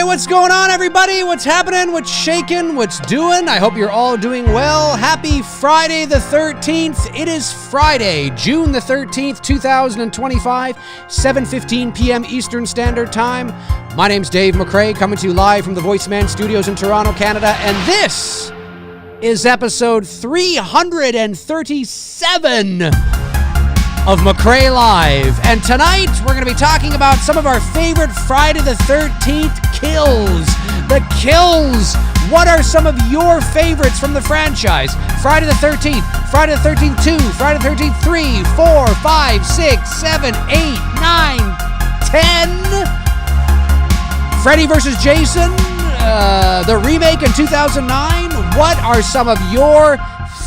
what's going on, everybody? What's happening? What's shaking? What's doing? I hope you're all doing well. Happy Friday the 13th. It is Friday, June the 13th, 2025, 7:15 p.m. Eastern Standard Time. My name's Dave McRae, coming to you live from the Voiceman Studios in Toronto, Canada, and this is episode 337 of McRae Live. And tonight, we're going to be talking about some of our favorite Friday the 13th kills. The kills. What are some of your favorites from the franchise? Friday the 13th, Friday the 13th 2, Friday the 13th 3, 4, 5, 6, 7, 8, 9, 10. Freddy versus Jason, the remake in 2009. What are some of your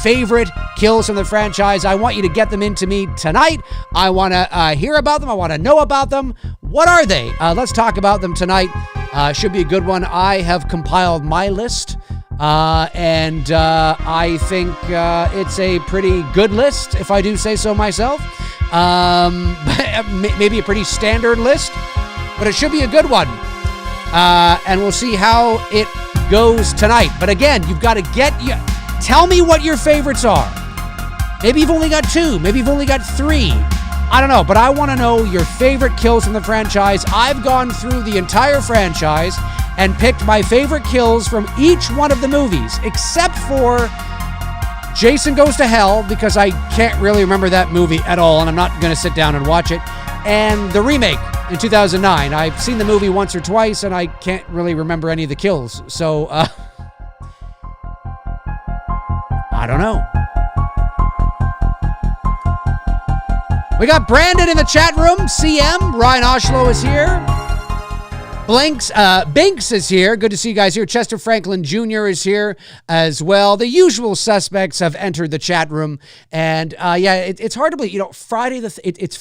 favorite kills from the franchise? I want you to get them into me tonight. I want to hear about them. I want to know about them. What are they? Let's talk about them tonight. Should be a good one. I have compiled my list, and I think it's a pretty good list, if I do say so myself. Maybe a pretty standard list, but it should be a good one. And we'll see how it goes tonight. But again, you've got to tell me what your favorites are. Maybe you've only got 2. Maybe you've only got 3. I don't know, but I want to know your favorite kills from the franchise. I've gone through the entire franchise and picked my favorite kills from each one of the movies, except for Jason Goes to Hell, because I can't really remember that movie at all, and I'm not going to sit down and watch it, and the remake in 2009. I've seen the movie once or twice, and I can't really remember any of the kills, so I don't know. We got Brandon in the chat room. CM, Ryan Oshlow is here. Binks is here. Good to see you guys here. Chester Franklin Jr. is here as well. The usual suspects have entered the chat room. And it's hard to believe. You know, it's Friday the 13th.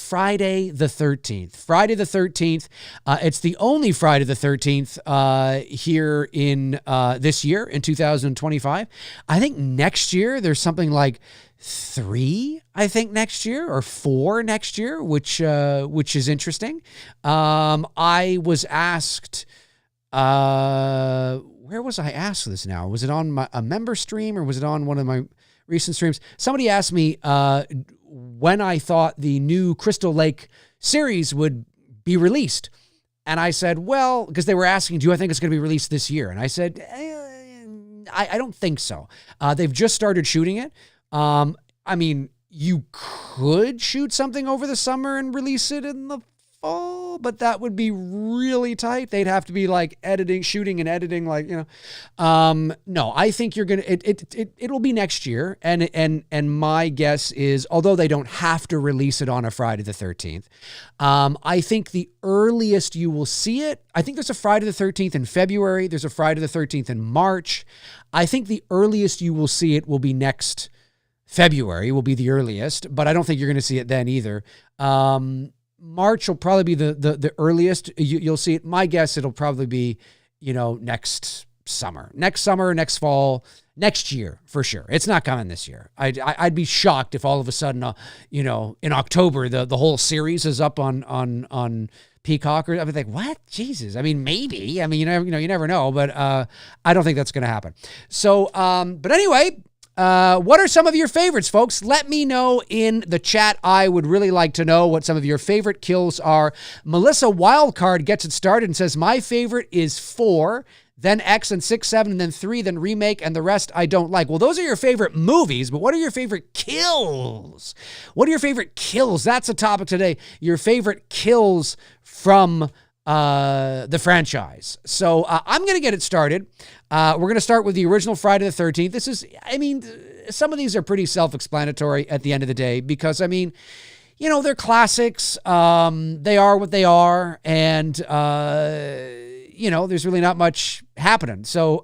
Friday the 13th. It's the only Friday the 13th here in this year in 2025. I think next year there's something like 3, I think, next year, or 4 next year, which is interesting. I was asked, where was I asked this now? Was it on a member stream, or was it on one of my recent streams? Somebody asked me when I thought the new Crystal Lake series would be released. And I said, well, because they were asking, do I think it's going to be released this year? And I said, I don't think so. They've just started shooting it. I mean, you could shoot something over the summer and release it in the fall, but that would be really tight. They'd have to be like shooting and editing, like, you know. No, I think you're going to, it'll be next year. And my guess is, although they don't have to release it on a Friday the 13th, I think the earliest you will see it, I think there's a Friday the 13th in February. There's a Friday the 13th in March. I think the earliest you will see it will be next February will be the earliest, but I don't think you're going to see it then either. March will probably be the earliest you'll see it. My guess, it'll probably be, next summer, next fall, next year for sure. It's not coming this year. I'd be shocked if all of a sudden, in October, the whole series is up on Peacock, or I would think, what? Jesus. I mean, maybe. I mean, you never know, but I don't think that's going to happen. So, but anyway. What are some of your favorites, folks? Let me know in the chat. I would really like to know what some of your favorite kills are. Melissa Wildcard gets it started and says, my favorite is 4, then X, and 6, 7, and then 3, then Remake, and the rest I don't like. Well, those are your favorite movies, but what are your favorite kills? What are your favorite kills? That's a topic today. Your favorite kills from the franchise. So I'm going to get it started. We're going to start with the original Friday the 13th. This is, some of these are pretty self-explanatory at the end of the day, because, they're classics. They are what they are. And, there's really not much happening. So,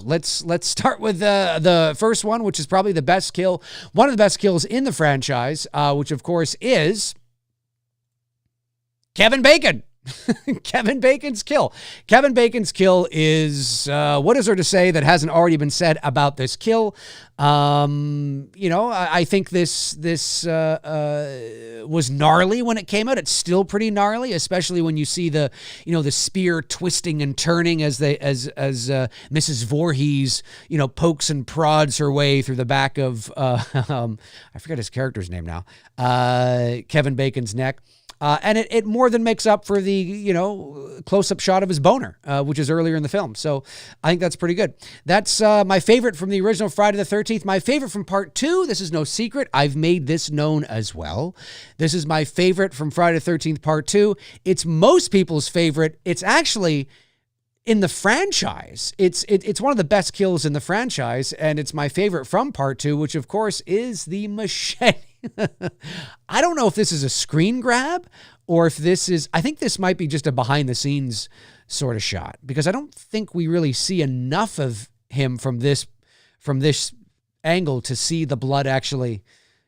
let's start with the first one, which is probably the best kill, one of the best kills in the franchise, which of course is Kevin Bacon. Kevin Bacon's kill. Kevin Bacon's kill is, what is there to say that hasn't already been said about this kill? I think this was gnarly when it came out. It's still pretty gnarly, especially when you see the spear twisting and turning as Mrs. Voorhees, pokes and prods her way through the back of, I forget his character's name now, Kevin Bacon's neck. And it more than makes up for the, close-up shot of his boner, which is earlier in the film. So I think that's pretty good. That's my favorite from the original Friday the 13th. My favorite from part 2, this is no secret. I've made this known as well. This is my favorite from Friday the 13th part 2. It's most people's favorite. It's actually in the franchise. It's one of the best kills in the franchise, and it's my favorite from part 2, which of course is the machete. I don't know if this is a screen grab or if I think this might be just a behind the scenes sort of shot, because I don't think we really see enough of him from this angle to see the blood actually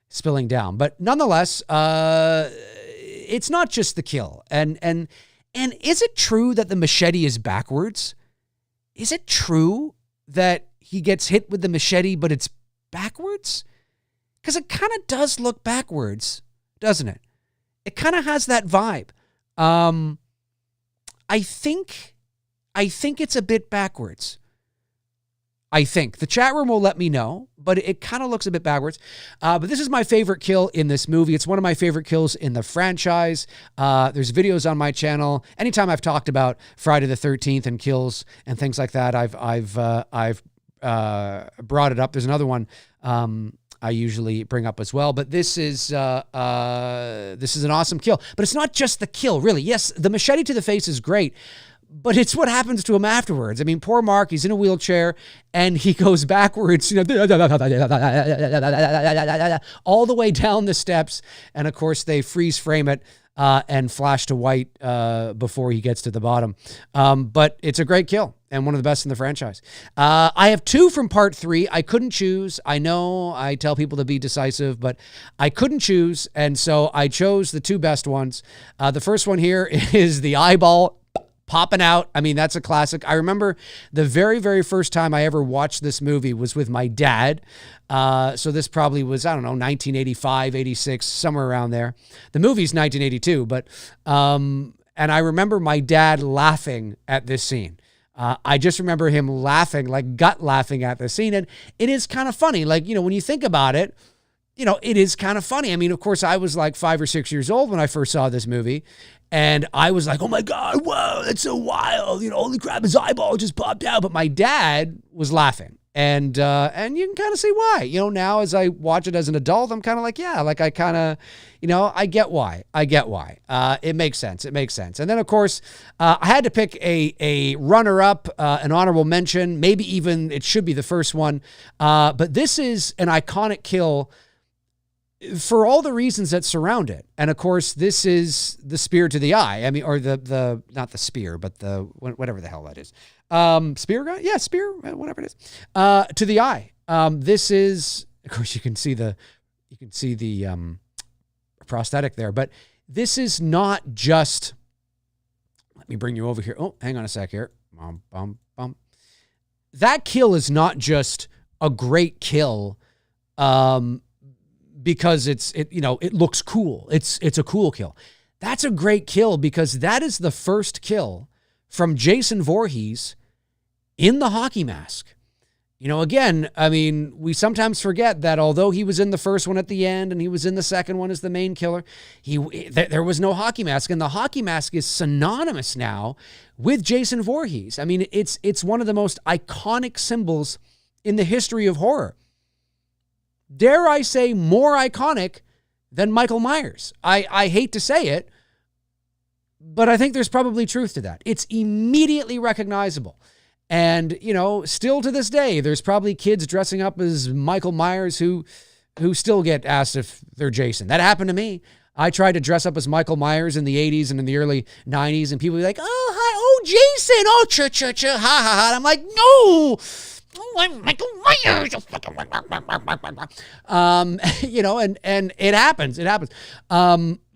spilling down. But nonetheless, it's not just the kill. And is it true that the machete is backwards? Is it true that he gets hit with the machete, but it's backwards? Because it kind of does look backwards, doesn't it? It kind of has that vibe. I think it's a bit backwards. I think. The chat room will let me know, but it kind of looks a bit backwards. But this is my favorite kill in this movie. It's one of my favorite kills in the franchise. There's videos on my channel. Anytime I've talked about Friday the 13th and kills and things like that, I've brought it up. There's another one I usually bring up as well, but this is an awesome kill. But it's not just the kill, really. Yes, the machete to the face is great, but it's what happens to him afterwards. I mean, poor Mark, he's in a wheelchair and he goes backwards, all the way down the steps. And of course they freeze frame it and flash to white before he gets to the bottom. But it's a great kill and one of the best in the franchise. I have 2 from part 3. I couldn't choose. I know I tell people to be decisive, but I couldn't choose. And so I chose the 2 best ones. The first one here is the eyeball popping out. I mean, that's a classic. I remember the very, very first time I ever watched this movie was with my dad. So this probably was, 1985, 86, somewhere around there. The movie's 1982, but, and I remember my dad laughing at this scene. I just remember him laughing, like gut laughing at the scene. And it is kind of funny. Like, when you think about it, it is kind of funny. I mean, of course, I was like 5 or 6 years old when I first saw this movie. And I was like, oh my God, whoa, that's so wild. Holy crap, his eyeball just popped out. But my dad was laughing. And you can kind of see why. Now as I watch it as an adult, I'm kind of like, yeah, like I kind of, I get why. It makes sense. And then, of course, I had to pick a runner-up, an honorable mention. Maybe even it should be the first one. But this is an iconic kill for all the reasons that surround it. And of course, this is the spear to the eye. I mean, or the not the spear, but the whatever the hell that is. Spear gun? Yeah, spear, whatever it is. To the eye. This is, of course, you can see the prosthetic there, but this is not just, let me bring you over here. Oh, hang on a sec here. That kill is not just a great kill, because it looks cool. It's a cool kill. That's a great kill because that is the first kill from Jason Voorhees in the hockey mask. Again, I mean, we sometimes forget that although he was in the first one at the end and he was in the second one as the main killer, there was no hockey mask. And the hockey mask is synonymous now with Jason Voorhees. I mean, it's one of the most iconic symbols in the history of horror. Dare I say more iconic than Michael Myers. I hate to say it, but I think there's probably truth to that. It's immediately recognizable. And, still to this day, there's probably kids dressing up as Michael Myers who still get asked if they're Jason. That happened to me. I tried to dress up as Michael Myers in the 80s and in the early 90s, and people would be like, oh, hi, oh, Jason, oh, ha, ha, ha. And I'm like, no. Oh, I'm Michael Myers. And it happens.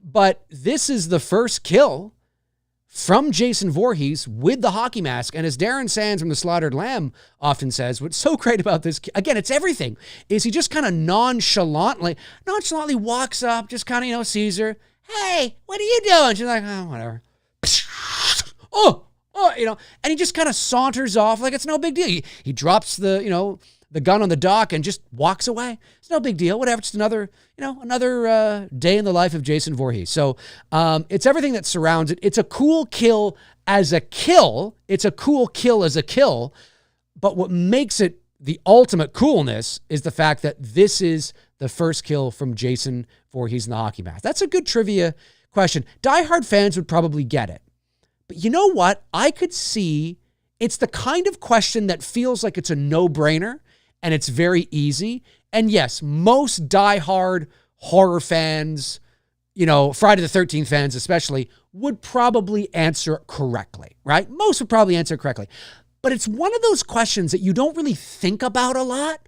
But this is the first kill from Jason Voorhees with the hockey mask. And as Darren Sands from The Slaughtered Lamb often says, what's so great about this, again, it's everything, is he just kind of nonchalantly walks up, just kind of, sees her. Hey, what are you doing? She's like, oh, whatever. Oh, and he just kind of saunters off like it's no big deal. He drops the gun on the dock and just walks away. It's no big deal. Whatever. Just another day in the life of Jason Voorhees. So it's everything that surrounds it. It's a cool kill as a kill. But what makes it the ultimate coolness is the fact that this is the first kill from Jason Voorhees in the hockey mask. That's a good trivia question. Die Hard fans would probably get it. But you know what? I could see it's the kind of question that feels like it's a no-brainer and it's very easy. And yes, most die-hard horror fans, Friday the 13th fans especially, would probably answer correctly, right? Most would probably answer correctly. But it's one of those questions that you don't really think about a lot.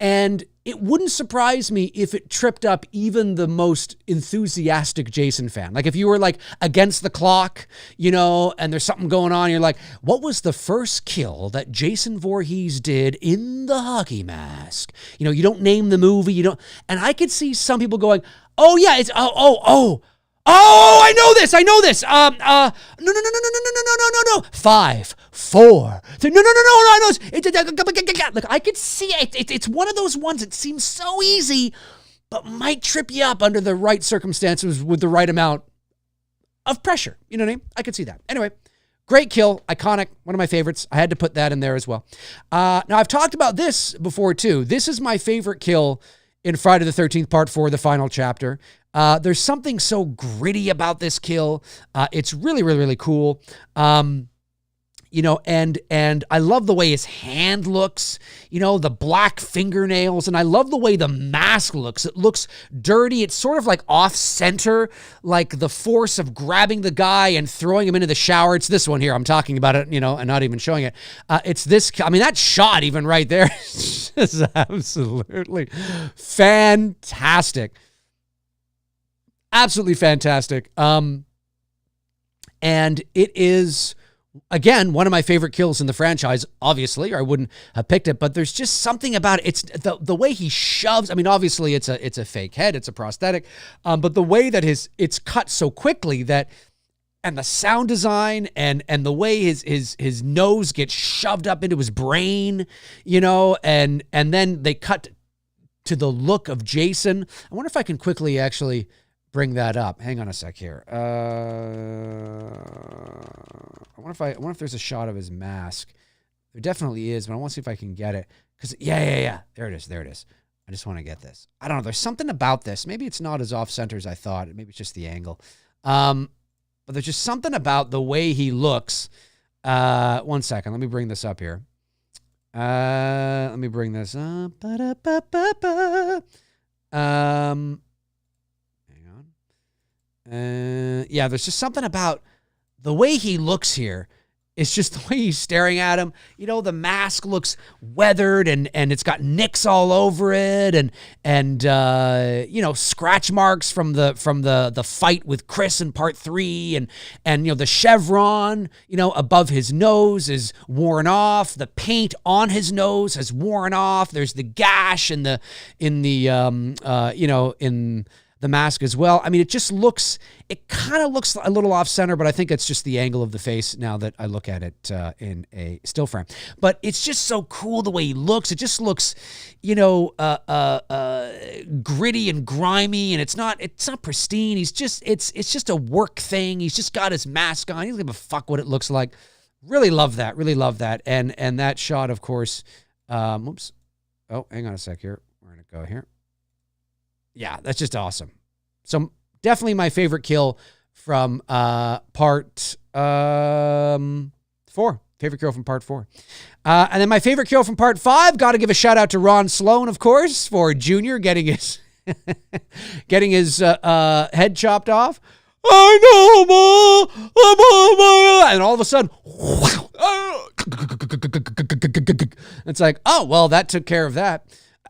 And it wouldn't surprise me if it tripped up even the most enthusiastic Jason fan. Like if you were like against the clock, and there's something going on, you're like, what was the first kill that Jason Voorhees did in the hockey mask? You don't name the movie, and I could see some people going, oh yeah, it's, I know this. No. 5, 4, 3. No. I know this. Look, I could see it. It's one of those ones that seems so easy, but might trip you up under the right circumstances with the right amount of pressure. You know what I mean? I could see that. Anyway, great kill, iconic, one of my favorites. I had to put that in there as well. Now, I've talked about this before too. This is my favorite kill in Friday the 13th, Part 4, the final chapter. There's something so gritty about this kill. It's really, really, really cool. And I love the way his hand looks, the black fingernails, and I love the way the mask looks. It looks dirty. It's sort of like off center, like the force of grabbing the guy and throwing him into the shower. It's this one here. I'm talking about it, and not even showing it. It's this, that shot even right there is absolutely fantastic. Absolutely fantastic. And it is, again, one of my favorite kills in the franchise, obviously, or I wouldn't have picked it, but there's just something about it. It's the way he shoves. Obviously it's a fake head, it's a prosthetic, but the way that it's cut so quickly and the sound design and the way his nose gets shoved up into his brain, and then they cut to the look of Jason. I wonder if I can quickly actually bring that up. Hang on a sec here. I wonder if there's a shot of his mask. There definitely is, but I want to see if I can get it. Because yeah. There it is. I just want to get this. I don't know. There's something about this. Maybe it's not as off center as I thought. Maybe it's just the angle. But there's just something about the way he looks. 1 second. Let me bring this up here. Let me bring this up. Yeah, there's just something about the way he looks here. It's just the way he's staring at him. The mask looks weathered and it's got nicks all over it and scratch marks from the fight with Chris in Part 3 and the chevron, above his nose is worn off. The paint on his nose has worn off. There's the gash in the mask as well. It kind of looks a little off center, but I think it's just the angle of the face now that I look at it in a still frame. But it's just so cool the way he looks. It just looks, gritty and grimy, and it's not pristine. It's just a work thing. He's just got his mask on. He doesn't give a fuck what it looks like. Really love that. And that shot, of course, oops. Oh, hang on a sec here. We're going to go here. Yeah, that's just awesome. So definitely my favorite kill from part 4. Favorite kill from part 4. And then my favorite kill from part 5, got to give a shout out to Ron Sloan, of course, for Junior getting his head chopped off. I know, Ma. And all of a sudden, it's like, oh, well, that took care of that.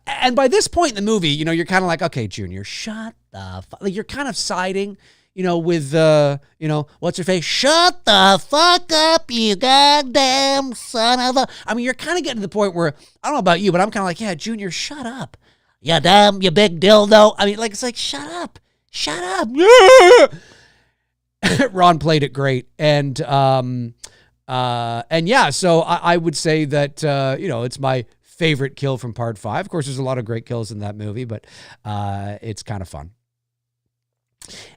And by this point in the movie, you're kind of like, okay, Junior, shut the fuck. Like, you're kind of siding, with, what's her face? Shut the fuck up, you goddamn son of a... I mean, you're kind of getting to the point where, I don't know about you, but I'm kind of like, yeah, Junior, shut up. Yeah, damn, you big dildo. I mean, like, it's like, shut up. Shut up. Ron played it great. And yeah, so I would say that, it's my favorite kill from part 5. Of course, there's a lot of great kills in that movie, but it's kind of fun.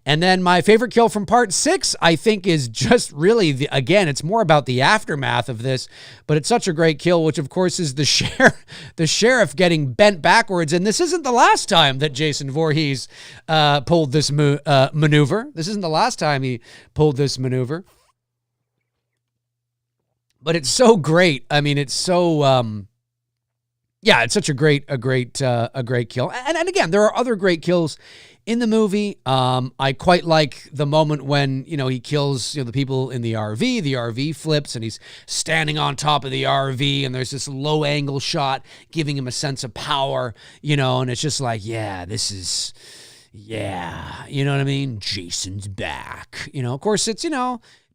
And then my favorite kill from part 6, I think, is just really, again, it's more about the aftermath of this, but it's such a great kill, which of course is the sheriff getting bent backwards. And this isn't the last time that Jason Voorhees pulled this maneuver. This isn't the last time he pulled this maneuver. But it's so great. I mean, it's so... yeah, it's such a great kill. And again, there are other great kills in the movie. I quite like the moment when, he kills, the people in the RV. The RV flips and he's standing on top of the RV and there's this low angle shot giving him a sense of power, and it's just like, yeah, this is, yeah, you know what I mean? Jason's back. Of course it's,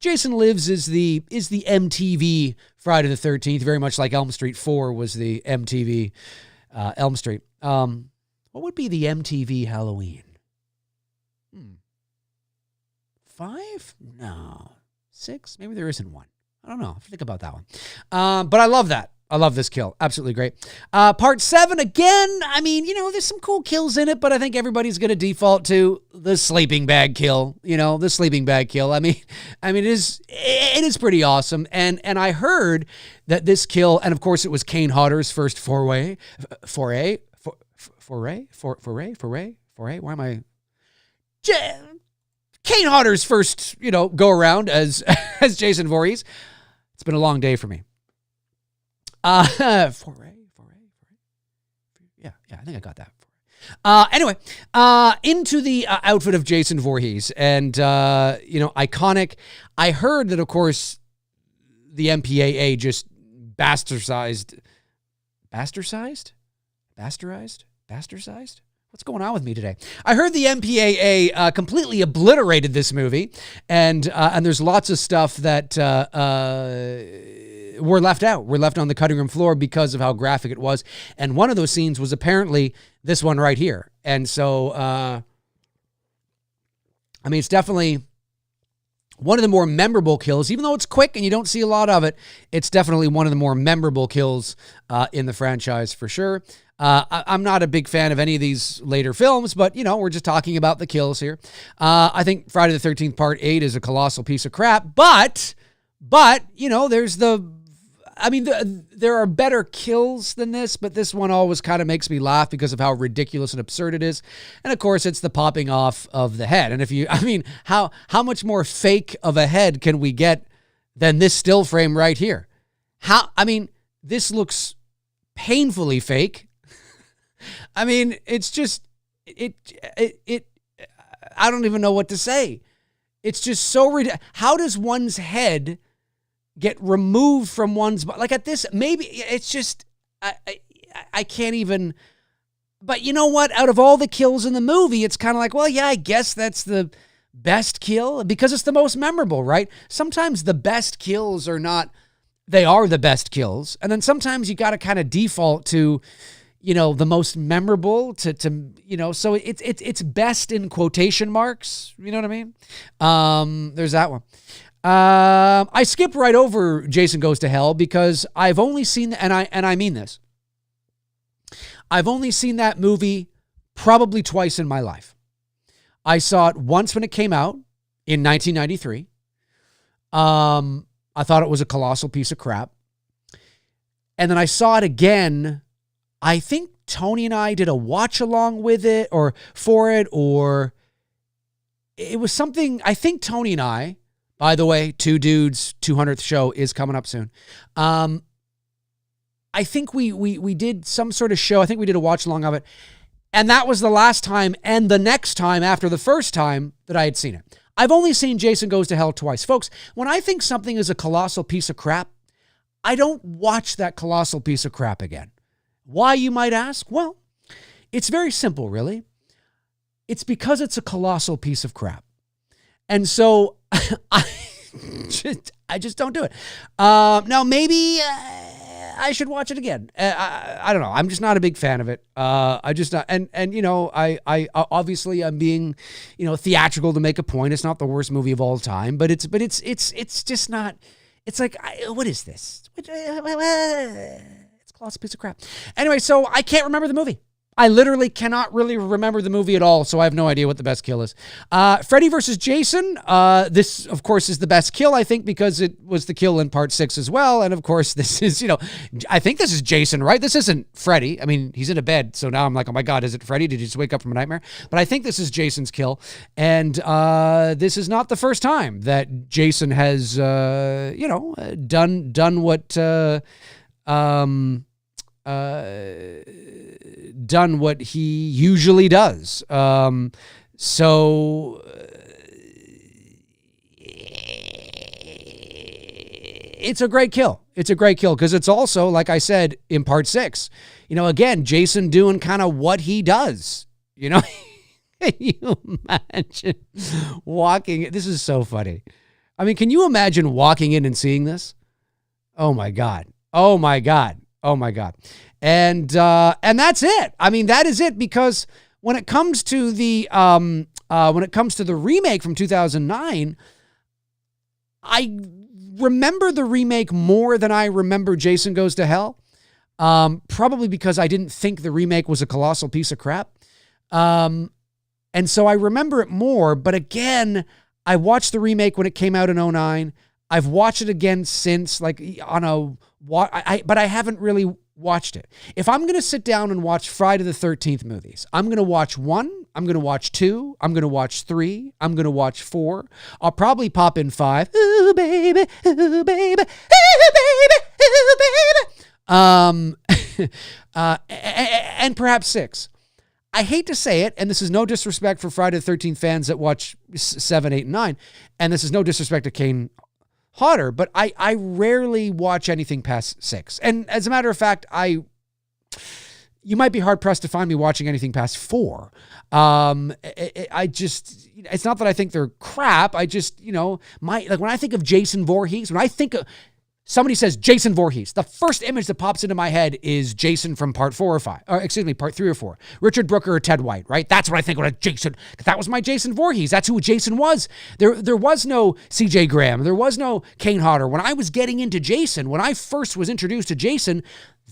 Jason Lives is the MTV Friday the 13th, very much like Elm Street 4 was the MTV Elm Street. What would be the MTV Halloween? 5? No. 6? Maybe there isn't one. I don't know. I have to think about that one. But I love that. I love this kill. Absolutely great. Part 7, again, I mean, there's some cool kills in it, but I think everybody's going to default to the sleeping bag kill. The sleeping bag kill. I mean, it is pretty awesome. And I heard that this kill, and of course it was Kane Hodder's first foray. Why am I... Kane Hodder's first, go around as Jason Voorhees. It's been a long day for me. Foray. Yeah, I think I got that. Anyway, into the outfit of Jason Voorhees, and iconic. I heard that, of course, the MPAA just bastardized. What's going on with me today? I heard the MPAA completely obliterated this movie, and there's lots of stuff that were left out. Were left on the cutting room floor because of how graphic it was. And one of those scenes was apparently this one right here. And so, it's definitely one of the more memorable kills. Even though it's quick and you don't see a lot of it, it's definitely one of the more memorable kills in the franchise for sure. I'm not a big fan of any of these later films, but, we're just talking about the kills here. I think Friday the 13th Part 8 is a colossal piece of crap, but there's there are better kills than this, but this one always kind of makes me laugh because of how ridiculous and absurd it is. And of course, it's the popping off of the head. And how much more fake of a head can we get than this still frame right here? This looks painfully fake. It's just, I don't even know what to say. It's just so ridiculous. How does one's head get removed from one's body? Like at this, maybe it's just, I can't even, but you know what? Out of all the kills in the movie, it's kind of like, well, yeah, I guess that's the best kill because it's the most memorable, right? Sometimes the best kills are not, they are the best kills. And then sometimes you got to kind of default to, the most memorable to so it's best in quotation marks. You know what I mean? There's that one. I skipped right over Jason Goes to Hell because I've only seen, and I mean this, I've only seen that movie probably twice in my life. I saw it once when it came out in 1993. I thought it was a colossal piece of crap. And then I saw it again. I think Tony and I did a watch along with it or it was something, I think Tony and I, by the way, Two Dudes, 200th show is coming up soon. I think we did some sort of show. I think we did a watch along of it. And that was the last time and the next time after the first time that I had seen it. I've only seen Jason Goes to Hell twice. Folks, when I think something is a colossal piece of crap, I don't watch that colossal piece of crap again. Why, you might ask? Well, it's very simple, really. It's because it's a colossal piece of crap. And so I just don't do it. Now maybe I should watch it again. I don't know. I'm just not a big fan of it. I just not, and you know, I obviously I'm being, you know, theatrical to make a point. It's not the worst movie of all time, but it's just not. It's like, what is this? It's a colossal piece of crap. Anyway, so I can't remember the movie. I literally cannot really remember the movie at all, so I have no idea what the best kill is. Freddy versus Jason. This, of course, is the best kill, I think, because it was the kill in part 6 as well. And, of course, this is, you know, I think this is Jason, right? This isn't Freddy. I mean, he's in a bed, so now I'm like, oh, my God, is it Freddy? Did you just wake up from a nightmare? But I think this is Jason's kill. And this is not the first time that Jason has, you know, done what... done what he usually does. So it's a great kill. It's a great kill because it's also, like I said, in part 6, you know, again, Jason doing kind of what he does, you know. Can you imagine walking? This is so funny. I mean, can you imagine walking in and seeing this? Oh my God. Oh my God. Oh my God. And that's it. I mean, that is it, because when it comes to the remake from 2009, I remember the remake more than I remember Jason Goes to Hell. Probably because I didn't think the remake was a colossal piece of crap. And so I remember it more, but again, I watched the remake when it came out in 2009. I've watched it again since, like but I haven't really watched it. If I'm going to sit down and watch Friday the 13th movies, I'm going to watch 1, I'm going to watch 2, I'm going to watch 3, I'm going to watch 4. I'll probably pop in 5. Ooh, baby, ooh, baby, ooh, baby, ooh, baby. And perhaps 6. I hate to say it, and this is no disrespect for Friday the 13th fans that watch 7, 8, and 9, and this is no disrespect to Kane Hodder, but I rarely watch anything past 6. And as a matter of fact, you might be hard pressed to find me watching anything past 4. It's not that I think they're crap. I just, you know, like when I think of Jason Voorhees, when I think of, somebody says Jason Voorhees, the first image that pops into my head is Jason from part 4 or 5, or excuse me, part 3 or 4. Richard Brooker or Ted White, right? That's what I think of Jason. That was my Jason Voorhees. That's who Jason was. There was no CJ Graham. There was no Kane Hodder. When I was getting into Jason, when I first was introduced to Jason,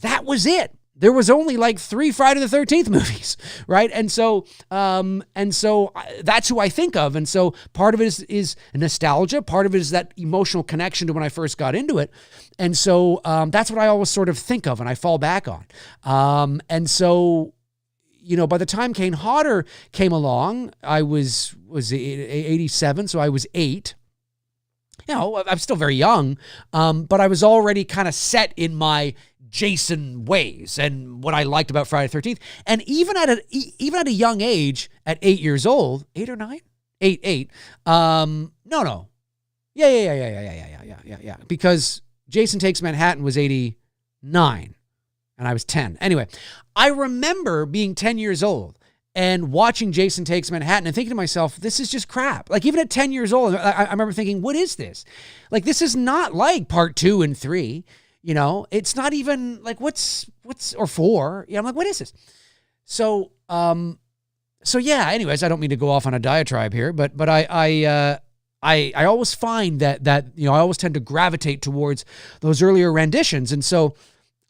that was it. There was only like 3 Friday the 13th movies, right? And so that's who I think of. And so part of it is nostalgia. Part of it is that emotional connection to when I first got into it. And so that's what I always sort of think of and I fall back on. And so, you know, by the time Kane Hodder came along, I was 87, so I was 8. You know, I'm still very young, but I was already kind of set in my Jason ways and what I liked about Friday the 13th. And even at a young age, at 8 years old, 8 or 9? 8. No. Yeah. Because Jason Takes Manhattan was 89 and I was 10. Anyway, I remember being 10 years old and watching Jason Takes Manhattan and thinking to myself, this is just crap. Like even at 10 years old, I remember thinking, what is this? Like, this is not like part 2 and 3. You know, it's not even like what's or 4. Yeah, I'm like, what is this? So yeah. Anyways, I don't mean to go off on a diatribe here, but I always find that you know I always tend to gravitate towards those earlier renditions, and so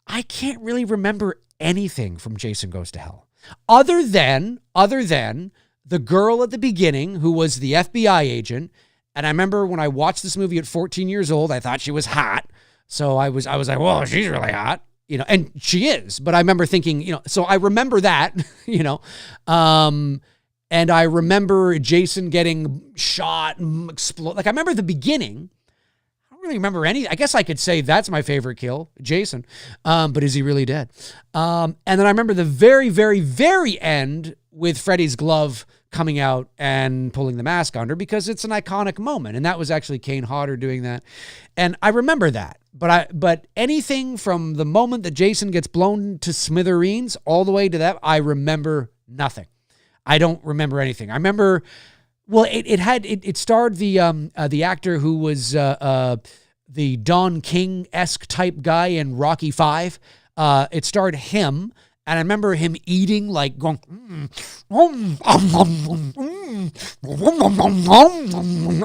I can't really remember anything from Jason Goes to Hell other than the girl at the beginning who was the FBI agent, and I remember when I watched this movie at 14 years old, I thought she was hot. So I was like, well, she's really hot, you know, and she is. But I remember thinking, you know, so I remember that, you know, and I remember Jason getting shot and explode. Like I remember the beginning. I don't really remember any. I guess I could say that's my favorite kill, Jason. But is he really dead? And then I remember the very, very, very end with Freddy's glove coming out and pulling the mask under because it's an iconic moment. And that was actually Kane Hodder doing that. And I remember that. But anything from the moment that Jason gets blown to smithereens all the way to that, I remember nothing. I don't remember anything. I remember Well, it starred the actor who was the Don King-esque type guy in Rocky V. It starred him, and I remember him eating, like going, I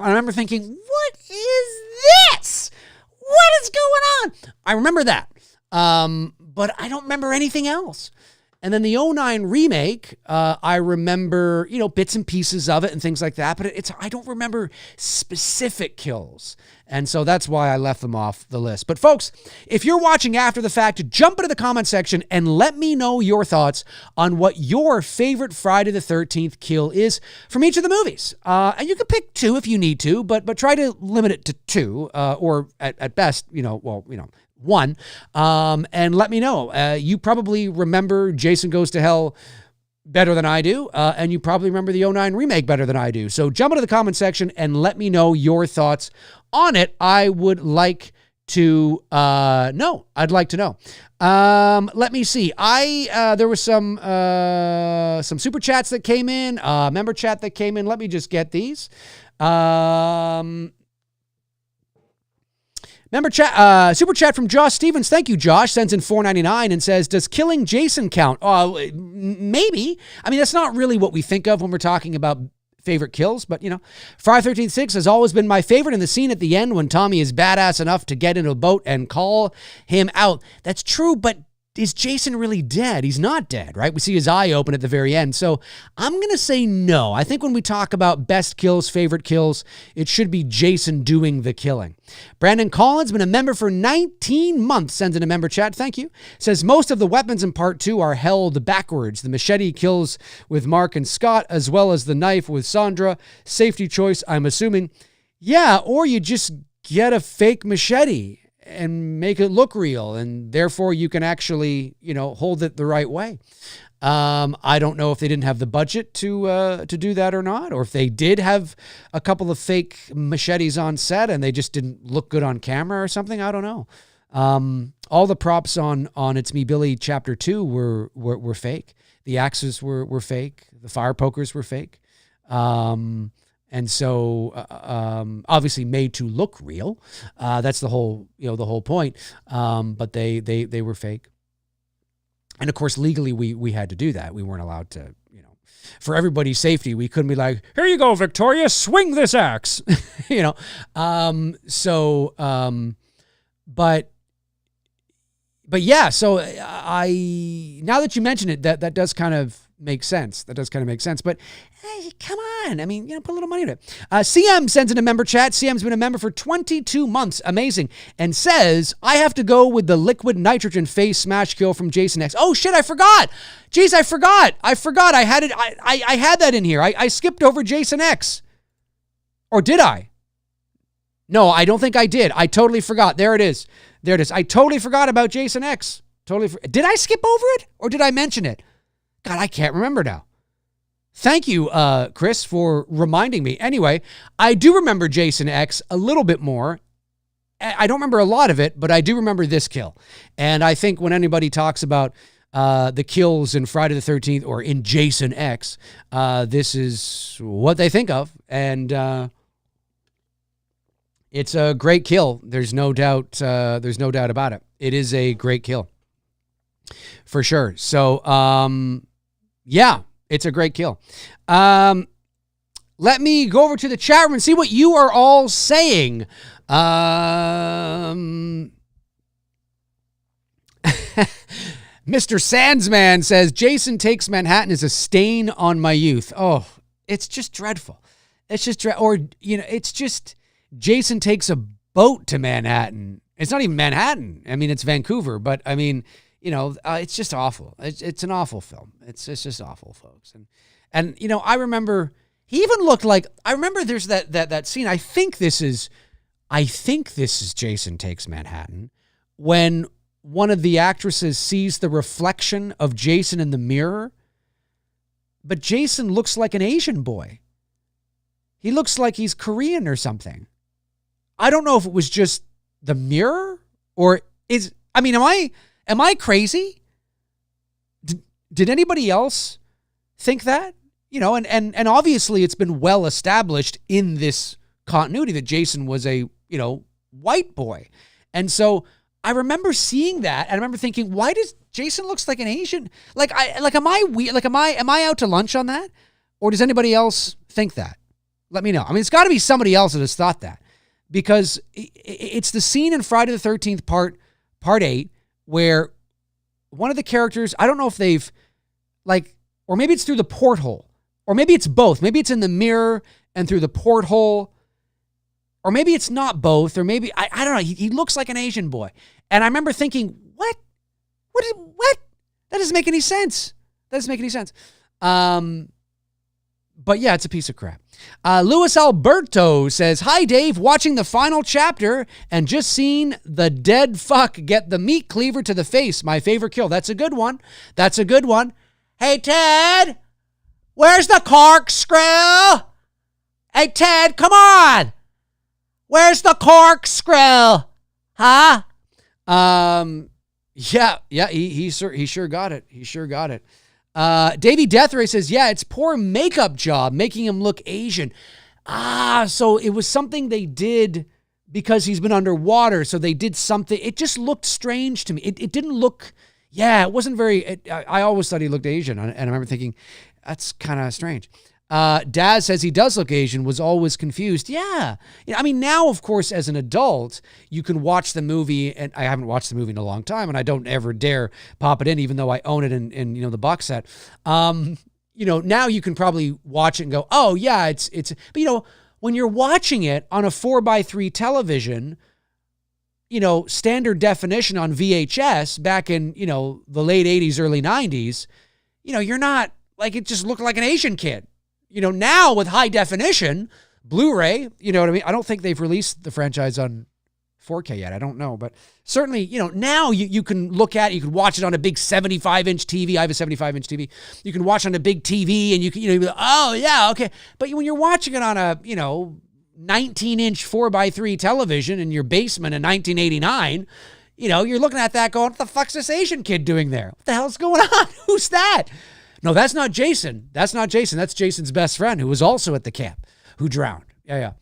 remember thinking, what is this? What is going on? I remember that, but I don't remember anything else. And then the 2009 remake, I remember, bits and pieces of it and things like that, but I don't remember specific kills. And so that's why I left them off the list. But folks, if you're watching after the fact, jump into the comment section and let me know your thoughts on what your favorite Friday the 13th kill is from each of the movies. And you can pick 2 if you need to, but try to limit it to 2, or at best, 1, and let me know. You probably remember Jason Goes to Hell better than I do, and you probably remember the 2009 remake better than I do. So jump into the comment section and let me know your thoughts on it. I would like to know. I'd like to know. Let me see. There was some super chats that came in, member chat that came in. Let me just get these. Super chat from Josh Stevens. Thank you, Josh. Sends in $4.99 and says, does killing Jason count? Maybe. I mean, that's not really what we think of when we're talking about favorite kills, but Friday the 13th 6 has always been my favorite, in the scene at the end when Tommy is badass enough to get into a boat and call him out. That's true, but is Jason really dead? He's not dead, right? We see his eye open at the very end. So I'm going to say no. I think when we talk about best kills, favorite kills, it should be Jason doing the killing. Brandon Collins, been a member for 19 months, sends in a member chat. Thank you. Says most of the weapons in part 2 are held backwards. The machete kills with Mark and Scott, as well as the knife with Sandra. Safety choice, I'm assuming. Yeah, or you just get a fake machete and make it look real, and therefore you can actually, hold it the right way. I don't know if they didn't have the budget to do that or not, or if they did have a couple of fake machetes on set and they just didn't look good on camera or something. I don't know. All the props on It's Me Billy Chapter 2 were fake. The axes were fake. The fire pokers were fake. And so, obviously made to look real. That's the whole point. But they were fake. And of course, legally, we had to do that. We weren't allowed to, for everybody's safety, we couldn't be like, here you go, Victoria, swing this axe, but yeah, so now that you mention it, that does kind of make sense. But hey, come on. I mean, put a little money in it. CM sends in a member chat. CM's been a member for 22 months. Amazing. And says, I have to go with the liquid nitrogen face smash kill from Jason X. Oh shit, I forgot. Jeez, I forgot. I had it. I had that in here. I skipped over Jason X. Or did I? No, I don't think I did. I totally forgot. There it is. I totally forgot about Jason X. Did I skip over it? Or did I mention it? God, I can't remember now. Thank you, Chris, for reminding me. Anyway, I do remember Jason X a little bit more. I don't remember a lot of it, but I do remember this kill. And I think when anybody talks about the kills in Friday the 13th or in Jason X, this is what they think of. And it's a great kill. There's no doubt about it. It is a great kill. For sure. So, yeah. It's a great kill. Let me go over to the chat room and see what you are all saying. Mr. Sandsman says, Jason Takes Manhattan is a stain on my youth. Oh, it's just dreadful. It's just, it's just Jason takes a boat to Manhattan. It's not even Manhattan. I mean, it's Vancouver, but I mean, it's just awful. It's an awful film. It's just awful, folks. And I remember he even looked like, I remember there's that scene. I think this is Jason Takes Manhattan, when one of the actresses sees the reflection of Jason in the mirror, but Jason looks like an Asian boy. He looks like he's Korean or something. I don't know if it was just the mirror or am I crazy? Did anybody else think that? and obviously it's been well established in this continuity that Jason was a, white boy. And so I remember seeing that, and I remember thinking, why does Jason looks like an Asian? Am I out to lunch on that? Or does anybody else think that? Let me know. I mean, it's got to be somebody else that has thought that, because it's the scene in Friday the 13th part 8 where one of the characters, I don't know if they've or maybe it's through the porthole, or maybe it's both. Maybe it's in the mirror and through the porthole, or maybe it's not both, or maybe, I don't know. He looks like an Asian boy. And I remember thinking, what? That doesn't make any sense. But yeah, it's a piece of crap. Luis Alberto says, "Hi, Dave. Watching the final chapter and just seen the dead fuck get the meat cleaver to the face. My favorite kill." That's a good one. Hey, Ted, where's the corkscrew? Hey, Ted, come on. Where's the corkscrew? Huh? Yeah, he sure got it. Davey Deathray says, yeah, it's poor makeup job making him look Asian. So it was something they did because he's been underwater. So they did something. It just looked strange to me. It didn't look, it wasn't very, I always thought he looked Asian. And I remember thinking, that's kind of strange. Daz says he does look Asian, was always confused. Yeah. I mean, now, of course, as an adult, you can watch the movie, and I haven't watched the movie in a long time, and I don't ever dare pop it in, even though I own it in the box set. Now you can probably watch it and go, oh, yeah, it's, but when you're watching it on a 4:3 television, standard definition on VHS back in, the late 80s, early 90s, you're not, it just looked like an Asian kid. Now with high definition, Blu-ray, you know what I mean? I don't think they've released the franchise on 4K yet. I don't know. But certainly, now you can look at it. You can watch it on a big 75-inch TV. I have a 75-inch TV. You can watch on a big TV and you can, be like, oh, yeah, okay. But when you're watching it on a, 19-inch 4:3 television in your basement in 1989, you're looking at that going, what the fuck's this Asian kid doing there? What the hell's going on? Who's that? No, that's not Jason. That's Jason's best friend, who was also at the camp, who drowned. Yeah.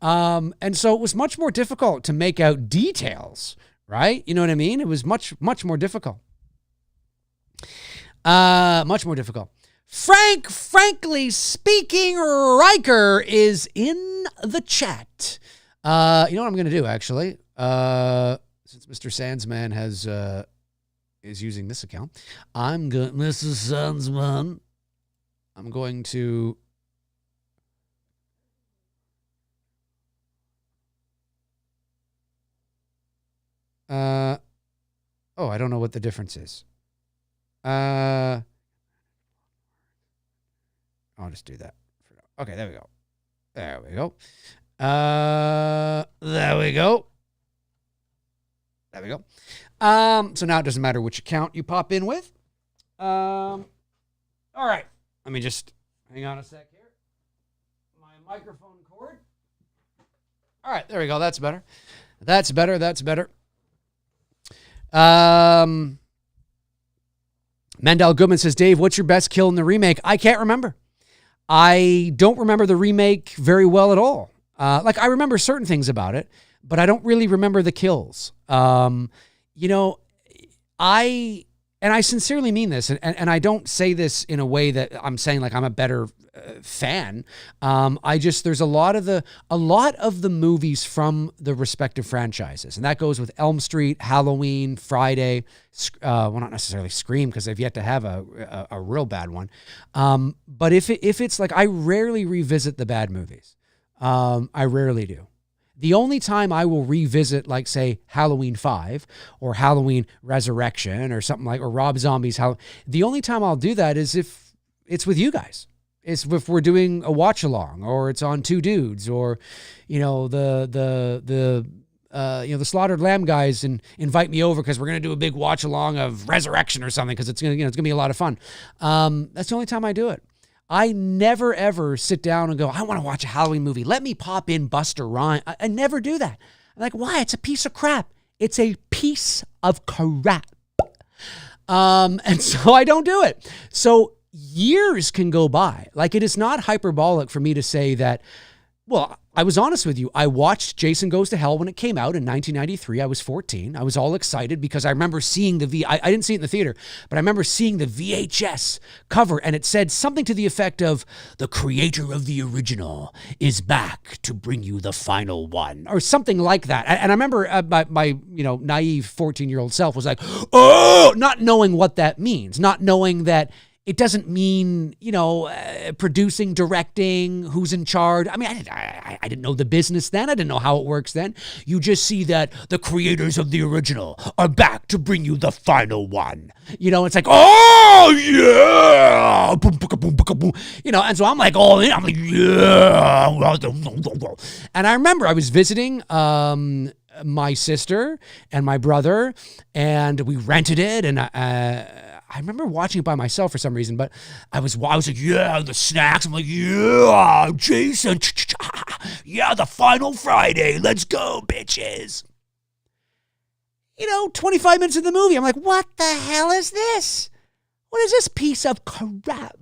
And so it was much more difficult to make out details, right? You know what I mean? It was much, much more difficult. Frankly speaking, Riker is in the chat. You know what I'm going to do, actually? Since Mr. Sandsman is using this account, Mrs. Sandsman, I'm going to I don't know what the difference is. I'll just do that. Okay, there we go. There we go. So now it doesn't matter which account you pop in with. All right. Let me just hang on a sec here. My microphone cord. All right, there we go. That's better. Mendel Goodman says, Dave, what's your best kill in the remake? I can't remember. I don't remember the remake very well at all. I remember certain things about it, but I don't really remember the kills. I sincerely mean this, and I don't say this in a way that I'm saying I'm a better fan. There's a lot of the movies from the respective franchises, and that goes with Elm Street, Halloween, Friday. Not necessarily Scream, because they've yet to have a real bad one. But if it's I rarely revisit the bad movies. I rarely do. The only time I will revisit, say, Halloween 5 or Halloween Resurrection or something or Rob Zombie's the only time I'll do that is if it's with you guys. It's if we're doing a watch along, or it's on Two Dudes, or the Slaughtered Lamb guys and invite me over because we're gonna do a big watch along of Resurrection or something, because it's gonna be a lot of fun. That's the only time I do it. I never, ever sit down and go, I want to watch a Halloween movie. Let me pop in Buster Rhymes. I never do that. I'm like, why? It's a piece of crap. It's a piece of crap. And so I don't do it. So years can go by. Like, it is not hyperbolic for me to say that, well, I was honest with you. I watched Jason Goes to Hell when it came out in 1993. I was 14. I was all excited because I remember seeing I didn't see it in the theater, but I remember seeing the VHS cover, and it said something to the effect of, "The creator of the original is back to bring you the final one," or something like that. And I remember my naive 14-year-old self was like, "Oh," not knowing what that means, not knowing that it doesn't mean, producing, directing, who's in charge. I mean, I didn't know the business then. I didn't know how it works then. You just see that the creators of the original are back to bring you the final one. It's like, oh, yeah. And so I'm like, all in. I'm like, yeah. And I remember I was visiting my sister and my brother, and we rented it, and I remember watching it by myself for some reason, but I was like, yeah, the snacks. I'm like, yeah, Jason, yeah, the final Friday. Let's go, bitches. 25 minutes of the movie, I'm like, what the hell is this? What is this piece of crap?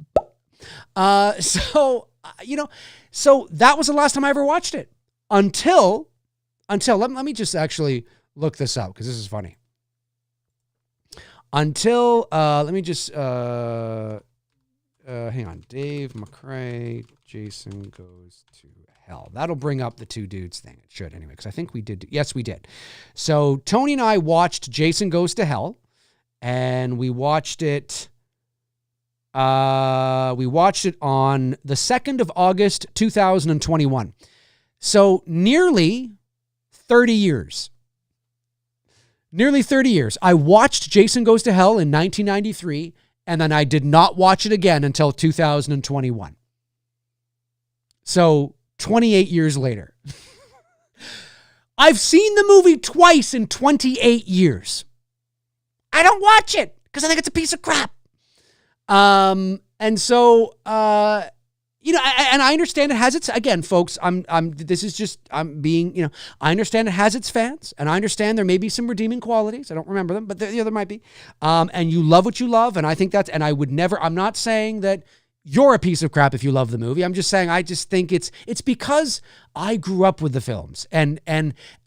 So that was the last time I ever watched it until let me just actually look this up because this is funny. Until, let me just, hang on. Dave McRae, Jason Goes to Hell. That'll bring up the two dudes thing. It should anyway, because I think we did. Yes, we did. So Tony and I watched Jason Goes to Hell, and we watched it on the 2nd of August, 2021. So nearly 30 years. Nearly 30 years. I watched Jason Goes to Hell in 1993, and then I did not watch it again until 2021. So 28 years later. I've seen the movie twice in 28 years. I don't watch it because I think it's a piece of crap. And I understand it has its, again, folks, I understand it has its fans, and I understand there may be some redeeming qualities. I don't remember them, but there might be. And you love what you love, and I think and I'm not saying that you're a piece of crap if you love the movie. I'm just saying, I just think it's because I grew up with the films, and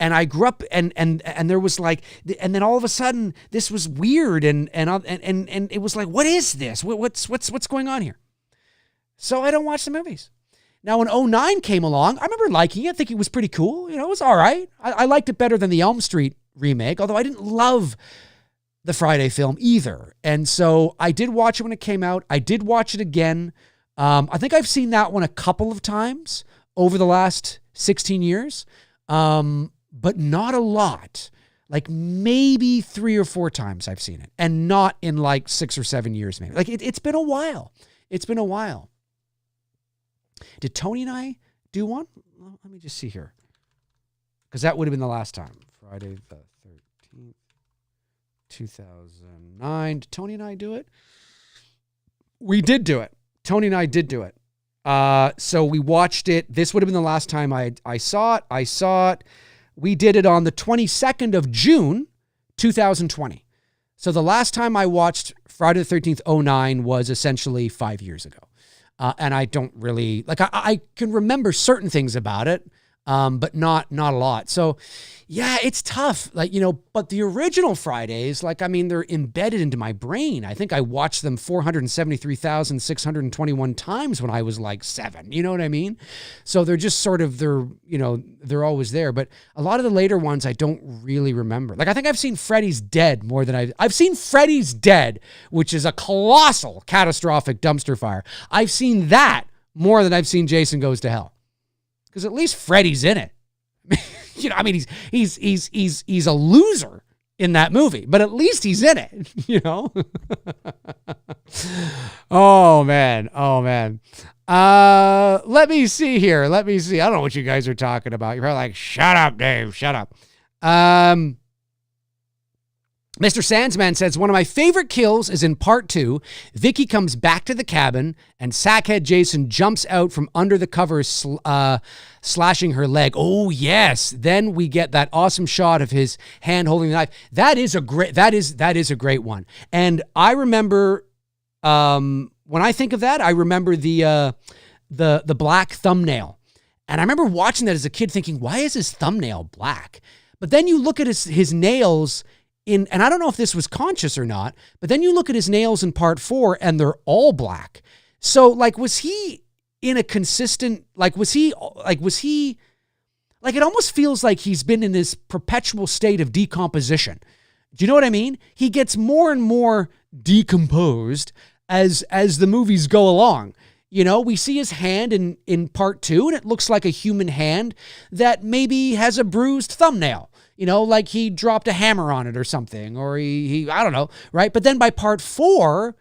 I grew up, and there was like, and then all of a sudden this was weird, and it was like, what is this? What's going on here? So I don't watch the movies. Now, when 09 came along, I remember liking it. I think it was pretty cool. It was all right. I liked it better than the Elm Street remake, although I didn't love the Friday film either. And so I did watch it when it came out. I did watch it again. I think I've seen that one a couple of times over the last 16 years, but not a lot. Like maybe 3 or 4 times I've seen it, and not in like 6 or 7 years maybe. Like it's been a while. It's been a while. Did Tony and I do one? Well, let me just see here. Because that would have been the last time. Friday the 13th, 2009. Did Tony and I do it? We did do it. Tony and I did do it. So we watched it. This would have been the last time I saw it. We did it on the 22nd of June, 2020. So the last time I watched Friday the 13th, 09 was essentially 5 years ago. And I don't really, like, I can remember certain things about it, but not a lot. So, yeah, it's tough. Like, but the original Fridays, like, I mean, they're embedded into my brain. I think I watched them 473,621 times when I was like 7. You know what I mean? So they're just sort of, they're always there. But a lot of the later ones I don't really remember. Like, I think I've seen Freddy's Dead more than I've seen Freddy's Dead, which is a colossal, catastrophic dumpster fire. I've seen that more than I've seen Jason Goes to Hell. Because at least Freddy's in it. I mean, he's a loser in that movie, but at least he's in it, Oh man. Let me see here. I don't know what you guys are talking about. You're probably like, shut up, Dave, shut up. Mr. Sandsman says, one of my favorite kills is in part 2. Vicky comes back to the cabin and Sackhead Jason jumps out from under the covers, slashing her leg. Oh, yes. Then we get that awesome shot of his hand holding the knife. That is a great one. And I remember when I think of that, I remember the black thumbnail. And I remember watching that as a kid thinking, why is his thumbnail black? But then you look at his nails and I don't know if this was conscious or not, but then you look at his nails in part 4 and they're all black. So like, was he in a consistent, like, it almost feels like he's been in this perpetual state of decomposition. Do you know what I mean? He gets more and more decomposed as the movies go along. You know, we see his hand in part 2 and it looks like a human hand that maybe has a bruised thumbnail. You know, like he dropped a hammer on it or something, or he I don't know, right? But then by part 4,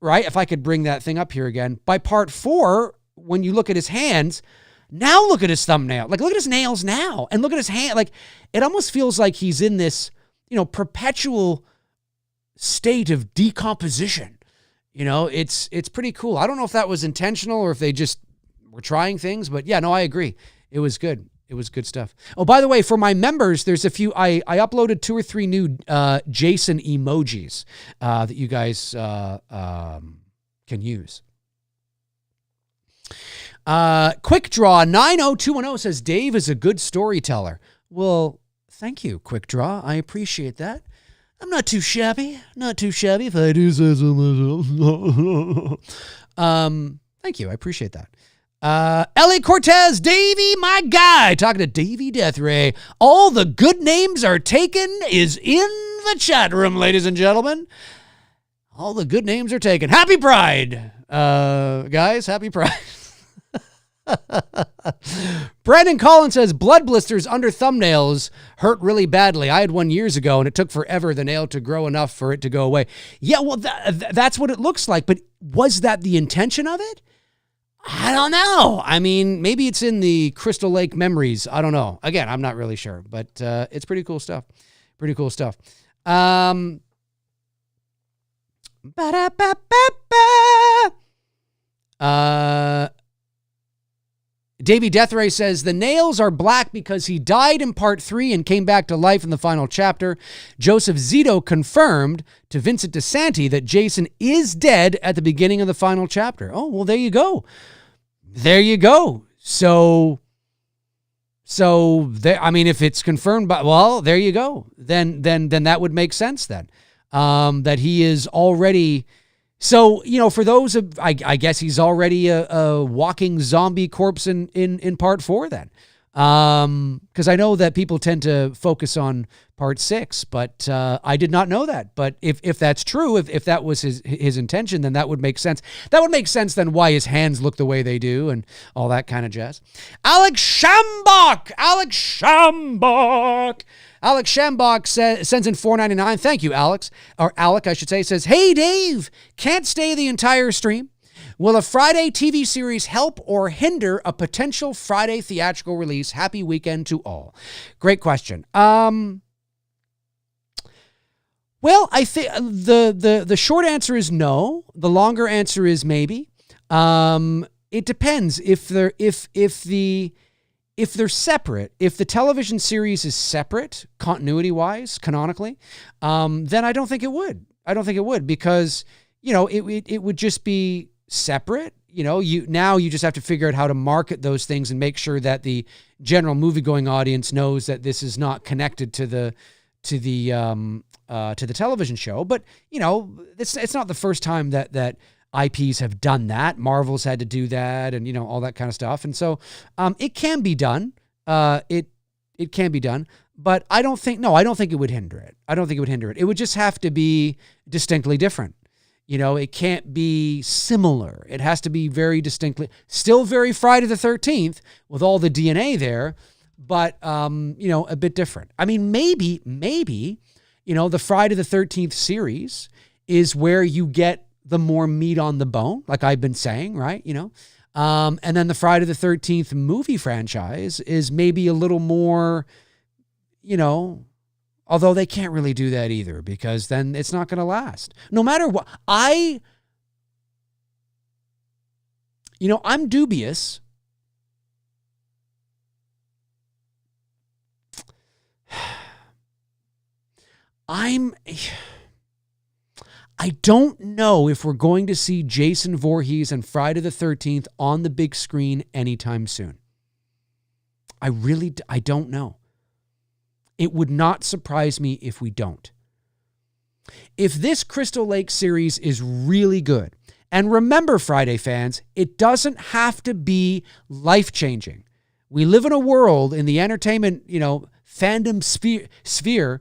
right, if I could bring that thing up here again, by part 4, when you look at his hands, now look at his thumbnail. Like, look at his nails now, and look at his hand. Like, it almost feels like he's in this, you know, perpetual state of decomposition. You know, it's pretty cool. I don't know if that was intentional or if they just were trying things, but yeah, no, I agree. It was good. It was good stuff. Oh, by the way, for my members, there's a few, I uploaded 2 or 3 new Jason emojis that you guys can use. Quick Draw 90210 says, Dave is a good storyteller. Well, thank you, Quick Draw. I appreciate that. I'm not too shabby. Not too shabby, if I do say so myself. Thank you. I appreciate that. Ellie Cortez, Davey, my guy, talking to Davey Deathray. All the good names are taken is in the chat room, ladies and gentlemen. All the good names are taken. Happy Pride, guys. Happy Pride. Brandon Collins says, blood blisters under thumbnails hurt really badly. I had one years ago, and it took forever the nail to grow enough for it to go away. Yeah, well, that's what it looks like. But was that the intention of it? I don't know. I mean, maybe it's in the Crystal Lake memories. I don't know. Again, I'm not really sure, but it's pretty cool stuff. Pretty cool stuff. Davey Deathray says, the nails are black because he died in part 3 and came back to life in the final chapter. Joseph Zito confirmed to Vincent DeSanti that Jason is dead at the beginning of the final chapter. Oh, well, there you go. There you go. So there, I mean, if it's confirmed by, well, there you go. Then that would make sense then. That he is already... So, you know, for those of, I guess he's already a walking zombie corpse in part 4 then. Because I know that people tend to focus on part 6, but I did not know that. But if that's true, if that was his intention, then that would make sense. That would make sense then why his hands look the way they do and all that kind of jazz. Alex Shambach sends in $4.99. Thank you, Alex. Or Alec, I should say. Says, hey, Dave, can't stay the entire stream. Will a Friday TV series help or hinder a potential Friday theatrical release? Happy weekend to all. Great question. Well, I think the short answer is no. The longer answer is maybe. It depends if they're separate, if the television series is separate, continuity-wise, canonically, then I don't think it would. I don't think it would because, you know, it would just be separate. You know, you just have to figure out how to market those things and make sure that the general movie-going audience knows that this is not connected to the television show. But, you know, it's not the first time that IPs have done that. Marvel's had to do that and, you know, all that kind of stuff. And so it can be done. It can be done. But I don't think it would hinder it. I don't think it would hinder it. It would just have to be distinctly different. You know, it can't be similar. It has to be very distinctly, still very Friday the 13th with all the DNA there, but, you know, a bit different. I mean, maybe, you know, the Friday the 13th series is where you get the more meat on the bone, like I've been saying, right? You know, and then the Friday the 13th movie franchise is maybe a little more, you know, although they can't really do that either because then it's not going to last. No matter what, I'm dubious. I don't know if we're going to see Jason Voorhees and Friday the 13th on the big screen anytime soon. I don't know. It would not surprise me if we don't. If this Crystal Lake series is really good, and remember, Friday fans, it doesn't have to be life-changing. We live in a world in the entertainment, fandom sphere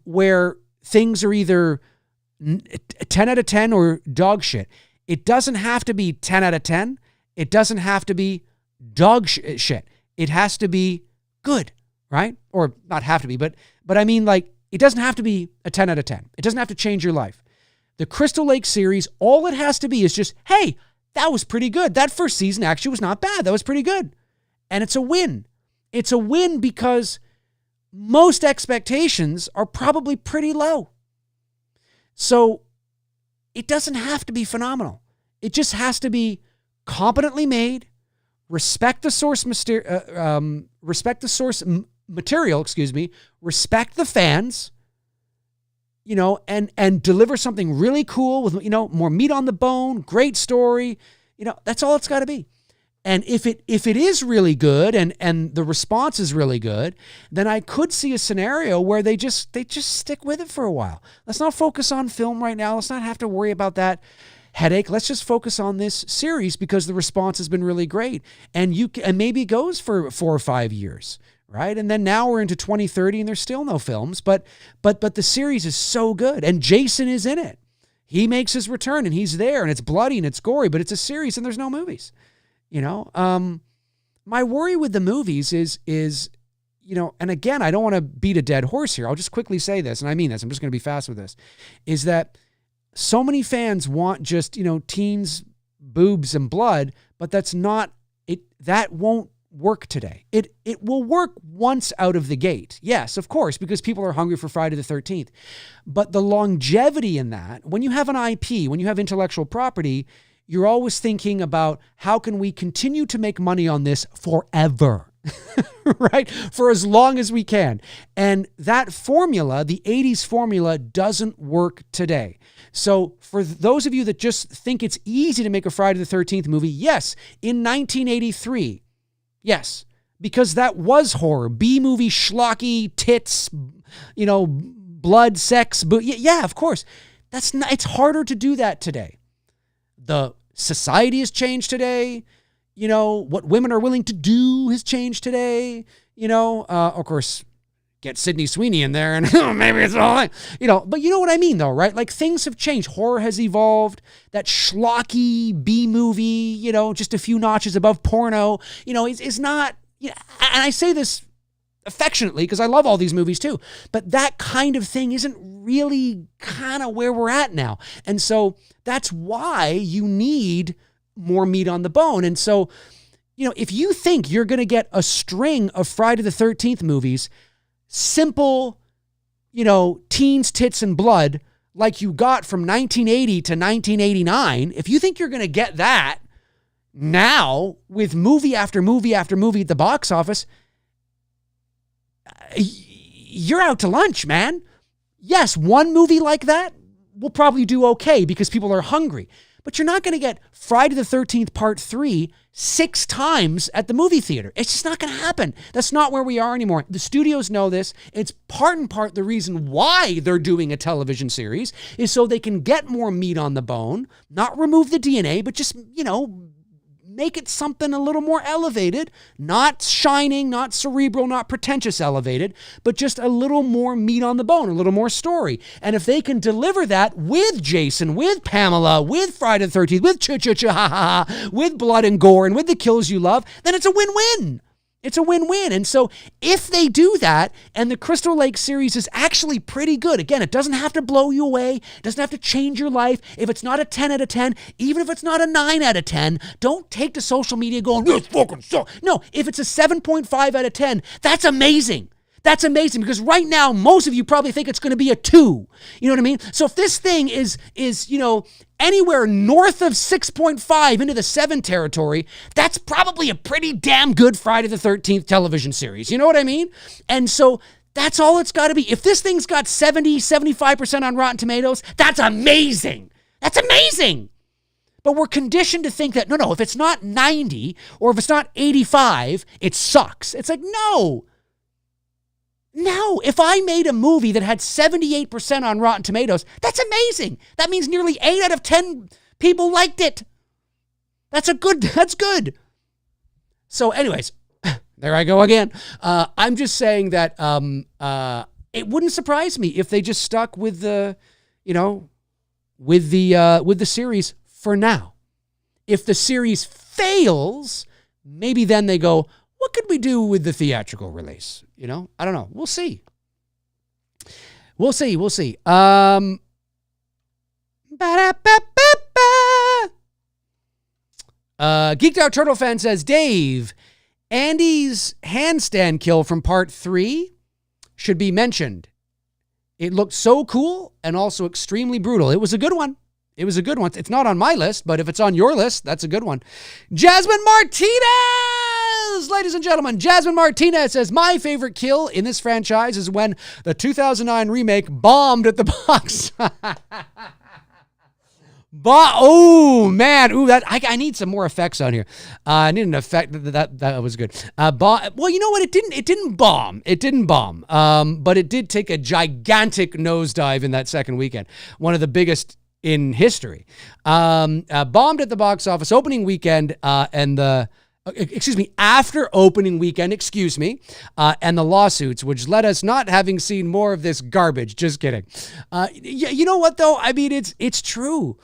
where things are either 10 out of 10 or dog shit. It doesn't have to be 10 out of 10. It doesn't have to be dog shit. It has to be good, right? Or not have to be, but I mean, like, it doesn't have to be a 10 out of 10. It doesn't have to change your life. The Crystal Lake series, all it has to be is just, hey, that was pretty good. That first season actually was not bad. That was pretty good. And it's a win. It's a win because most expectations are probably pretty low. So it doesn't have to be phenomenal. It just has to be competently made, respect the source material, respect the fans, and deliver something really cool with, more meat on the bone, great story. That's all it's got to be. And if it is really good and the response is really good, then I could see a scenario where they just stick with it for a while. Let's not focus on film right now. Let's not have to worry about that headache. Let's just focus on this series because the response has been really great. And maybe it goes for 4 or 5 years, right? And then now we're into 2030 and there's still no films, but the series is so good and Jason is in it. He makes his return and he's there and it's bloody and it's gory, but it's a series and there's no movies. My worry with the movies is, and again, I don't want to beat a dead horse here. I'll just quickly say this, and I mean this, I'm just going to be fast with this, is that so many fans want just, teens, boobs, and blood, but that's not it. That won't work today. It will work once out of the gate. Yes, of course, because people are hungry for Friday the 13th. But the longevity in that, when you have an IP, when you have intellectual property, you're always thinking about how can we continue to make money on this forever, right? For as long as we can. And that formula, the 80s formula, doesn't work today. So for those of you that just think it's easy to make a Friday the 13th movie, yes, in 1983, yes, because that was horror, B-movie, schlocky, tits, blood, sex, yeah, of course. It's harder to do that today. The society has changed today. What women are willing to do has changed today. Of course, get Sydney Sweeney in there and maybe it's all right. But you know what I mean though, right? Like things have changed. Horror has evolved. That schlocky B-movie, just a few notches above porno, is not, and I say this affectionately because I love all these movies too, but that kind of thing isn't really kind of where we're at now. And so that's why you need more meat on the bone. And so, if you think you're going to get a string of Friday the 13th movies, simple, teens, tits, and blood, like you got from 1980 to 1989, if you think you're going to get that now with movie after movie after movie at the box office, you're out to lunch, man. Yes, one movie like that will probably do okay because people are hungry. But you're not going to get Friday the 13th Part 3 6 times at the movie theater. It's just not going to happen. That's not where we are anymore. The studios know this. It's part and part the reason why they're doing a television series is so they can get more meat on the bone, not remove the DNA, but just, make it something a little more elevated, not shining, not cerebral, not pretentious elevated, but just a little more meat on the bone, a little more story. And if they can deliver that with Jason, with Pamela, with Friday the 13th, with cha-cha-cha-ha-ha, with blood and gore, and with the kills you love, then it's a win-win. It's a win-win. And so if they do that, and the Crystal Lake series is actually pretty good, again, it doesn't have to blow you away. It doesn't have to change your life. If it's not a 10 out of 10, even if it's not a 9 out of 10, don't take to social media going, this fucking sucks. No, if it's a 7.5 out of 10, that's amazing. That's amazing because right now, most of you probably think it's going to be a 2. You know what I mean? So if this thing is anywhere north of 6.5 into the 7 territory, that's probably a pretty damn good Friday the 13th television series. You know what I mean? And so That's all it's got to be. If this thing's got 75% on Rotten Tomatoes, that's amazing. That's amazing. But we're conditioned to think that, no, if it's not 90 or if it's not 85, it sucks. It's like, no. If I made a movie that had 78% on Rotten Tomatoes, that's amazing. That means nearly 8 out of 10 people liked it. That's good. So anyways, there I go again. I'm just saying that it wouldn't surprise me if they just stuck with the series for now. If the series fails, maybe then they go, what could we do with the theatrical release? I don't know. We'll see. Geeked Out Turtle Fan says, Dave, Andy's handstand kill from part 3 should be mentioned. It looked so cool and also extremely brutal. It was a good one. It's not on my list, but if it's on your list, that's a good one. Jasmine Martinez! Ladies and gentlemen, Jasmine Martinez says, my favorite kill in this franchise is when the 2009 remake bombed at the box. Oh man! That I need some more effects on here. I need an effect that was good. Well, you know what? It didn't bomb. But it did take a gigantic nosedive in that second weekend. One of the biggest in history. Bombed at the box office opening weekend, after opening weekend, and the lawsuits, which led us not having seen more of this garbage. Just kidding. You know what though? I mean, it's true.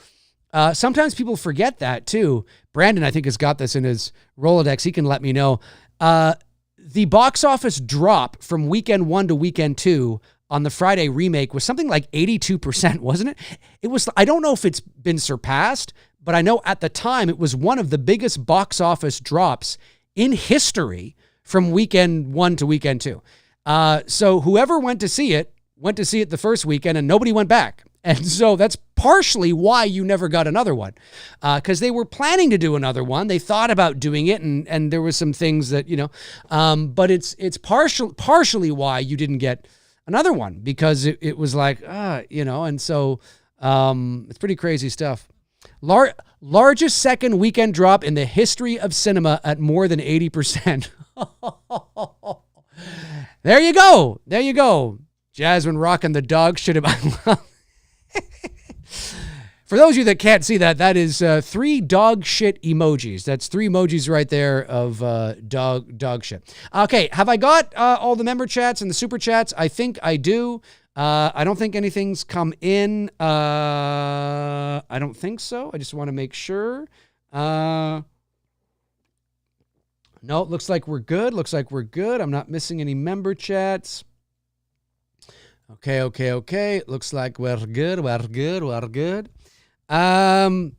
Sometimes people forget that too. Brandon, I think, has got this in his Rolodex. He can let me know. The box office drop from weekend 1 to weekend 2 on the Friday remake was something like 82%, wasn't it? It was. I don't know if it's been surpassed, but I know at the time it was one of the biggest box office drops in history from weekend 1 to weekend 2. So whoever went to see it the first weekend and nobody went back. And so that's partially why you never got another one, because they were planning to do another one. They thought about doing it, and there was some things that, but it's partially why you didn't get another one, because it was like, and so it's pretty crazy stuff. Largest second weekend drop in the history of cinema at more than 80%. There you go. Jasmine rocking the dog shit about. For those of you that can't see that, that is 3 dog shit emojis. That's 3 emojis right there of dog shit. Okay, have I got all the member chats and the super chats? I think I do. I don't think anything's come in. I don't think so. I just want to make sure. No, it looks like we're good. I'm not missing any member chats. Okay. It looks like we're good. Tom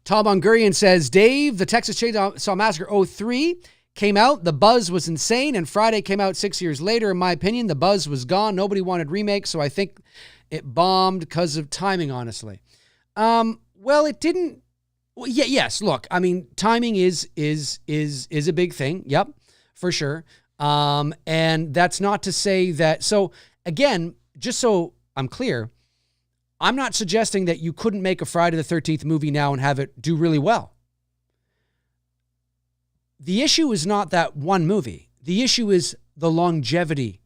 Hungarian says, Dave, the Texas Chainsaw Massacre 03 came out. The buzz was insane, and Friday came out 6 years later. In my opinion, the buzz was gone. Nobody wanted remake, so I think it bombed because of timing, honestly. Well, it didn't. Well, yes. Look, I mean, timing is a big thing. Yep, for sure. And that's not to say that. So again, just so I'm clear, I'm not suggesting that you couldn't make a Friday the 13th movie now and have it do really well. The issue is not that one movie. The issue is the longevity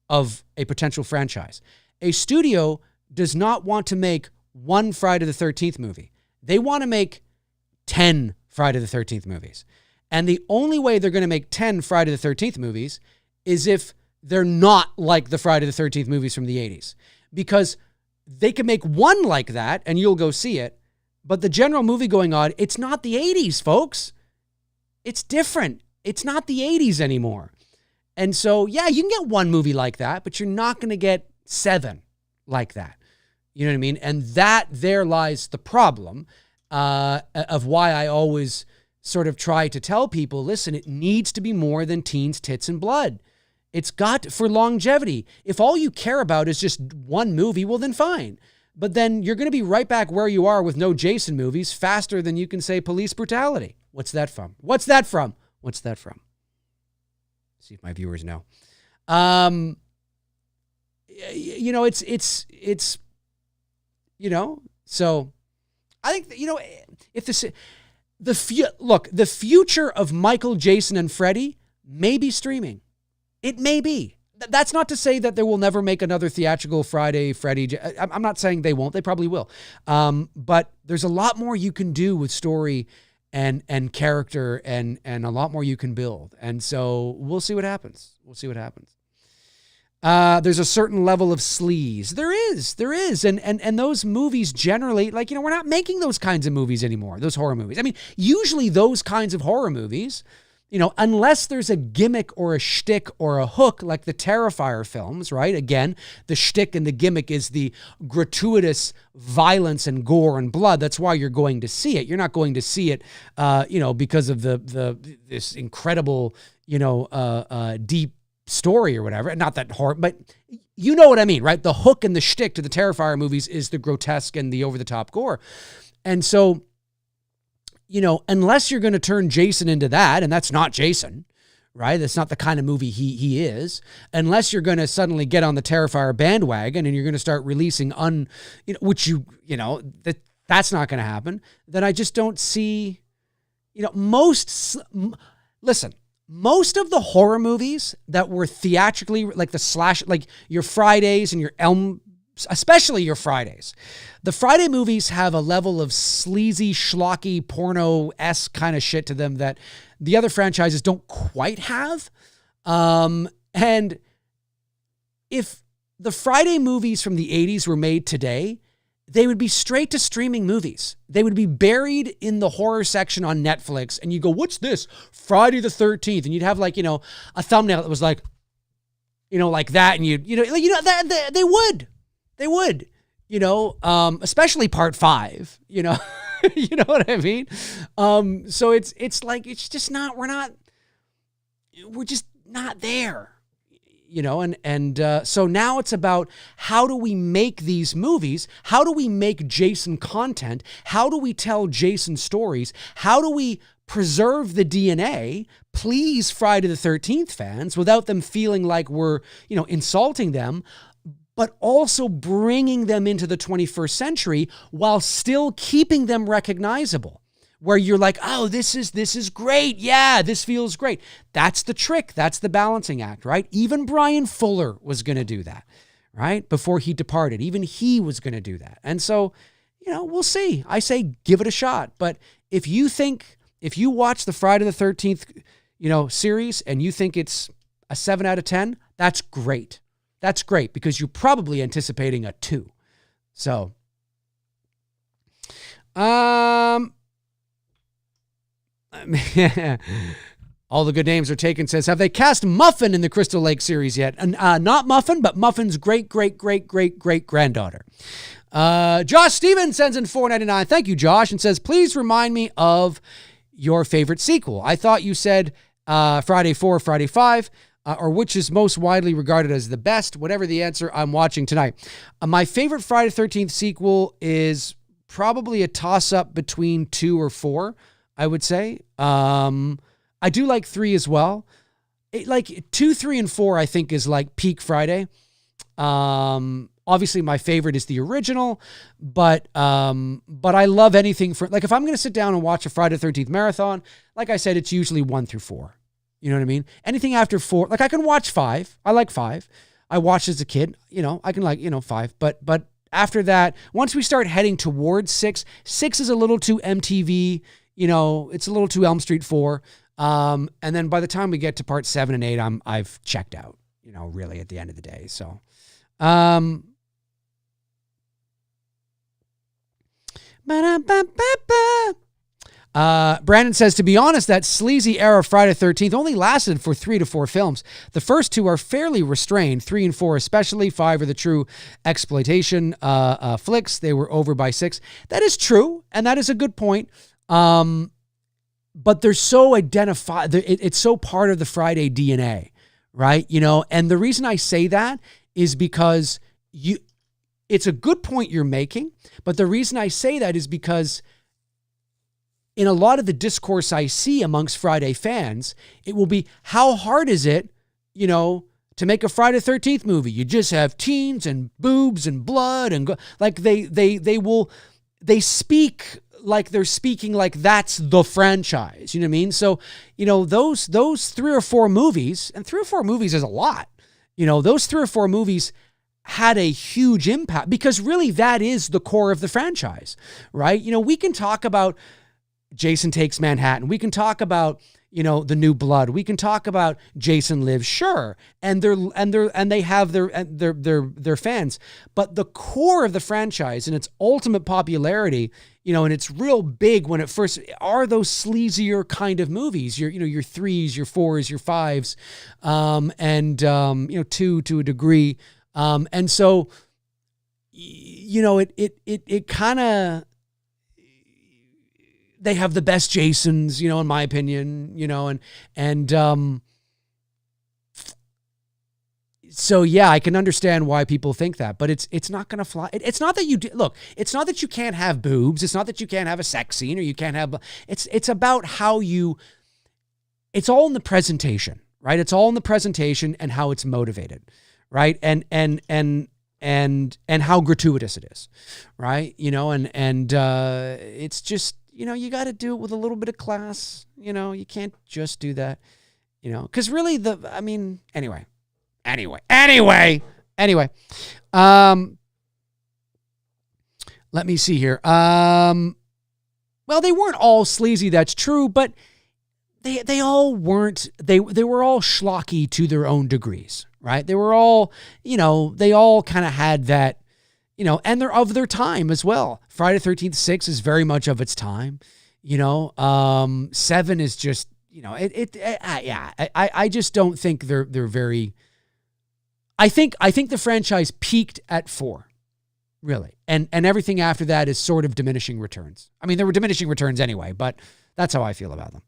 of a potential franchise. A studio does not want to make one Friday the 13th movie. They want to make 10 Friday the 13th movies. And the only way they're going to make 10 Friday the 13th movies is if they're not like the Friday the 13th movies from the 80s. Because they can make one like that and you'll go see it. But the general movie going on, it's not the 80s, folks. It's different. It's not the 80s anymore. And so, yeah, you can get one movie like that, but you're not going to get 7 like that. You know what I mean? And there lies the problem of why I always sort of try to tell people, listen, it needs to be more than teens, tits, and blood. It's got for longevity. If all you care about is just one movie, well, then fine. But then you're going to be right back where you are with no Jason movies faster than you can say police brutality. What's that from? See if my viewers know. It's so I think if the future of Michael, Jason, and Freddy may be streaming. It may be. That's not to say that they will never make another theatrical Friday Freddy. I'm not saying they won't. They probably will. But there's a lot more you can do with story and character and a lot more you can build. And so we'll see what happens. There's a certain level of sleaze. There is. And those movies generally, we're not making those kinds of movies anymore, those horror movies. I mean, usually those kinds of horror movies, unless there's a gimmick or a shtick or a hook like the Terrifier films, right? Again, the shtick and the gimmick is the gratuitous violence and gore and blood. That's why you're going to see it. You're not going to see it, because of this incredible, deep story or whatever. Not that horror, but you know what I mean, right? The hook and the shtick to the Terrifier movies is the grotesque and the over-the-top gore. And so, unless you're going to turn Jason into that, and that's not Jason, right? That's not the kind of movie he is. Unless you're going to suddenly get on the Terrifier bandwagon and you're going to start releasing that's not going to happen. Then I just don't see, most of the horror movies that were theatrically, like the slash, like your Fridays and your especially your Fridays. The Friday movies have a level of sleazy, schlocky, porno-esque kind of shit to them that the other franchises don't quite have. And if the Friday movies from the 80s were made today, they would be straight to streaming movies. They would be buried in the horror section on Netflix. And you go, what's this? Friday the 13th. And you'd have a thumbnail that was like that. And they would, especially part 5, you know what I mean? So it's just not, we're just not there, so now it's about how do we make these movies? How do we make Jason content? How do we tell Jason stories? How do we preserve the DNA, please Friday the 13th fans without them feeling like we're, insulting them, but also bringing them into the 21st century while still keeping them recognizable, where you're like, oh, this is great. Yeah, this feels great. That's the trick. That's the balancing act, right? Even Brian Fuller was going to do that, right? Before he departed, even he was going to do that. And so, we'll see. I say, give it a shot. But if you watch the Friday the 13th, series and you think it's a 7 out of 10, that's great. That's great because you're probably anticipating a 2. So, all the good names are taken. Says, have they cast Muffin in the Crystal Lake series yet? Not Muffin, but Muffin's great granddaughter. Josh Stevens sends in $4.99. Thank you, Josh, and says, please remind me of your favorite sequel. I thought you said Friday 4, Friday 5. Or which is most widely regarded as the best, whatever the answer, I'm watching tonight. My favorite Friday the 13th sequel is probably a toss-up between 2 or 4, I would say. I do like 3 as well. 2, 3, and 4, I think, is like peak Friday. Obviously, my favorite is the original, but I love anything for, if I'm going to sit down and watch a Friday the 13th marathon, like I said, it's usually 1 through 4. You know what I mean? Anything after 4, I can watch 5. I like 5. I watched as a kid, I can 5. But after that, once we start heading towards 6 is a little too MTV, it's a little too Elm Street 4. And then by the time we get to part 7 and 8, I've checked out, really at the end of the day. So, Brandon says, to be honest, that sleazy era of Friday the 13th only lasted for 3 to 4 films. The first 2 are fairly restrained, 3 and 4 especially. 5 are the true exploitation flicks. They were over by 6. That is true, and that is a good point. But they're so identified. It's so part of the Friday DNA, right? And the reason I say that is because it's a good point you're making, but the reason I say that is because in a lot of the discourse I see amongst Friday fans, it will be, how hard is it to make a Friday the 13th movie, you just have teens and boobs and blood and like they speak like they're speaking like that's the franchise. You know what I mean? So, those 3 or 4 movies, and 3 or 4 movies is a lot. Those 3 or 4 movies had a huge impact because really that is the core of the franchise, right? We can talk about Jason Takes Manhattan. We can talk about, The New Blood. We can talk about Jason Lives, sure. And they have their fans, but the core of the franchise and its ultimate popularity, and it's real big when it first are those sleazier kind of movies, your 3s, your 4s, your 5s, and 2 to a degree. And so, it kind of, they have the best Jasons, in my opinion, so yeah, I can understand why people think that, but it's not going to fly. It's not that it's not that you can't have boobs. It's not that you can't have a sex scene or you can't have, it's about how it's all in the presentation, right? It's all in the presentation and how it's motivated, right? And how gratuitous it is, right? It's just, you got to do it with a little bit of class. You can't just do that, because really anyway. Let me see here. Well, they weren't all sleazy. That's true, but they all weren't, they were all schlocky to their own degrees, right? They were all, they all kind of had that, and they're of their time as well. Friday the 13th, 6 is very much of its time. 7 is just, I just don't think they're very, I think the franchise peaked at 4, really. And everything after that is sort of diminishing returns. I mean, there were diminishing returns anyway, but that's how I feel about them.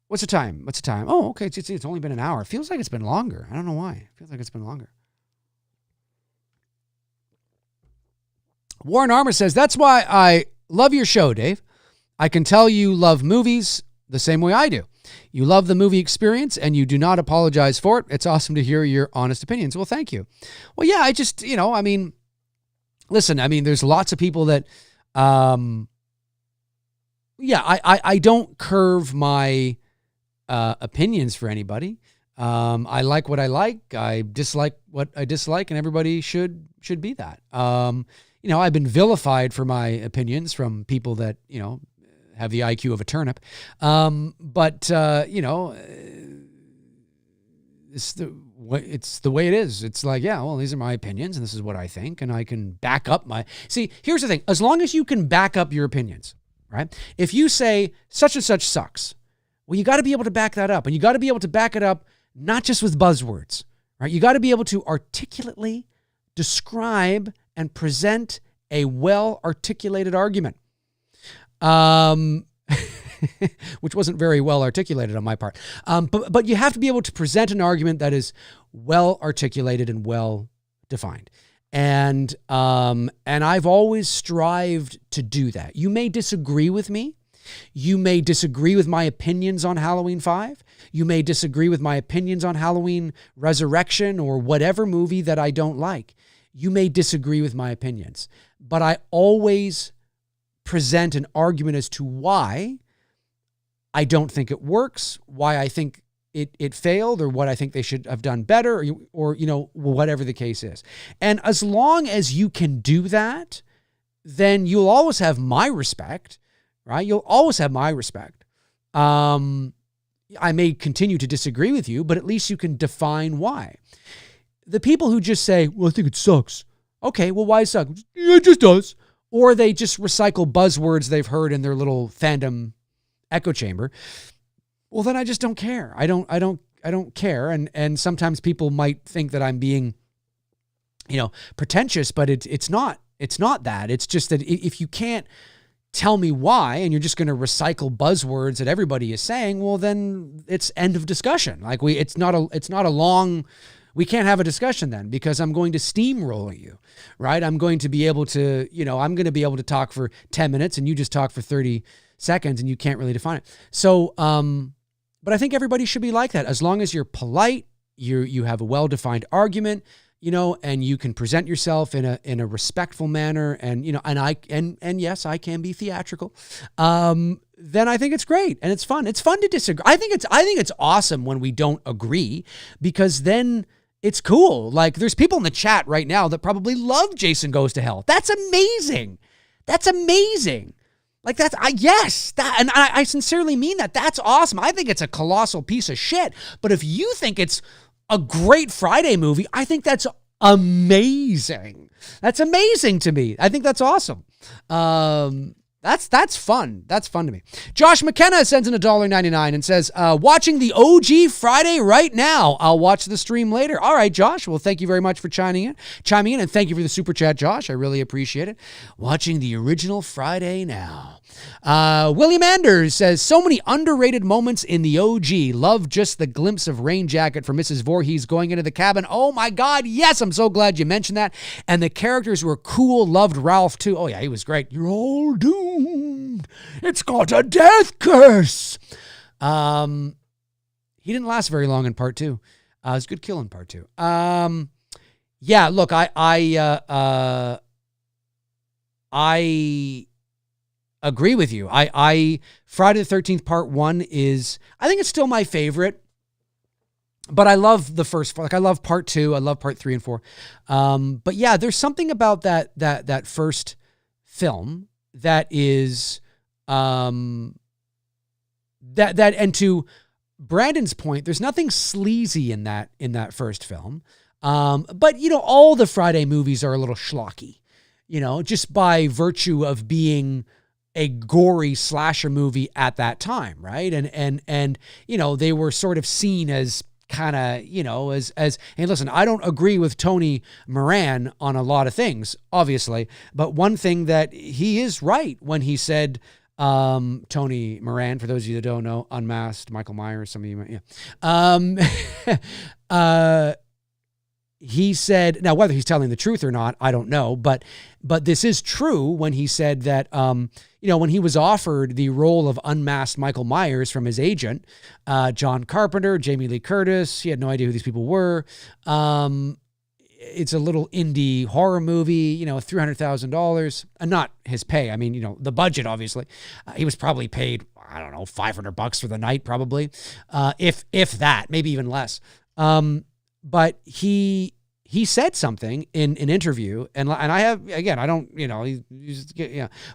What's the time? Oh, okay. It's only been an hour. It feels like it's been longer. I don't know why. It feels like it's been longer. Warren Armour says, that's why I love your show, Dave. I can tell you love movies the same way I do. You love the movie experience and you do not apologize for it. It's awesome to hear your honest opinions. Well, thank you. Well, yeah, I just, listen, there's lots of people that, I don't curve my opinions for anybody. I like what I like. I dislike what I dislike, and everybody should be that. I've been vilified for my opinions from people that, have the IQ of a turnip. But it's the way it is. It's like, yeah, well, these are my opinions and this is what I think. And I can back up see, here's the thing. As long as you can back up your opinions, right? If you say such and such sucks, well, you got to be able to back that up, and you got to be able to back it up, not just with buzzwords, right? You got to be able to articulately describe and present a well-articulated argument. Which wasn't very well articulated on my part. But you have to be able to present an argument that is well articulated and well defined. And I've always strived to do that. You may disagree with me. You may disagree with my opinions on Halloween 5. You may disagree with my opinions on Halloween Resurrection or whatever movie that I don't like. You may disagree with my opinions, but I always present an argument as to why I don't think it works, why I think it failed, or what I think they should have done better, or whatever the case is. And as long as you can do that, then you'll always have my respect, right? You'll always have my respect. I may continue to disagree with you, but at least you can define why. The people who just say, well, I think it sucks. Okay, well, why suck? It just does. Or they just recycle buzzwords they've heard in their little fandom echo chamber. Well, then I just don't care. I don't care. And sometimes people might think that I'm being, pretentious, but it's not that. It's just that if you can't tell me why, and you're just going to recycle buzzwords that everybody is saying, well, then it's end of discussion. Like it's not a long, we can't have a discussion then, because I'm going to steamroll you, right? I'm going to be able to, I'm going to be able to talk for 10 minutes and you just talk for 30 seconds and you can't really define it. So, But I think everybody should be like that. As long as you're polite, you have a well-defined argument, and you can present yourself in a respectful manner, and and yes, I can be theatrical. Then I think it's great and it's fun. It's fun to disagree. I think it's awesome when we don't agree, because then it's cool. Like, there's people in the chat right now that probably love Jason Goes to Hell. That's amazing. Like, I sincerely mean that. That's awesome. I think it's a colossal piece of shit. But if you think it's a great Friday movie, I think that's amazing. That's amazing to me. I think that's awesome. That's fun. That's fun to me. Josh McKenna sends in $1.99 and says, watching the OG Friday right now. I'll watch the stream later. All right, Josh. Well, thank you very much for chiming in, and thank you for the super chat, Josh. I really appreciate it. Watching the original Friday now. William Anders says, so many underrated moments in the OG. Love just the glimpse of Rain Jacket for Mrs. Voorhees going into the cabin. Oh my God, yes, I'm so glad you mentioned that. And the characters were cool. Loved Ralph too. Oh yeah, he was great. You're all doomed. It's got a death curse. He didn't last very long in part 2. It was a good kill in part 2. Yeah, look, I agree with you. I Friday the 13th part 1 is, I think it's still my favorite, but I love the first, like, I love part 2. I love part 3 and 4. But yeah, there's something about that first film that is, and to Brandon's point, there's nothing sleazy in that first film. But all the Friday movies are a little schlocky, just by virtue of being a gory slasher movie at that time, right? And they were sort of seen as kind of, as hey, listen, I don't agree with Tony Moran on a lot of things, obviously, but one thing that he is right when he said, Tony Moran, for those of you that don't know, Unmasked, Michael Myers, some of you, yeah. He said, now whether he's telling the truth or not, I don't know, but this is true when he said that, when he was offered the role of Unmasked Michael Myers from his agent, John Carpenter, Jamie Lee Curtis, he had no idea who these people were. It's a little indie horror movie, $300,000, and not his pay. I mean, the budget, obviously. He was probably paid, I don't know, $500 for the night, probably. If that, maybe even less. But he said something in an interview, and I have, again, I don't,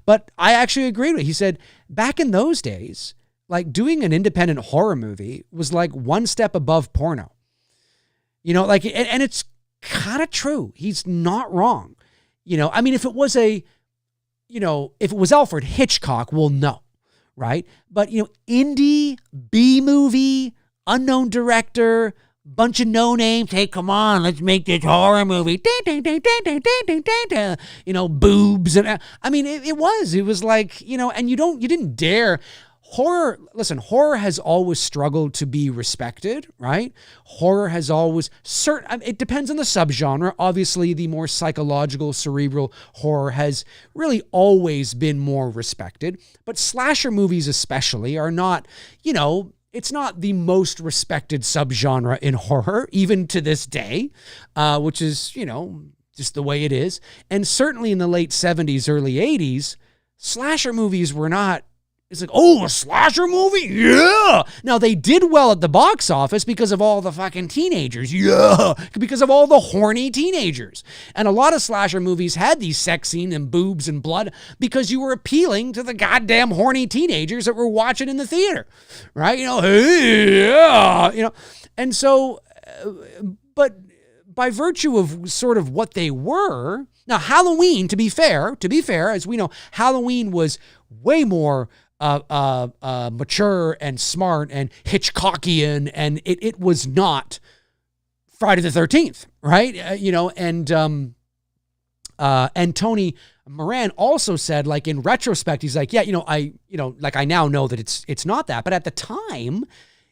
but I actually agreed with it. He said, back in those days, like, doing an independent horror movie was like one step above porno. And it's kind of true. He's not wrong. I mean, if it was Alfred Hitchcock, we'll know, right? But, indie, B movie, unknown director, bunch of no names. Hey, come on, let's make this horror movie. Boobs. And I mean, it was like, and you didn't dare. Horror, listen, horror has always struggled to be respected, right? Horror has always, it depends on the subgenre. Obviously, the more psychological, cerebral horror has really always been more respected. But slasher movies especially are not, it's not the most respected subgenre in horror, even to this day, which is, just the way it is. And certainly in the late 70s, early 80s, slasher movies were not, it's like, oh, a slasher movie? Yeah. Now, they did well at the box office because of all the fucking teenagers. Yeah. Because of all the horny teenagers. And a lot of slasher movies had these sex scenes and boobs and blood because you were appealing to the goddamn horny teenagers that were watching in the theater. Right? Hey, yeah. And so, but by virtue of sort of what they were, now Halloween, to be fair, as we know, Halloween was way more mature and smart and Hitchcockian, and it was not Friday the 13th, right? And Tony Moran also said, like, in retrospect, he's like, yeah, I now know that it's not that, but at the time,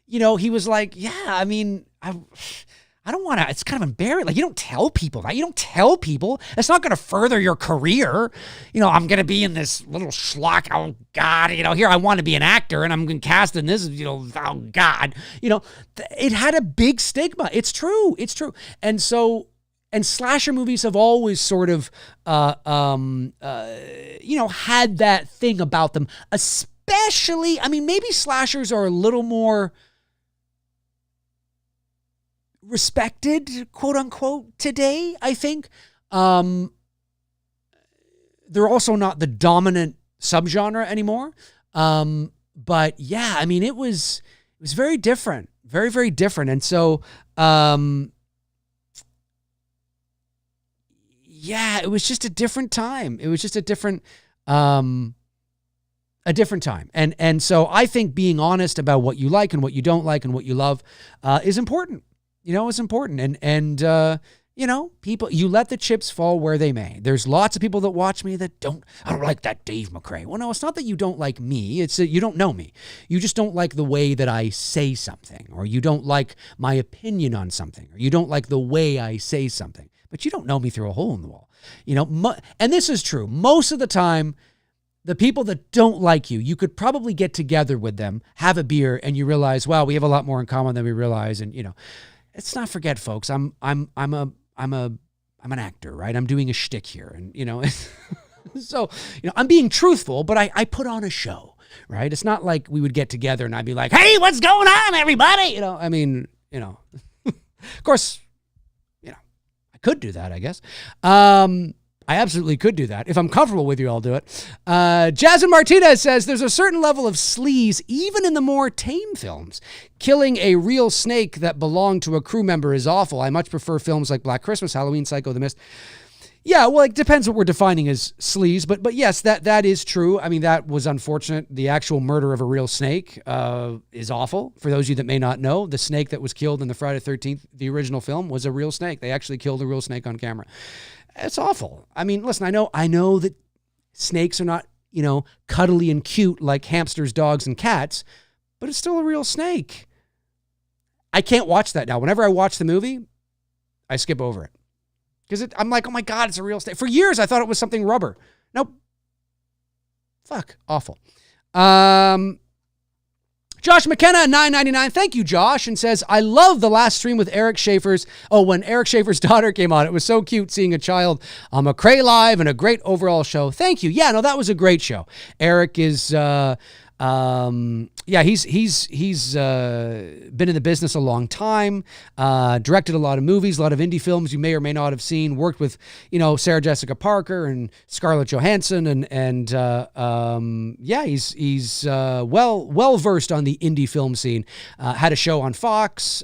he was like, yeah, I mean, I don't want to, it's kind of embarrassing. Like, you don't tell people that. You don't tell people. It's not going to further your career. I'm going to be in this little schlock. Oh, God. Here I want to be an actor and I'm going to cast in this, oh, God. It had a big stigma. It's true. It's true. And so, and slasher movies have always sort of, had that thing about them. Especially, maybe slashers are a little more respected, quote unquote, today, I think. They're also not the dominant subgenre anymore. But yeah, it was very different, very, very different. And so, yeah, it was just a different time. It was just a different time. And so I think being honest about what you like and what you don't like and what you love, is important. It's important. And people, you let the chips fall where they may. There's lots of people that watch me that I don't like that Dave McRae. Well, no, it's not that you don't like me. It's that you don't know me. You just don't like the way that I say something, or you don't like my opinion on something, or you don't like the way I say something, but you don't know me through a hole in the wall. And this is true. Most of the time, the people that don't like you, you could probably get together with them, have a beer, and you realize, wow, we have a lot more in common than we realize. And, let's not forget, folks, I'm an actor, right? I'm doing a shtick here. And, so, I'm being truthful, but I put on a show, right? It's not like we would get together and I'd be like, hey, what's going on, everybody? Of course, I could do that, I guess. I absolutely could do that. If I'm comfortable with you, I'll do it. Jasmine Martinez says, there's a certain level of sleaze, even in the more tame films. Killing a real snake that belonged to a crew member is awful. I much prefer films like Black Christmas, Halloween, Psycho, The Mist. Yeah, well, it depends what we're defining as sleaze, but yes, that is true. That was unfortunate. The actual murder of a real snake is awful. For those of you that may not know, the snake that was killed in the Friday the 13th, the original film, was a real snake. They actually killed a real snake on camera. It's awful. Listen, I know that snakes are not, cuddly and cute like hamsters, dogs, and cats, but it's still a real snake. I can't watch that now. Whenever I watch the movie, I skip over it. Because I'm like, oh my God, it's a real snake. For years, I thought it was something rubber. Nope. Fuck. Awful. Josh McKenna, $9.99. Thank you, Josh. And says, I love the last stream with Eric Schaefer's. Oh, when Eric Schaefer's daughter came on, it was so cute seeing a child on McRae Live and a great overall show. Thank you. Yeah, no, that was a great show. Eric is, he's been in the business a long time, directed a lot of movies, a lot of indie films you may or may not have seen, worked with, Sarah Jessica Parker and Scarlett Johansson. And he's well versed on the indie film scene, had a show on Fox.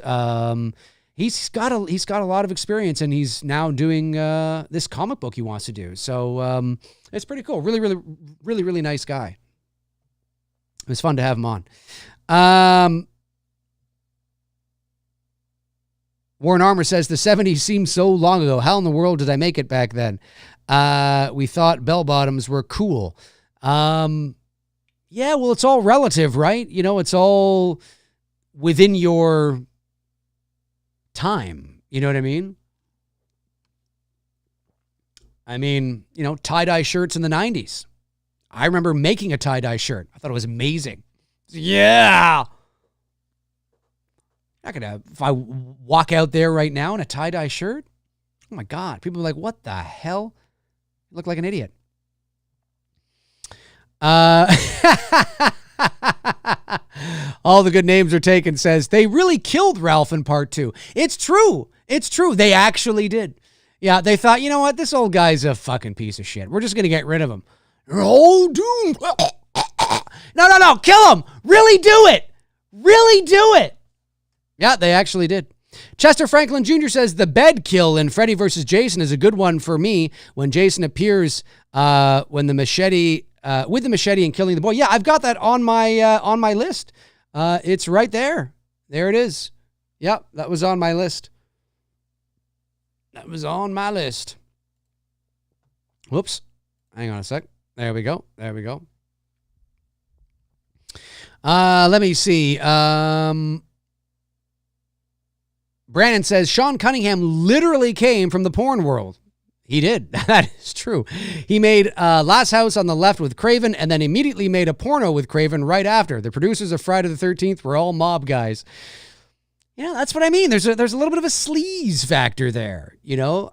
He's got a lot of experience, and he's now doing, this comic book he wants to do. So, it's pretty cool. Really, really, really, really nice guy. It was fun to have him on. Warren Armour says, the 70s seemed so long ago. How in the world did I make it back then? We thought bell bottoms were cool. Yeah, well, it's all relative, right? It's all within your time. You know what I mean? Tie-dye shirts in the 90s. I remember making a tie-dye shirt. I thought it was amazing. Yeah. If I walk out there right now in a tie-dye shirt, oh my God, people are like, what the hell? You look like an idiot. All the good names are taken, says, they really killed Ralph in part 2. It's true. It's true. They actually did. Yeah, they thought, you know what? This old guy's a fucking piece of shit. We're just going to get rid of him. Oh, dude. No. Kill him. Really do it. Really do it. Yeah, they actually did. Chester Franklin Jr. says, the bed kill in Freddy vs. Jason is a good one for me when Jason appears with the machete and killing the boy. Yeah, I've got that on my list. It's right there. There it is. Yep, that was on my list. Whoops. Hang on a sec. There we go. Let me see. Brandon says, Sean Cunningham literally came from the porn world. He did. That is true. He made Last House on the Left with Craven and then immediately made a porno with Craven right after. The producers of Friday the 13th were all mob guys. Yeah, that's what I mean. There's a little bit of a sleaze factor there, you know?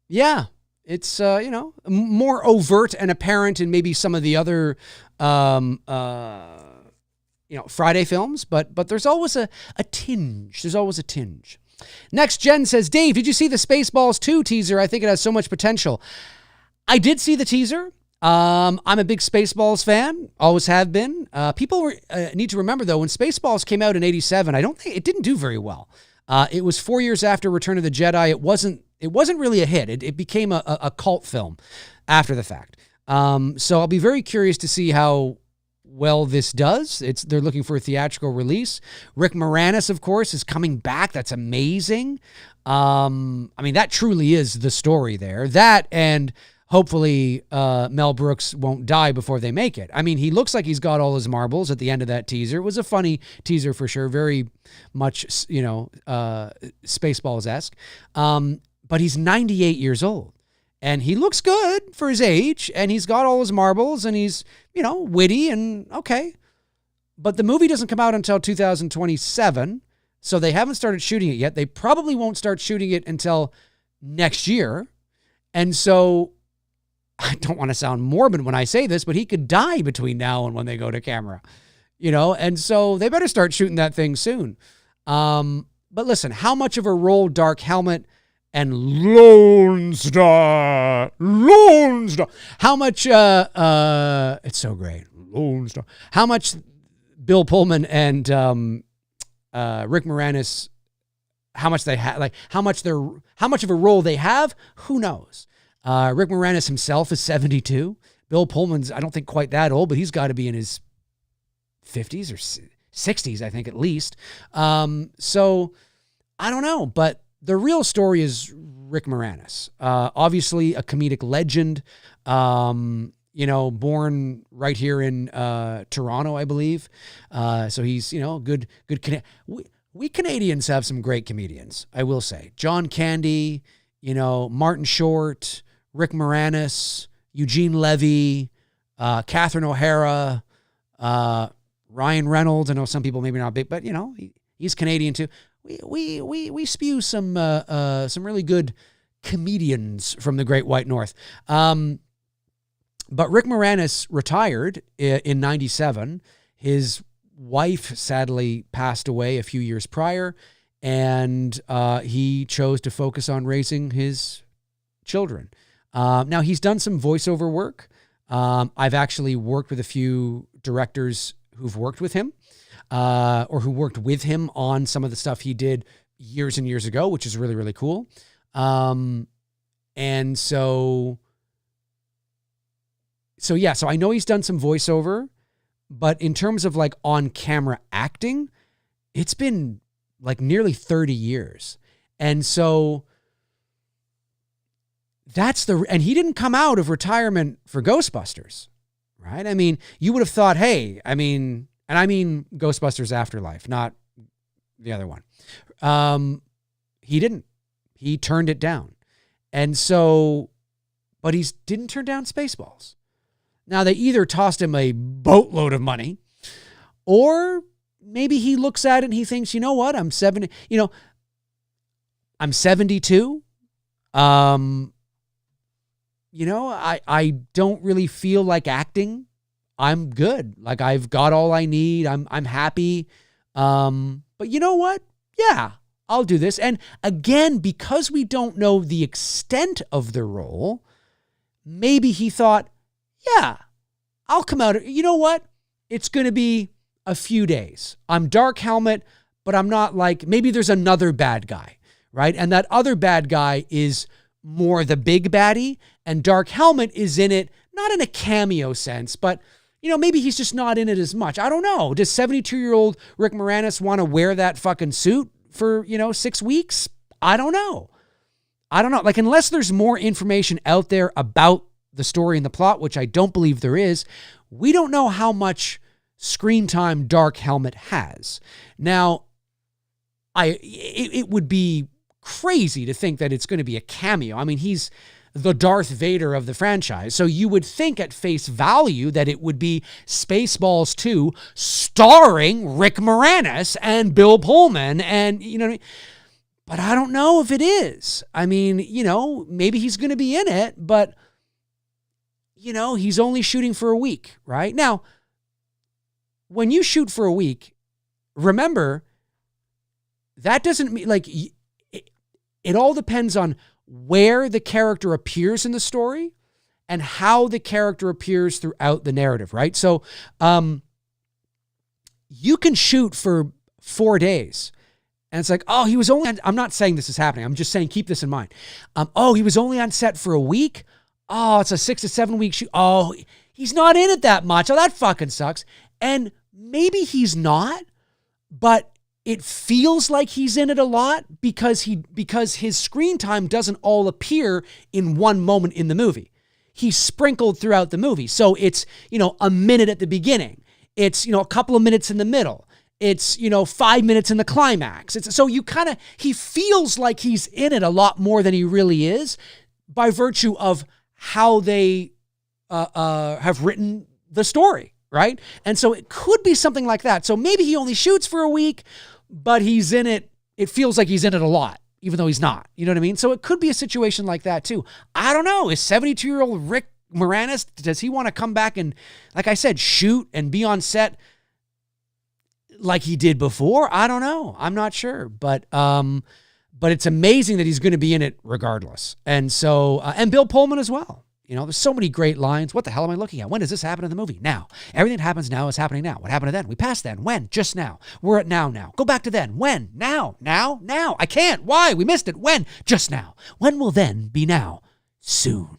Yeah, it's, you know, more overt and apparent in maybe some of the other, you know, Friday films, but there's always a tinge. There's always a tinge. Next, Jen says, Dave, did you see the Spaceballs 2 teaser? I think it has so much potential. I did see the teaser. I'm a big Spaceballs fan, always have been. People need to remember, though, when Spaceballs came out in 87, I don't think it didn't do very well. It was 4 years after Return of the Jedi. It wasn't really a hit. It became a cult film after the fact. So I'll be very curious to see how well this does. They're looking for a theatrical release. Rick Moranis, of course, is coming back. That's amazing. I mean, that truly is the story there. That and hopefully Mel Brooks won't die before they make it. I mean, he looks like he's got all his marbles at the end of that teaser. It was a funny teaser for sure. Very much, you know, Spaceballs-esque. But he's 98 years old. And he looks good for his age, and he's got all his marbles, and he's, you know, witty and okay. But the movie doesn't come out until 2027, so they haven't started shooting it yet. They probably won't start shooting it until next year. And so I don't want to sound morbid when I say this, but he could die between now and when they go to camera, you know? And so they better start shooting that thing soon. But listen, how much of a role Dark Helmet and Lone Star, how much, it's so great, Lone Star, how much Bill Pullman and Rick Moranis, how much they have, like how much of a role they have, who knows? Rick Moranis himself is 72. Bill Pullman's, I don't think quite that old, but he's got to be in his 50s or 60s, I think at least. So I don't know, but the real story is Rick Moranis. Obviously a comedic legend, you know, born right here in Toronto, I believe. So he's, you know, good. We Canadians have some great comedians, I will say. John Candy, you know, Martin Short, Rick Moranis, Eugene Levy, Catherine O'Hara, Ryan Reynolds. I know some people maybe not big, but you know, he's Canadian too. We spew some really good comedians from the Great White North. But Rick Moranis retired in 97. His wife sadly passed away a few years prior, and he chose to focus on raising his children. Now he's done some voiceover work. I've actually worked with a few directors who've worked with him. Or who worked with him on some of the stuff he did years and years ago, which is really, really cool. And so I know he's done some voiceover, but in terms of like on-camera acting, it's been like nearly 30 years. And so and he didn't come out of retirement for Ghostbusters, right? I mean, you would have thought, hey, and I mean Ghostbusters Afterlife, not the other one. He didn't. He turned it down. And so, but he didn't turn down Spaceballs. Now, they either tossed him a boatload of money, or maybe he looks at it and he thinks, you know what, I'm 72. You know, I don't really feel like acting. I'm good. Like I've got all I need. I'm happy. But you know what? Yeah, I'll do this. And again, because we don't know the extent of the role, maybe he thought, yeah, I'll come out. You know what? It's going to be a few days. I'm Dark Helmet, but I'm not like, maybe there's another bad guy, right? And that other bad guy is more the big baddie, and Dark Helmet is in it, not in a cameo sense, but you know, maybe he's just not in it as much. I don't know. Does 72-year-old Rick Moranis want to wear that fucking suit for, 6 weeks? I don't know. Like, unless there's more information out there about the story and the plot, which I don't believe there is, we don't know how much screen time Dark Helmet has. Now, it would be crazy to think that it's going to be a cameo. I mean, he's the Darth Vader of the franchise. So you would think at face value that it would be Spaceballs 2 starring Rick Moranis and Bill Pullman and, you know what I mean? But I don't know if it is. I mean, you know, maybe he's going to be in it, but, you know, he's only shooting for a week, right? Now, when you shoot for a week, remember, that doesn't mean, like, it all depends on where the character appears in the story and how the character appears throughout the narrative, right? So, you can shoot for 4 days. And it's like, oh, he was only, I'm not saying this is happening. I'm just saying, keep this in mind. Oh, he was only on set for a week. Oh, it's a 6 to 7 week shoot. Oh, he's not in it that much. Oh, that fucking sucks. And maybe he's not, but it feels like he's in it a lot because his screen time doesn't all appear in one moment in the movie. He's sprinkled throughout the movie. So it's, you know, a minute at the beginning. It's, you know, a couple of minutes in the middle. It's, you know, 5 minutes in the climax. So he feels like he's in it a lot more than he really is by virtue of how they have written the story, right? And so it could be something like that. So maybe he only shoots for a week, but he's in it. It feels like he's in it a lot, even though he's not. You know what I mean? So it could be a situation like that too. I don't know. Is 72-year-old Rick Moranis, does he want to come back and, like I said, shoot and be on set like he did before? I don't know. I'm not sure. But it's amazing that he's going to be in it regardless. And so, and Bill Pullman as well. You know, there's so many great lines. What the hell am I looking at? When does this happen in the movie? Now. Everything that happens now is happening now. What happened to then? We passed then. When? Just now. We're at now. Go back to then. When? Now. I can't. Why? We missed it. When? Just now. When will then be now? Soon.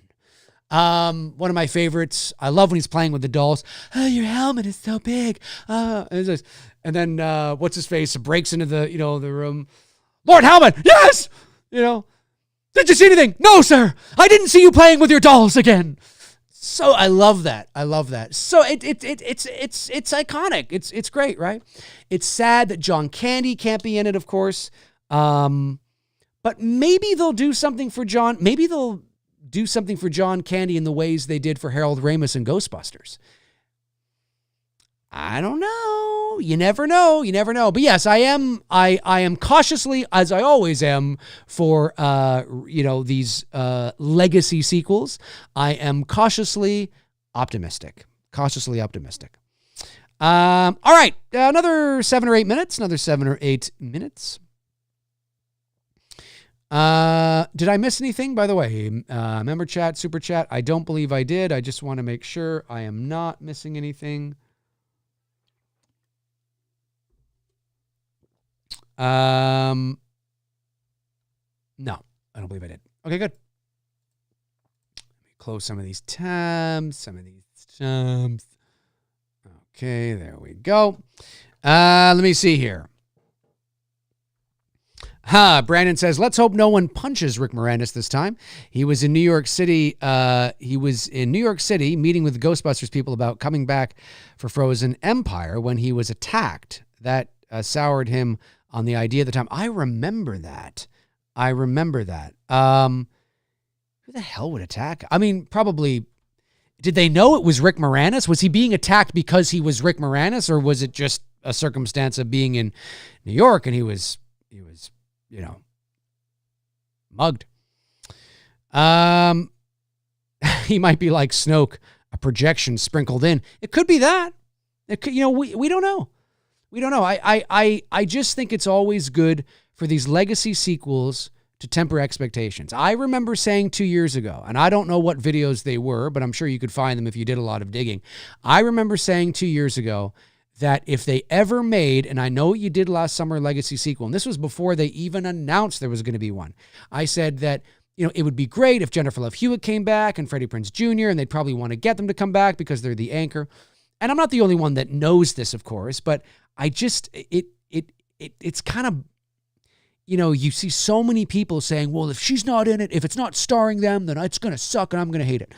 One of my favorites. I love when he's playing with the dolls. Oh, your helmet is so big. And then what's his face breaks into the room. Lord Helmet, yes. Did you see anything? No, sir. I didn't see you playing with your dolls again. So I love that. So it's iconic. It's great, right? It's sad that John Candy can't be in it, of course. But maybe they'll do something for John. Maybe they'll do something for John Candy in the ways they did for Harold Ramis in Ghostbusters. I don't know. You never know. But yes, I am cautiously, as I always am, for these legacy sequels. I am cautiously optimistic. All right, another 7 or 8 minutes. Did I miss anything, by the way? Member chat, super chat. I don't believe I did. I just want to make sure I am not missing anything. No, I don't believe I did. Okay, good. Let me close some of these tabs. Okay, there we go. Let me see here. Brandon says, let's hope no one punches Rick Moranis this time. He was in New York City. Meeting with the Ghostbusters people about coming back for Frozen Empire when he was attacked. That soured him on the idea at the time. I remember that. Who the hell would attack? I mean, probably, did they know it was Rick Moranis? Was he being attacked because he was Rick Moranis, or was it just a circumstance of being in New York and he was mugged? He might be like Snoke, a projection sprinkled in. It could be that. It could, we don't know. I just think it's always good for these legacy sequels to temper expectations. I remember saying 2 years ago, and I don't know what videos they were, but I'm sure you could find them if you did a lot of digging. I remember saying 2 years ago that if they ever made, and I know what you did last summer, legacy sequel, and this was before they even announced there was going to be one. I said that, it would be great if Jennifer Love Hewitt came back and Freddie Prinze Jr., and they'd probably want to get them to come back because they're the anchor. And I'm not the only one that knows this, of course, but I just, it's kind of, you see so many people saying, well, if she's not in it, if it's not starring them, then it's going to suck and I'm going to hate it.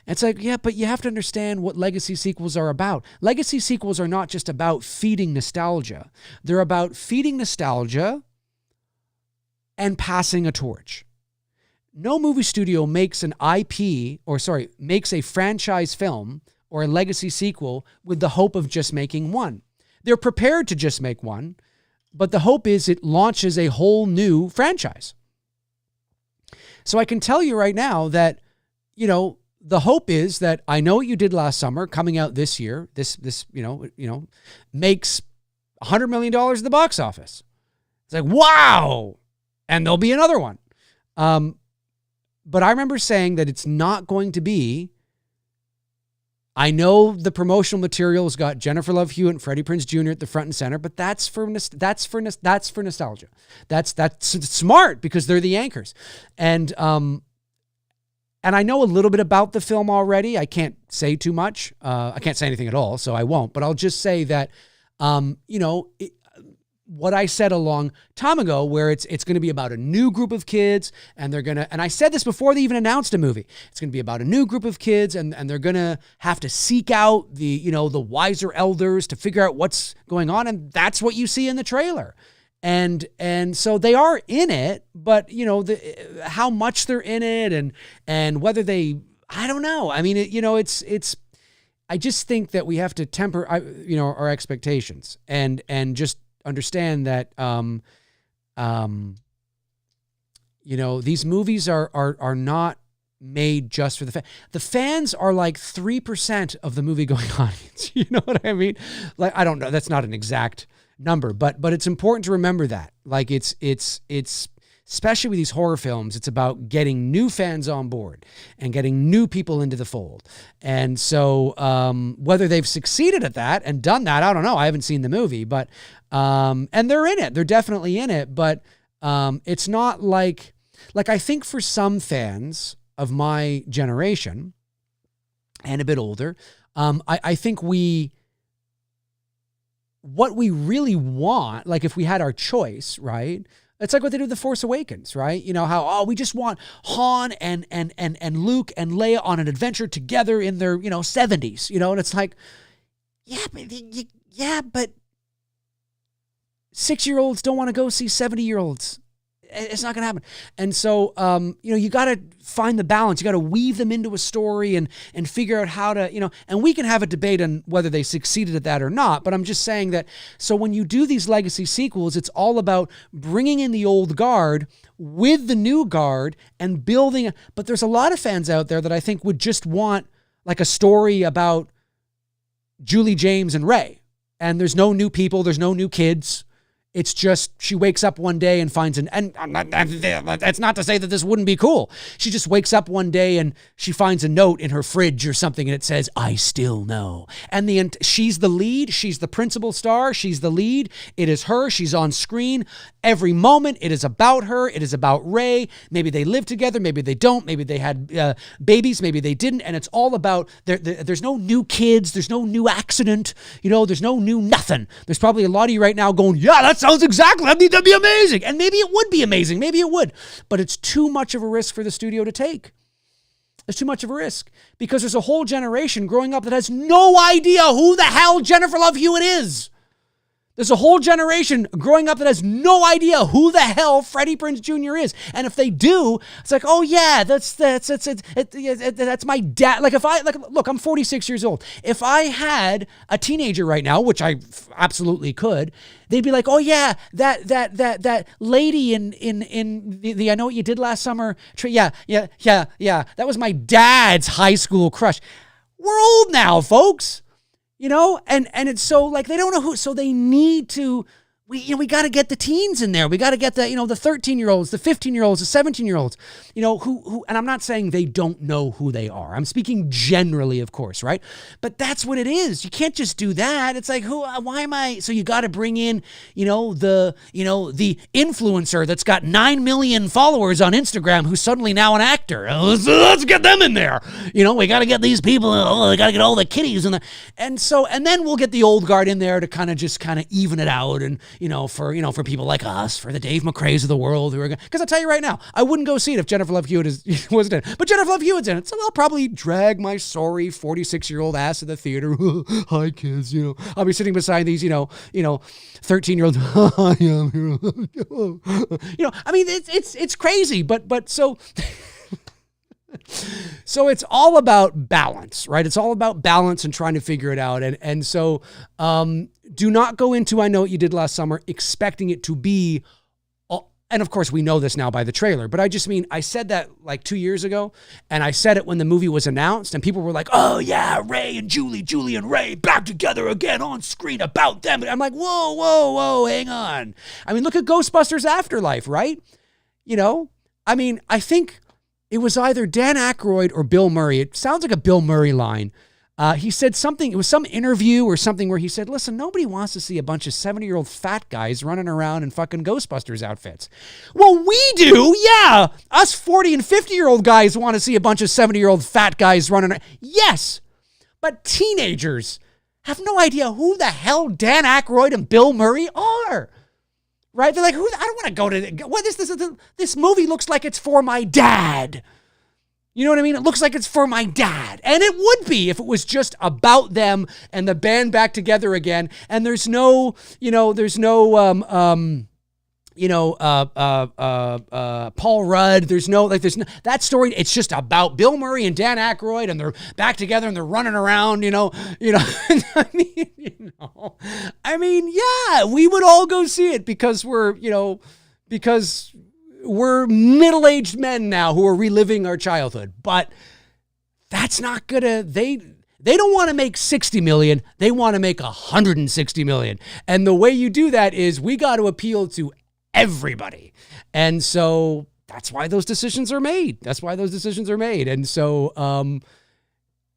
And it's like, yeah, but you have to understand what legacy sequels are about. Legacy sequels are not just about feeding nostalgia. They're about feeding nostalgia and passing a torch. No movie studio makes makes a franchise film or a legacy sequel with the hope of just making one. They're prepared to just make one, but the hope is it launches a whole new franchise. So I can tell you right now that, the hope is that I Know What You Did Last Summer coming out this year, this makes $100 million at the box office. It's like, wow. And there'll be another one. But I remember saying that it's not going to be. I know the promotional material's got Jennifer Love Hewitt and Freddie Prinze Jr. at the front and center, but that's for nostalgia. That's smart because they're the anchors. And I know a little bit about the film already. I can't say too much. I can't say anything at all, so I won't. But I'll just say that, what I said a long time ago, where it's going to be about a new group of kids, and and I said this before they even announced a movie. It's going to be about a new group of kids, and they're going to have to seek out the wiser elders to figure out what's going on, and that's what you see in the trailer. And so they are in it, but how much they're in it, and whether I don't know. I mean, it's. I just think that we have to temper, our expectations, and just understand that, these movies are not made just for the fans. The fans are like 3% of the movie going audience. You know what I mean? Like, I don't know. That's not an exact number, but it's important to remember that. Like, it's especially with these horror films, it's about getting new fans on board and getting new people into the fold. And so whether they've succeeded at that and done that, I don't know. I haven't seen the movie, but and they're in it. They're definitely in it, but it's not like I think for some fans of my generation and a bit older, I think what we really want, like if we had our choice, right? It's like what they do with The Force Awakens, right? How, we just want Han and Luke and Leia on an adventure together in their, 70s, and it's like, but 6-year-olds don't want to go see 70-year-olds. It's not going to happen. And so, you got to find the balance. You got to weave them into a story and figure out how to, and we can have a debate on whether they succeeded at that or not. But I'm just saying that, so when you do these legacy sequels, it's all about bringing in the old guard with the new guard and building. But there's a lot of fans out there that I think would just want like a story about Julie, James, and Ray. And there's no new people. There's no new kids. It's just she wakes up one day and finds and that's not to say that this wouldn't be cool. She just wakes up one day and she finds a note in her fridge or something and it says, "I still know." And she's the lead. She's the principal star. She's the lead. It is her. She's on screen every moment. It is about her. It is about Ray. Maybe they live together. Maybe they don't. Maybe they had babies. Maybe they didn't. And it's all about there's no new kids. There's no new accident. There's no new nothing. There's probably a lot of you right now going, "Yeah, that's sounds exactly. That'd be amazing." And maybe it would be amazing. Maybe it would. But it's too much of a risk for the studio to take. It's too much of a risk because there's a whole generation growing up that has no idea who the hell Jennifer Love Hewitt is. There's a whole generation growing up that has no idea who the hell Freddie Prinze Jr. is. And if they do, it's like, oh yeah, that's my dad. Look, I'm 46 years old. If I had a teenager right now, which I absolutely could, they'd be like, oh yeah, that lady in the I Know What You Did Last Summer. Yeah. That was my dad's high school crush. We're old now, folks. And it's so like they don't know who, so they need to, we got to get the teens in there. We got to get the 13-year-olds, the 15-year-olds, the 17-year-olds, who, and I'm not saying they don't know who they are. I'm speaking generally, of course, right? But that's what it is. You can't just do that. It's like, why am I? So you got to bring in, the influencer that's got 9 million followers on Instagram who's suddenly now an actor. Let's get them in there. We got to get these people. We got to get all the kiddies and then we'll get the old guard in there to kind of even it out and for people like us, for the Dave McRaes of the world who are going, because I'll tell you right now, I wouldn't go see it if Jennifer Love Hewitt wasn't in it. But Jennifer Love Hewitt's in it, so I'll probably drag my sorry 46-year-old ass to the theater. Hi kids, I'll be sitting beside these, 13-year-olds. Hi, I'm here. I mean, it's crazy, but so. So it's all about balance, right? It's all about balance and trying to figure it out. And so do not go into I Know What You Did Last Summer expecting it to be, and of course we know this now by the trailer, but I just mean, I said that like 2 years ago, and I said it when the movie was announced, and people were like, oh yeah, Ray and Julie and Ray back together again on screen about them. And I'm like, whoa, hang on. I mean, look at Ghostbusters Afterlife, right? I mean, I think it was either Dan Aykroyd or Bill Murray. It sounds like a Bill Murray line. He said something, it was some interview or something where he said, listen, nobody wants to see a bunch of 70-year-old fat guys running around in fucking Ghostbusters outfits. Well, we do, yeah. Us 40 and 50-year-old guys want to see a bunch of 70-year-old fat guys running around. Yes, but teenagers have no idea who the hell Dan Aykroyd and Bill Murray are. Right? They're like, I don't want to go to, what is this? This movie looks like it's for my dad. You know what I mean? It looks like it's for my dad. And it would be if it was just about them and the band back together again. And there's no, Paul Rudd. There's no, that story. It's just about Bill Murray and Dan Aykroyd, and they're back together and they're running around, I mean, yeah, we would all go see it because we're middle-aged men now who are reliving our childhood, but that's not gonna, they don't want to make 60 million. They want to make 160 million. And the way you do that is we got to appeal to everybody. And so that's why those decisions are made. And so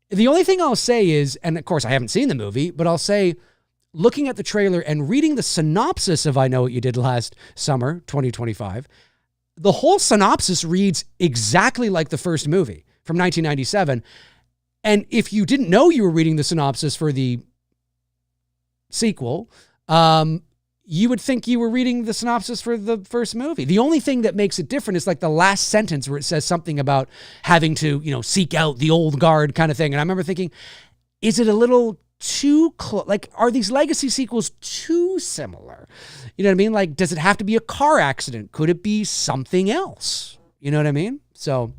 the only thing I'll say is, and of course I haven't seen the movie, but I'll say, looking at the trailer and reading the synopsis of I Know What You Did Last Summer, 2025, the whole synopsis reads exactly like the first movie from 1997. And if you didn't know you were reading the synopsis for the sequel, you would think you were reading the synopsis for the first movie. The only thing that makes it different is like the last sentence where it says something about having to, seek out the old guard kind of thing. And I remember thinking, is it a little too close? Like, are these legacy sequels too similar? You know what I mean? Like, does it have to be a car accident? Could it be something else? You know what I mean? So,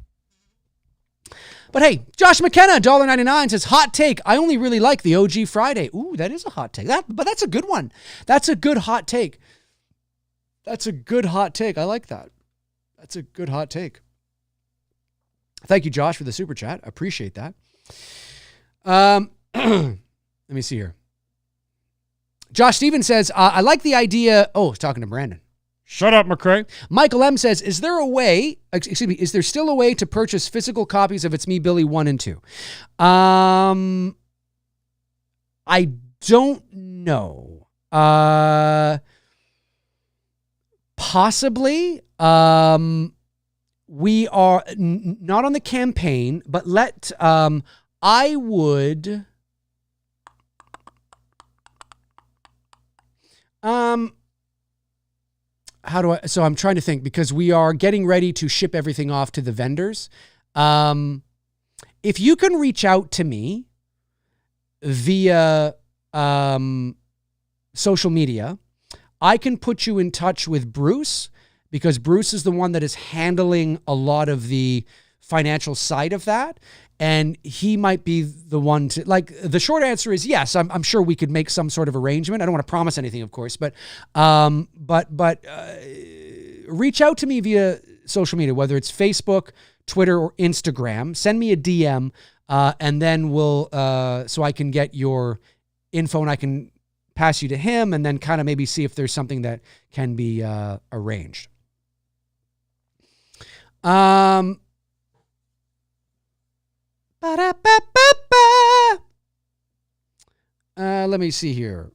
but hey, Josh McKenna, $1.99 says, hot take. I only really like the OG Friday. Ooh, that is a hot take. But that's a good one. That's a good hot take. I like that. That's a good hot take. Thank you, Josh, for the super chat. I appreciate that. Let me see here. Josh Stevens says, I like the idea. Oh, he's talking to Brandon. Shut up, McRae. Michael M says, is there still a way to purchase physical copies of It's Me, Billy 1 and 2? I don't know. Possibly. We are not on the campaign, but I would, so I'm trying to think, because we are getting ready to ship everything off to the vendors. If you can reach out to me via social media, I can put you in touch with Bruce, because Bruce is the one that is handling a lot of the financial side of that. And he might be the one to, like, the short answer is yes, I'm sure we could make some sort of arrangement. I don't want to promise anything, of course, but reach out to me via social media, whether it's Facebook, Twitter, or Instagram. Send me a DM, and then so I can get your info and I can pass you to him, and then kind of maybe see if there's something that can be arranged. Let me see here.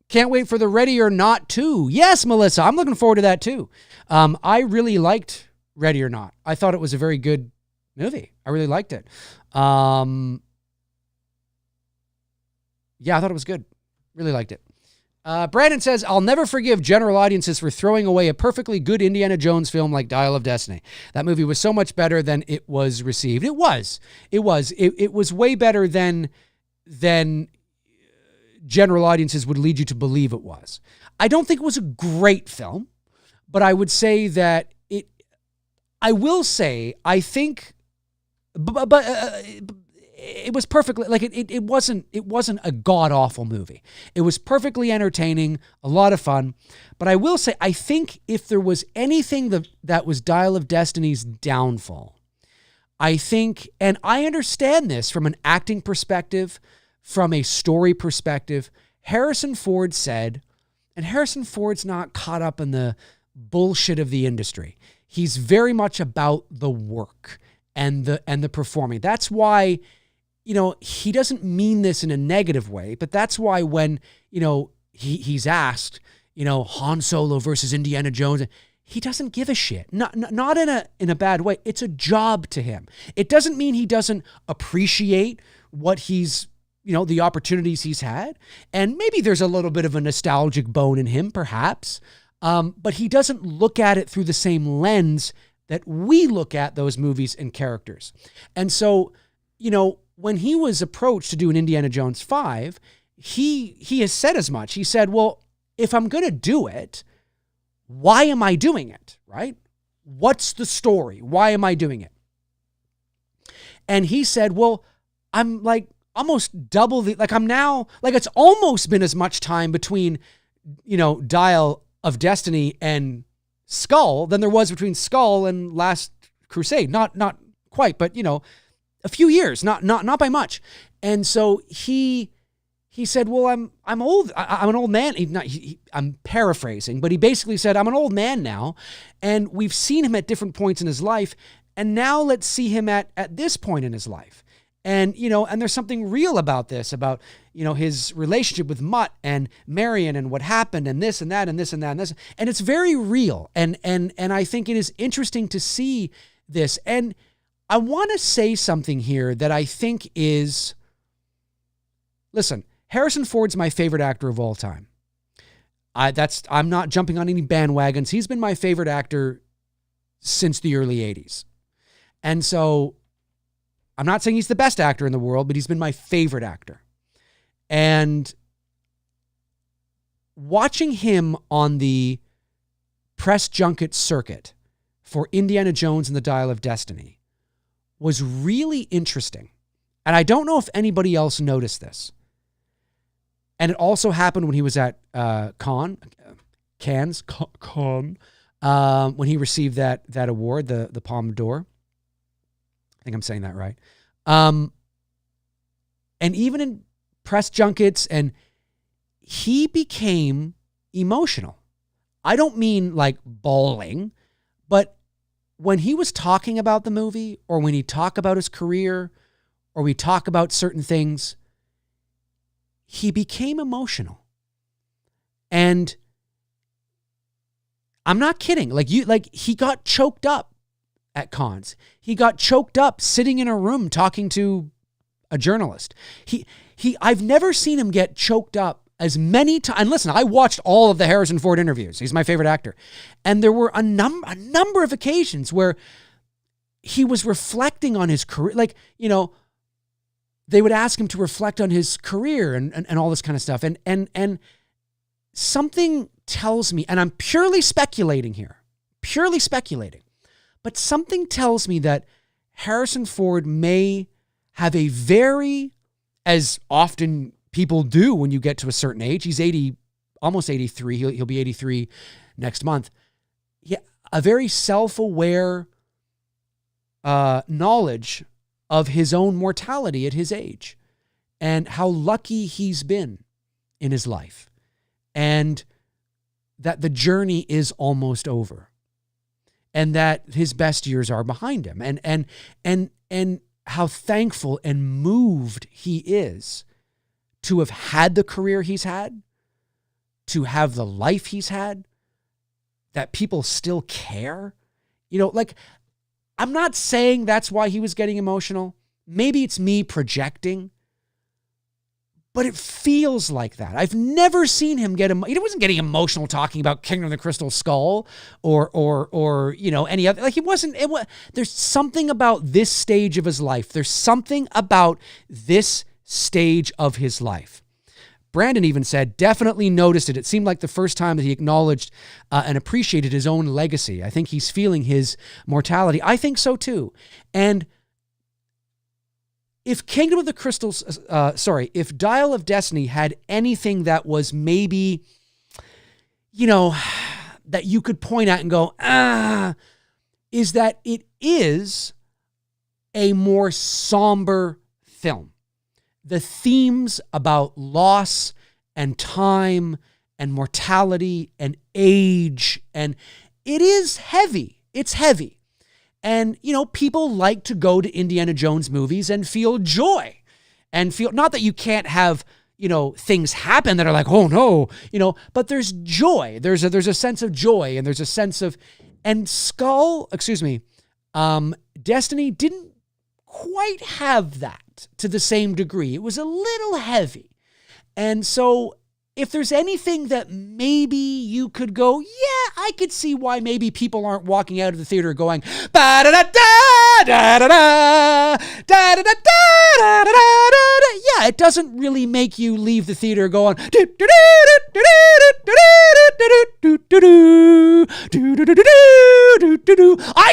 Can't wait for the Ready or Not 2. Yes, Melissa, I'm looking forward to that too. I really liked Ready or Not. I thought it was a very good movie. I really liked it. Yeah, I thought it was good. Really liked it. Brandon says, I'll never forgive general audiences for throwing away a perfectly good Indiana Jones film like Dial of Destiny. That movie was so much better than it was received. It was way better than general audiences would lead you to believe it was. I don't think it was a great film, but I would say that I think, it was perfectly, like, it wasn't a god-awful movie. It was perfectly entertaining, a lot of fun. But I will say, I think if there was anything that was Dial of Destiny's downfall, I think, and I understand this from an acting perspective, from a story perspective, Harrison Ford said, and Harrison Ford's not caught up in the bullshit of the industry. He's very much about the work and the performing. That's why, he doesn't mean this in a negative way, but that's why when, he's asked, Han Solo versus Indiana Jones, he doesn't give a shit. Not in a bad way. It's a job to him. It doesn't mean he doesn't appreciate what he's, the opportunities he's had. And maybe there's a little bit of a nostalgic bone in him, perhaps. But he doesn't look at it through the same lens that we look at those movies and characters. And so, when he was approached to do an Indiana Jones 5, he has said as much. He said, well, if I'm going to do it, why am I doing it, right? What's the story? Why am I doing it? And he said, well, I'm like almost double I'm now, it's almost been as much time between, Dial of Destiny and Skull than there was between Skull and Last Crusade. Not quite, but, a few years, not by much. And so he said, well, I'm old. I'm an old man. I'm paraphrasing, but he basically said, I'm an old man now, and we've seen him at different points in his life, and now let's see him at this point in his life. And, and there's something real about this, about, his relationship with Mutt and Marion and what happened and this and that and this and that and this. And it's very real. And I think it is interesting to see this. And I want to say something here that I think is, listen, Harrison Ford's my favorite actor of all time. I'm not jumping on any bandwagons. He's been my favorite actor since the early 80s. And so I'm not saying he's the best actor in the world, but he's been my favorite actor. And watching him on the press junket circuit for Indiana Jones and the Dial of Destiny was really interesting. And I don't know if anybody else noticed this. And it also happened when he was at Cannes, when he received that award, the Palme d'Or. I think I'm saying that right. And even in press junkets, and he became emotional. I don't mean like bawling, but when he was talking about the movie, or when he talked about his career, or we talk about certain things, he became emotional. And I'm not kidding. He got choked up at cons. He got choked up sitting in a room talking to a journalist. I've never seen him get choked up as many times. And listen, I watched all of the Harrison Ford interviews. He's my favorite actor. And there were a number of occasions where he was reflecting on his career. They would ask him to reflect on his career and all this kind of stuff. And something tells me, and I'm purely speculating here, but something tells me that Harrison Ford may have a very, as often people do when you get to a certain age, he's 80, almost 83, he'll be 83 next month, a very self-aware knowledge of his own mortality at his age and how lucky he's been in his life, and that the journey is almost over, and that his best years are behind him, and how thankful and moved he is to have had the career he's had, to have the life he's had, that people still care. I'm not saying that's why he was getting emotional. Maybe it's me projecting, but it feels like that. I've never seen him he wasn't getting emotional talking about Kingdom of the Crystal Skull or any other, like there's something about this stage of his life. There's something about this stage of his life. Brandon even said, definitely noticed it. It seemed like the first time that he acknowledged and appreciated his own legacy. I think he's feeling his mortality. I think so too. And if Kingdom of the Crystals, if Dial of Destiny had anything that was maybe, that you could point at and go, is that it is a more somber film. The themes about loss and time and mortality and age, and it is heavy. It's heavy. And, people like to go to Indiana Jones movies and feel joy and feel, not that you can't have, things happen that are like, oh no, but there's joy. There's a sense of joy, and there's a sense of, and Destiny didn't quite have that to the same degree. It was a little heavy. And so if there's anything that maybe you could go, yeah, I could see why maybe people aren't walking out of the theater going, ba-da-da-da, da-da-da, da-da-da-da-da-da-da. Yeah, it doesn't really make you leave the theater going, I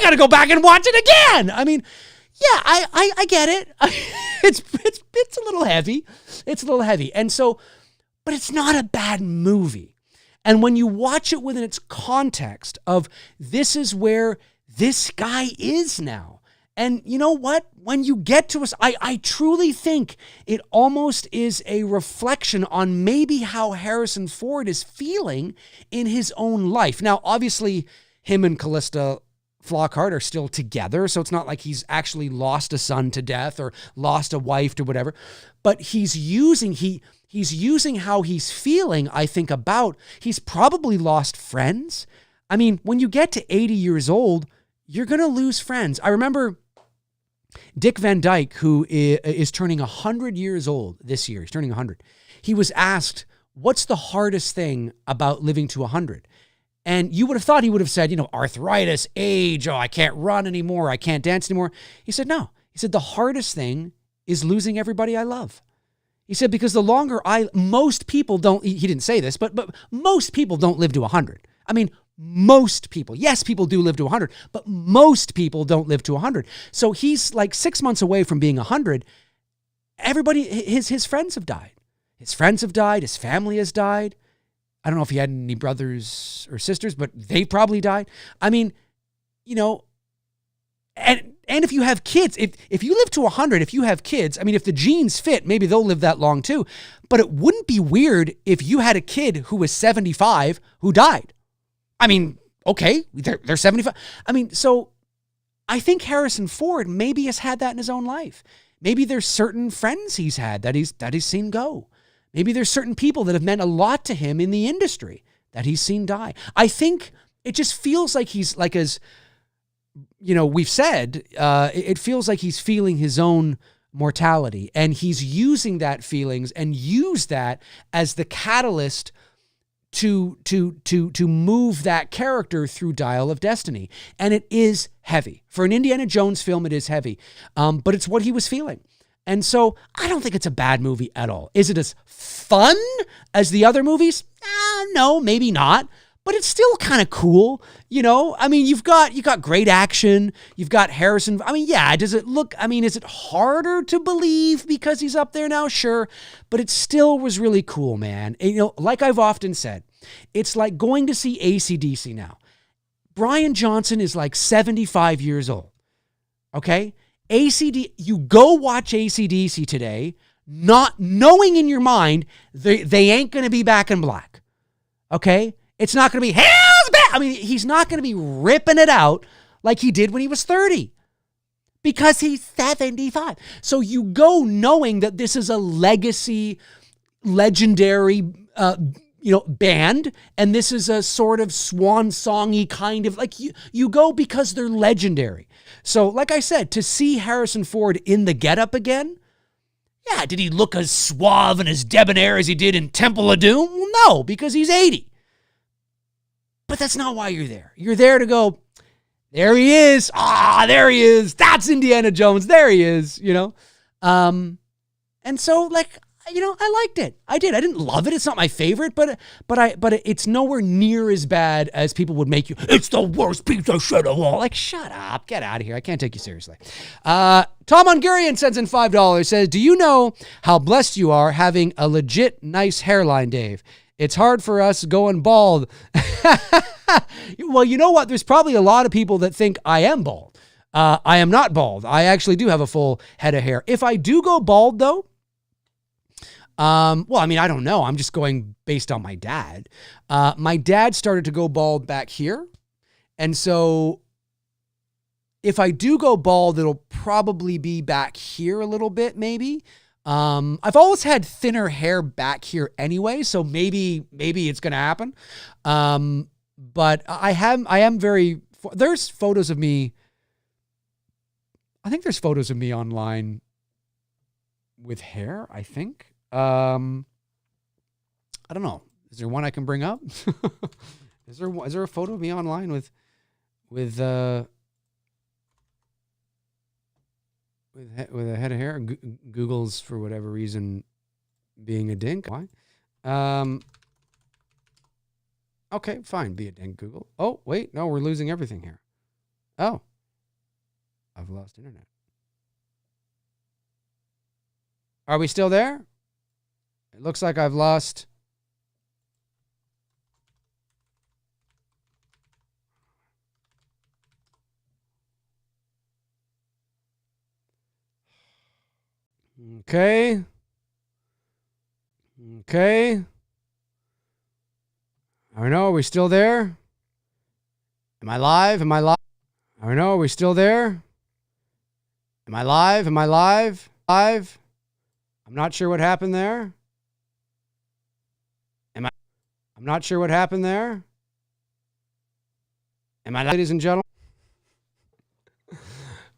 gotta go back and watch it again. I mean, yeah, I get it. It's a little heavy. It's a little heavy. And so, but it's not a bad movie. And when you watch it within its context of this is where this guy is now. And you know what? When you get to us, I truly think it almost is a reflection on maybe how Harrison Ford is feeling in his own life. Now, obviously, him and Callista Flockhart are still together, so it's not like he's actually lost a son to death or lost a wife to whatever, but he's using how he's feeling, I think, about, he's probably lost friends. I mean, when you get to 80 years old, you're going to lose friends. I remember Dick Van Dyke, who is turning 100 years old this year, he's turning 100. He was asked, what's the hardest thing about living to 100? And you would have thought he would have said, arthritis, age, I can't run anymore, I can't dance anymore. He said, no. He said, the hardest thing is losing everybody I love. He said, because the longer most people don't, he didn't say this, but most people don't live to 100. I mean, most people. Yes, people do live to 100, but most people don't live to 100. So he's like 6 months away from being 100. Everybody, his friends have died. His friends have died. His family has died. I don't know if he had any brothers or sisters, but they probably died. I mean, and if you have kids, if you live to 100, if you have kids, I mean, if the genes fit, maybe they'll live that long too. But it wouldn't be weird if you had a kid who was 75 who died. I mean, okay, they're 75. I mean, so I think Harrison Ford maybe has had that in his own life. Maybe there's certain friends he's had that he's seen go. Maybe there's certain people that have meant a lot to him in the industry that he's seen die. I think it just feels like he's like, as we've said, it feels like he's feeling his own mortality, and he's using that feelings and use that as the catalyst to move that character through Dial of Destiny. And it is heavy. For an Indiana Jones film, it is heavy. But it's what he was feeling. And so I don't think it's a bad movie at all. Is it as fun as the other movies? No, maybe not. But it's still kind of cool, I mean, you've got great action. You've got Harrison. I mean, yeah, does it look, I mean, is it harder to believe because he's up there now? Sure. But it still was really cool, man. And, like I've often said, it's like going to see AC/DC now. Brian Johnson is like 75 years old. Okay? you go watch AC/DC today, not knowing in your mind they ain't going to be back in black. Okay? It's not going to be, hell's back. I mean, he's not going to be ripping it out like he did when he was 30 because he's 75. So you go knowing that this is a legacy, legendary, band, and this is a sort of swan songy kind of, like, you go because they're legendary. So like I said, to see Harrison Ford in the getup again, Yeah, did he look as suave and as debonair as he did in Temple of Doom? Well, no, because he's 80. But that's not why you're there. You're there to go, there he is. Ah, there he is. That's Indiana Jones. There he is, you know. And so, like, you know, I liked it. I did. I didn't love it. It's not my favorite, but it's nowhere near as bad as people would make you. It's the worst piece of shit of all. Like, shut up. Get out of here. I can't take you seriously. Tom Hungarian sends in $5. Says, do you know how blessed you are having a legit nice hairline, Dave? It's hard for us going bald. Well, you know what? There's probably a lot of people that think I am bald. I am not bald. I actually do have a full head of hair. If I do go bald, though, well, I mean, I don't know. I'm just going based on my dad. My dad started to go bald back here. And so if I do go bald, it'll probably be back here a little bit, maybe. I've always had thinner hair back here anyway, so maybe it's going to happen. But there's photos of me. I think there's photos of me online with hair, I think. I don't know. Is there one I can bring up? Is there a photo of me online with a head of hair? Google's, for whatever reason, being a dink. Why? Okay, fine. Be a dink, Google. Oh, wait. No, we're losing everything here. Oh. I've lost internet. Are we still there? It looks like I've lost. Okay. I don't know. Are we still there? Am I live? I don't know. Are we still there? Am I live? Live? I'm not sure what happened there. I'm not sure what happened there. Am I, ladies and gentlemen?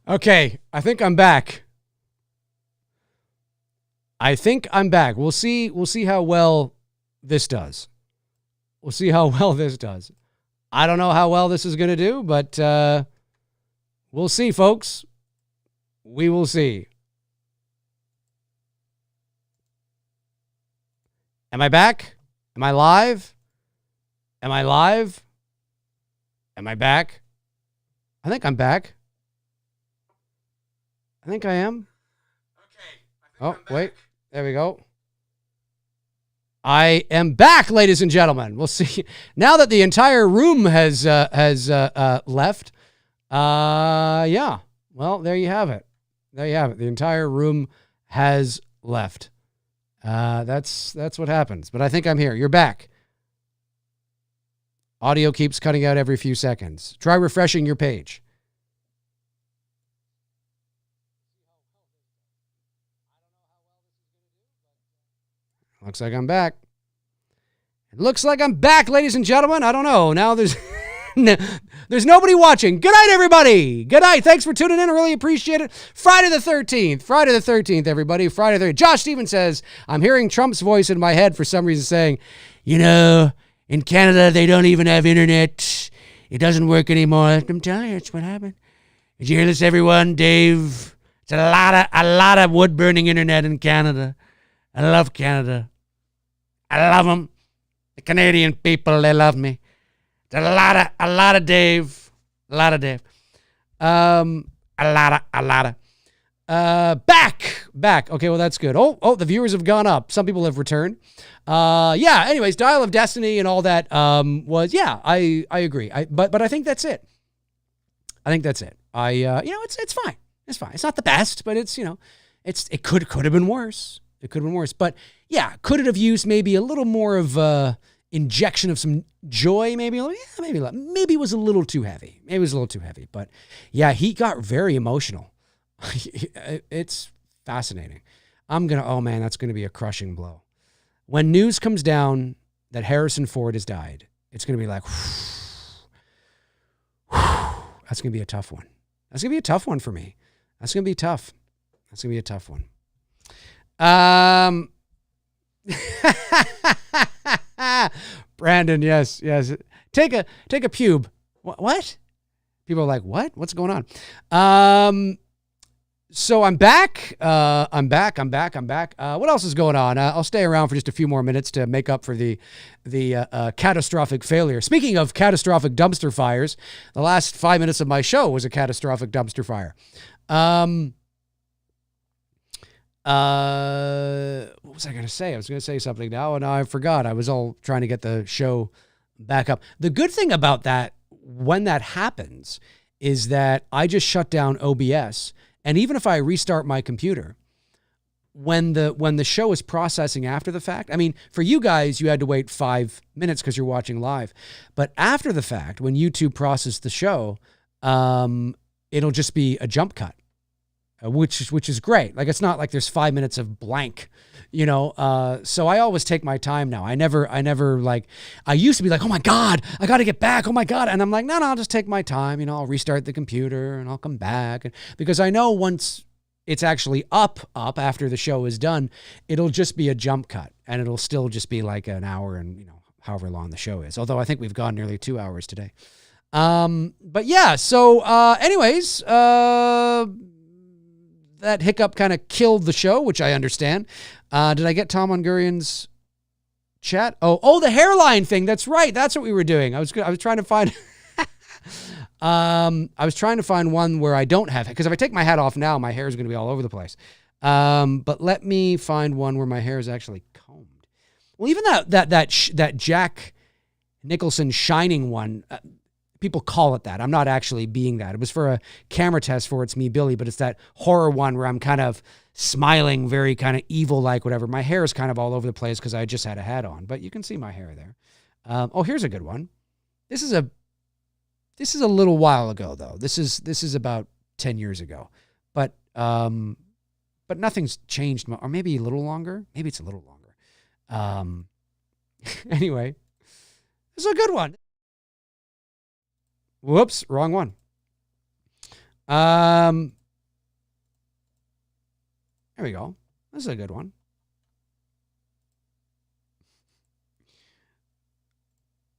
Okay, I think I'm back. We'll see how well this does. I don't know how well this is going to do, but we'll see, folks. We will see. Am I back? Am I live? Am I back? I think I'm back. I think I am. Okay. Wait. There we go. I am back, ladies and gentlemen. We'll see. Now that the entire room has left. Yeah. Well, there you have it. The entire room has left. That's what happens. But I think I'm here. You're back. Audio keeps cutting out every few seconds. Try refreshing your page. Looks like I'm back. It looks like I'm back, ladies and gentlemen. I don't know. Now there's nobody watching. Good night, everybody. Good night. Thanks for tuning in. I really appreciate it. Friday the 13th, everybody. Friday the 13th. Josh Stevens says, I'm hearing Trump's voice in my head for some reason saying, you know, in Canada, they don't even have internet. It doesn't work anymore. I'm telling you, it's what happened. Did you hear this, everyone? Dave, it's a lot of wood-burning internet in Canada. I love Canada. I love them. The Canadian people, they love me. It's a lot of Dave. A lot of Dave. Back. Okay, well, that's good. Oh, the viewers have gone up. Some people have returned. Yeah, anyways, Dial of Destiny and all that was, yeah, I agree. But I think that's it. It's fine. It's fine. It's not the best, but it's, it could have been worse. But yeah, could it have used maybe a little more of injection of some joy? Maybe it was a little too heavy. But yeah, he got very emotional. It's fascinating. Oh man, that's going to be a crushing blow. When news comes down that Harrison Ford has died, it's going to be like, that's going to be a tough one. That's going to be a tough one for me. That's going to be tough. That's going to be a tough one. Brandon, yes. Take a pube. What? People are like, what? What's going on? So I'm back. I'm back. What else is going on? I'll stay around for just a few more minutes to make up for the catastrophic failure. Speaking of catastrophic dumpster fires, the last 5 minutes of my show was a catastrophic dumpster fire. What was I going to say? I was going to say something now, and now I forgot. I was all trying to get the show back up. The good thing about that, when that happens, is that I just shut down OBS. And even if I restart my computer, when the show is processing after the fact, I mean, for you guys, you had to wait 5 minutes because you're watching live. But after the fact, when YouTube processes the show, it'll just be a jump cut, which is great. Like, it's not like there's 5 minutes of blank, you know. So I always take my time now. I never like, I used to be like, oh my God, I got to get back. Oh my God. And I'm like, no, I'll just take my time. You know, I'll restart the computer and I'll come back. Because I know once it's actually up after the show is done, it'll just be a jump cut and it'll still just be like an hour and, you know, however long the show is. Although I think we've gone nearly 2 hours today. But yeah, so, anyways, that hiccup kind of killed the show, which I understand. Did I get Tom Ungurian's chat? Oh, the hairline thing. That's right. That's what we were doing. I was trying to find, I was trying to find one where I don't have it. Because if I take my hat off now, my hair is going to be all over the place. But let me find one where my hair is actually combed. Well, even that Jack Nicholson Shining one, people call it that. I'm not actually being that. It was for a camera test for It's Me, Billy, but it's that horror one where I'm kind of smiling, very kind of evil-like, whatever. My hair is kind of all over the place because I just had a hat on, but you can see my hair there. Here's a good one. This is a little while ago, though. This is about 10 years ago, but nothing's changed, or maybe a little longer. Maybe it's a little longer. Anyway, this is a good one. Whoops, wrong one. There we go. This is a good one.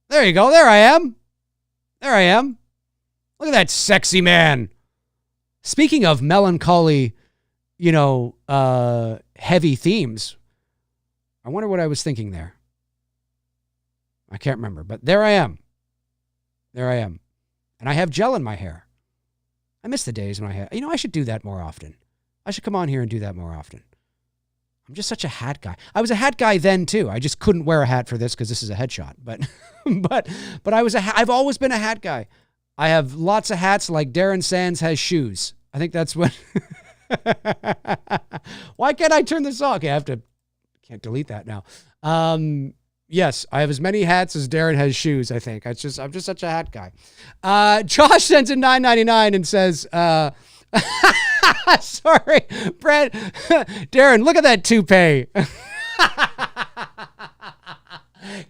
There you go. There I am. Look at that sexy man. Speaking of melancholy, you know, heavy themes, I wonder what I was thinking there. I can't remember, but there I am. And I have gel in my hair. I miss the days when I had, you know, I should do that more often. I should come on here and do that more often. I'm just such a hat guy. I was a hat guy then too. I just couldn't wear a hat for this because this is a headshot. But I've always been a hat guy. I have lots of hats like Darren Sands has shoes. I think that's what. Why can't I turn this off? Okay, can't delete that now. Yes, I have as many hats as Darren has shoes, I think. I'm just such a hat guy. Josh sends in $9.99 and says, sorry, Brad, Darren, look at that toupee.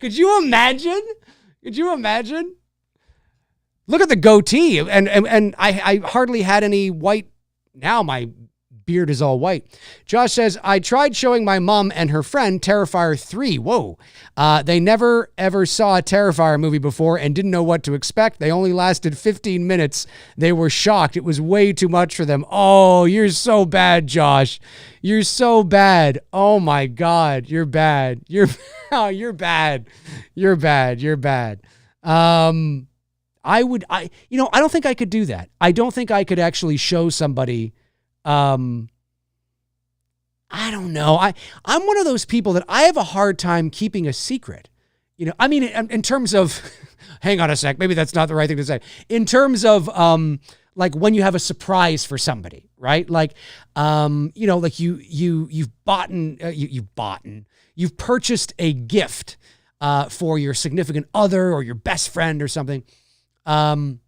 Could you imagine? Look at the goatee. And I hardly had any white. Now my beard is all white. Josh says, I tried showing my mom and her friend Terrifier 3. Whoa. They never, ever saw a Terrifier movie before and didn't know what to expect. They only lasted 15 minutes. They were shocked. It was way too much for them. Oh, you're so bad, Josh. You're so bad. Oh my God. You're bad. You're bad. I don't think I could do that. I don't think I could actually show somebody, I don't know. I'm one of those people that I have a hard time keeping a secret. You know, I mean, in terms of, hang on a sec, maybe that's not the right thing to say. In terms of, like when you have a surprise for somebody, right? Like, you know, like you've purchased a gift, for your significant other or your best friend or something. And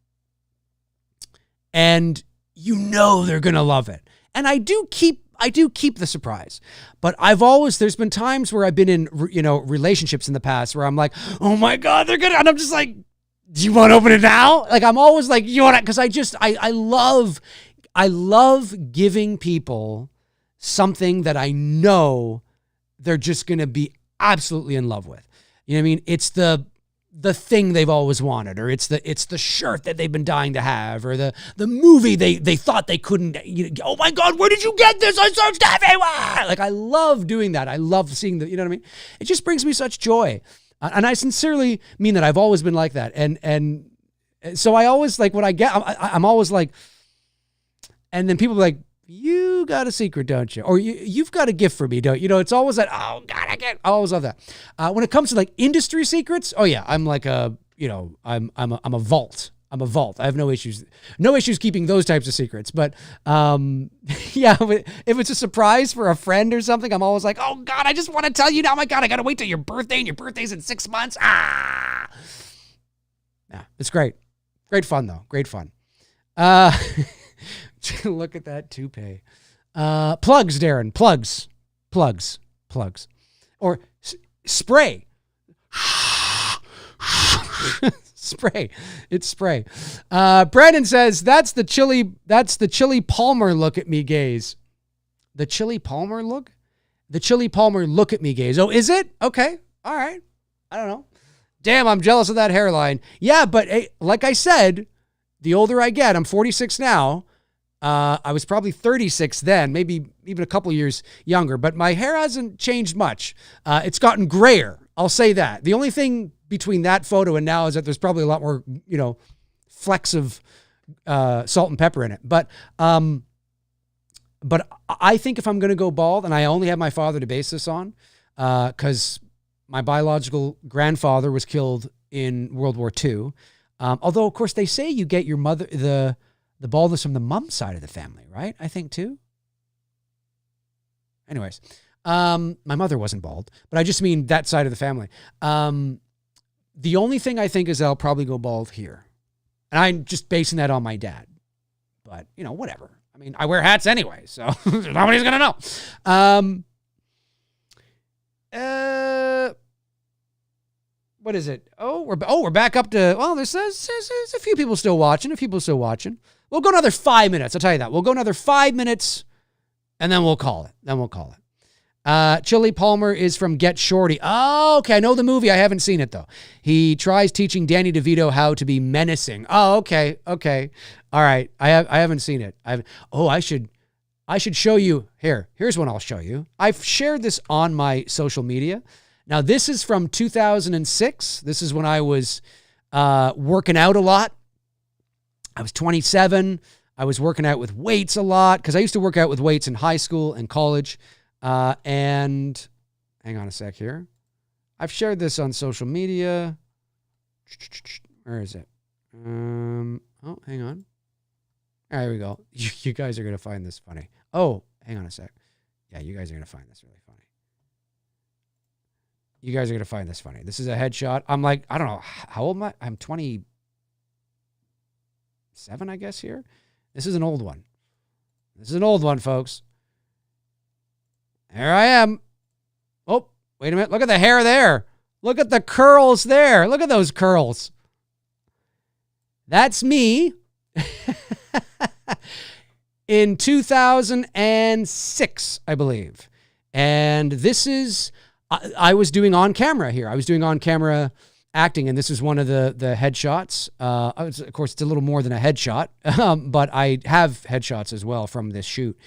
you know they're going to love it. And I do keep the surprise, but there's been times where I've been in, you know, relationships in the past where I'm like, oh my God, they're good. And I'm just like, do you want to open it now? Like, I'm always like, you want to, cause I love giving people something that I know they're just going to be absolutely in love with. You know what I mean? It's the thing they've always wanted, or it's the shirt that they've been dying to have, or the movie they thought they couldn't, oh my God, where did you get this? I searched everywhere. Like, I love doing that. I love seeing you know what I mean? It just brings me such joy. And I sincerely mean that. I've always been like that. And so I always, like, what I get, I'm always like, and then people are like, you got a secret, don't you? Or you've got a gift for me, don't you? It's always that, oh God, I always love that. When it comes to like industry secrets, oh yeah, I'm like I'm a vault. I'm a vault. I have no issues keeping those types of secrets. But yeah, if it's a surprise for a friend or something, I'm always like, oh God, I just want to tell you now. Oh my God, I got to wait till your birthday, and your birthday's in 6 months. Yeah, it's great. Great fun though. Great fun. Look at that toupee. Plugs, Darren. Plugs. Or spray. Spray. It's spray. Brandon says, that's the Chili Palmer look at me gaze. The Chili Palmer look? The Chili Palmer look at me gaze. Oh, is it? Okay. All right. I don't know. Damn, I'm jealous of that hairline. Yeah, but hey, like I said, the older I get, I'm 46 now. I was probably 36 then, maybe even a couple years younger, but my hair hasn't changed much. It's gotten grayer. I'll say that. The only thing between that photo and now is that there's probably a lot more, flecks of salt and pepper in it. But I think if I'm going to go bald, and I only have my father to base this on, because my biological grandfather was killed in World War II. Although, of course, they say you get your mother, the baldness from the mom side of the family, right? I think too. Anyways, my mother wasn't bald, but I just mean that side of the family. The only thing I think is I'll probably go bald here. And I'm just basing that on my dad. But, whatever. I mean, I wear hats anyway, so nobody's going to know. What is it? We're back up to, well, there's a few people still watching. We'll go another 5 minutes. I'll tell you that. We'll go another 5 minutes, and then we'll call it. Chili Palmer is from Get Shorty. Oh, okay. I know the movie. I haven't seen it, though. He tries teaching Danny DeVito how to be menacing. Oh, okay. All right. I haven't seen it. I should show you. Here's one I'll show you. I've shared this on my social media. Now, this is from 2006. This is when I was working out a lot. I was 27. I was working out with weights a lot because I used to work out with weights in high school and college. And hang on a sec here. I've shared this on social media. Where is it? Hang on. There we go. You guys are going to find this funny. Oh, hang on a sec. Yeah, you guys are going to find this really funny. You guys are going to find this funny. This is a headshot. I'm like, I don't know. How old am I? I'm 27, I guess, here. This is an old one. Folks. There I am. Oh, wait a minute. Look at the hair there. Look at the curls there. Look at those curls. That's me in 2006, I believe. And this is, I was doing on camera here. I was doing on camera acting, and this is one of the headshots. Of course, it's a little more than a headshot, but I have headshots as well from this shoot.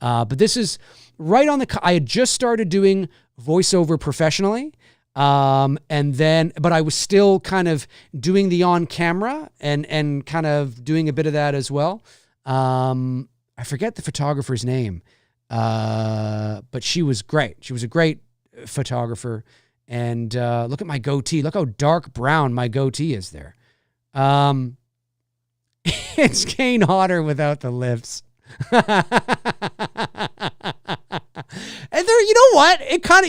But this is right on I had just started doing voiceover professionally. But I was still kind of doing the on camera and kind of doing a bit of that as well. I forget the photographer's name. But she was great. She was a great photographer. And look at my goatee. Look how dark brown my goatee is there. It's Kane Hodder without the lips. And there, you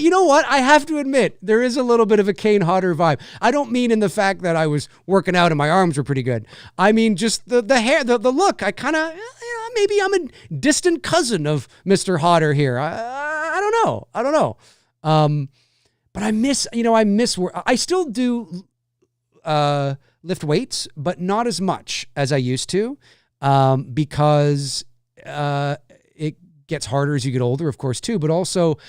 know what? I have to admit, there is a little bit of a Kane Hodder vibe. I don't mean in the fact that I was working out and my arms were pretty good. I mean, just the hair, the look. I kind of, maybe I'm a distant cousin of Mr. Hodder here. I don't know. But I miss work. I still do lift weights, but not as much as I used to, because it gets harder as you get older, of course, too. But also,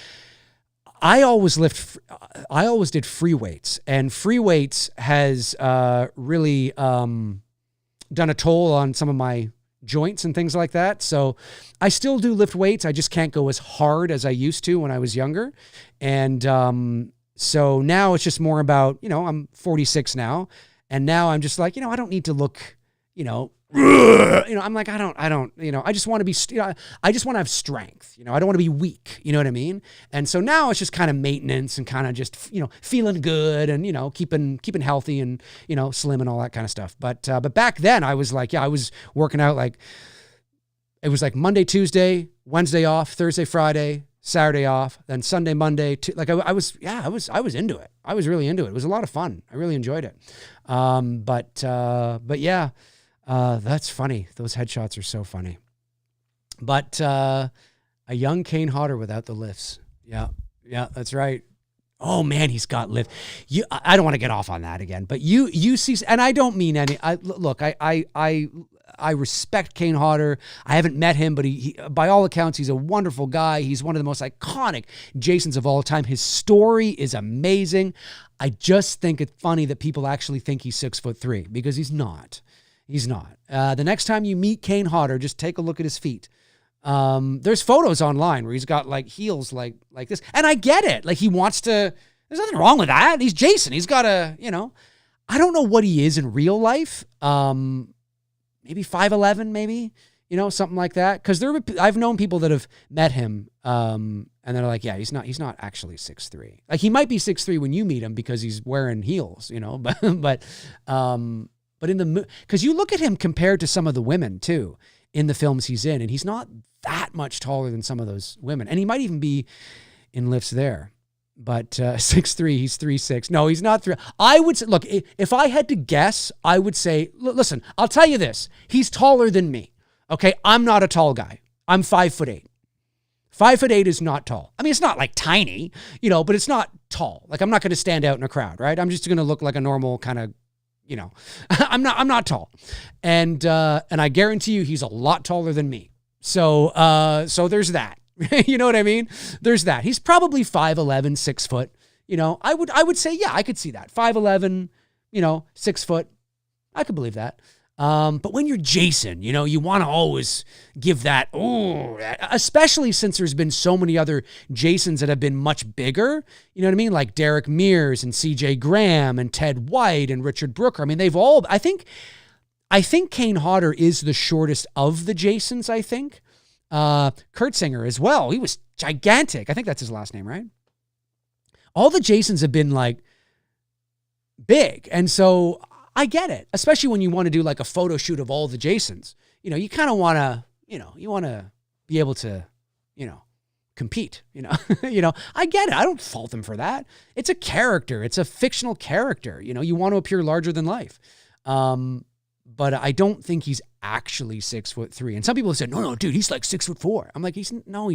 I always did free weights, and free weights has really done a toll on some of my joints and things like that. So I still do lift weights. I just can't go as hard as I used to when I was younger. And so now it's just more about, I'm 46 now, and now I'm just like, I don't need to look, I'm like, I don't, I just want to be, I just want to have strength, I don't want to be weak, you know what I mean? And so now it's just kind of maintenance and kind of just, feeling good and, keeping healthy and, slim and all that kind of stuff. But back then I was like, I was working out like, it was like Monday, Tuesday, Wednesday off, Thursday, Friday, Saturday off, then Sunday, Monday, I was into it. I was really into it. It was a lot of fun. I really enjoyed it. But yeah. That's funny. Those headshots are so funny. But a young Kane Hodder without the lifts. Yeah, that's right. Oh man, he's got lift. I don't want to get off on that again, but you see, and I don't mean any. I respect Kane Hodder. I haven't met him, but he by all accounts, he's a wonderful guy. He's one of the most iconic Jasons of all time. His story is amazing. I just think it's funny that people actually think he's 6'3" because he's not. He's not. The next time you meet Kane Hodder, just take a look at his feet. There's photos online where he's got heels like this. And I get it. He wants to, there's nothing wrong with that. He's Jason. He's got a, I don't know what he is in real life. Maybe 5'11", maybe, something like that. Cause I've known people that have met him. And they're like, yeah, he's not actually 6'3". He might be 6'3" when you meet him because he's wearing heels, but because you look at him compared to some of the women too in the films he's in, and he's not that much taller than some of those women. And he might even be in lifts there, but 6'3", he's 3'6". No, he's not 3. I would say, look, if I had to guess, I would say, listen, I'll tell you this. He's taller than me. Okay. I'm not a tall guy. I'm 5'8". 5'8" is not tall. I mean, it's not tiny, but it's not tall. I'm not going to stand out in a crowd, right? I'm just going to look like a normal kind of, I'm not tall. And I guarantee you he's a lot taller than me. So there's that. You know what I mean? There's that. He's probably 5'11", 6 foot. I would say, yeah, I could see that. 5'11", 6 foot. I could believe that. But when you're Jason, you want to always give that, especially since there's been so many other Jasons that have been much bigger, you know what I mean? Like Derek Mears and CJ Graham and Ted White and Richard Brooker. I mean, they've all, I think Kane Hodder is the shortest of the Jasons, I think. Kurtzinger as well. He was gigantic. I think that's his last name, right? All the Jasons have been big. And so I get it, especially when you want to do a photo shoot of all the Jasons. You kind of want to, you want to be able to, compete, I get it. I don't fault them for that. It's a character. It's a fictional character. You want to appear larger than life. But I don't think he's actually 6'3". And some people have said, no, dude, he's 6'4". I'm like, he's not.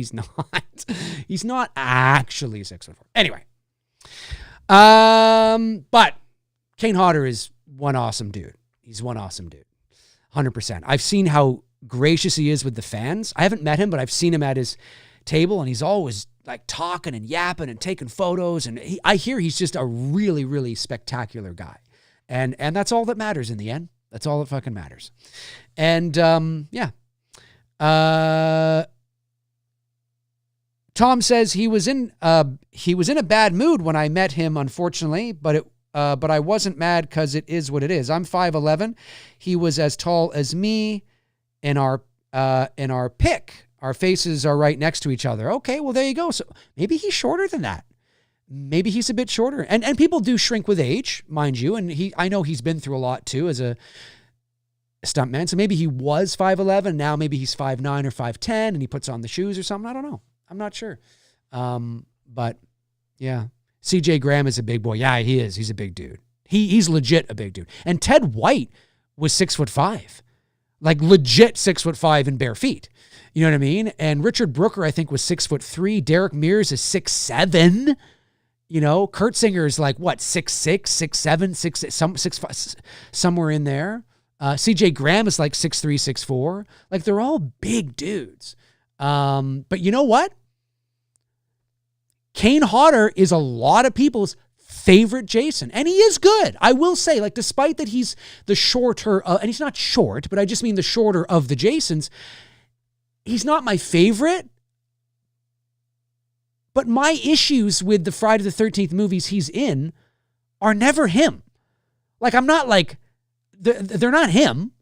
He's not actually 6'4". Anyway. But Kane Hodder is one awesome dude. He's one awesome dude. 100%. I've seen how gracious he is with the fans. I haven't met him, but I've seen him at his table, and he's always talking and yapping and taking photos. And I hear he's just a really, really spectacular guy. And that's all that matters in the end. That's all that fucking matters. And yeah. Tom says he was in a bad mood when I met him, unfortunately, but I wasn't mad because it is what it is. I'm 5'11". He was as tall as me in our pick. Our faces are right next to each other. Okay, well, there you go. So maybe he's shorter than that. Maybe he's a bit shorter. And people do shrink with age, mind you. And I know he's been through a lot too as a stuntman. So maybe he was 5'11". Now maybe he's 5'9" or 5'10", and he puts on the shoes or something. I don't know. I'm not sure. But yeah. CJ Graham is a big boy. Yeah, he is. He's a big dude. He's legit a big dude. And Ted White was 6'5", legit 6'5" in bare feet. You know what I mean? And Richard Brooker, I think, was 6'3". Derek Mears is 6'7". Kurtzinger is 6'6", 6'7", 6'5", somewhere in there. CJ Graham is 6'3", 6'4". They're all big dudes. But you know what? Kane Hodder is a lot of people's favorite Jason, and he is good. I will say, like, despite that he's the shorter, and he's not short, but I just mean the shorter of the Jasons, he's not my favorite. But my issues with the Friday the 13th movies he's in are never him. Like, I'm not like, they're not him.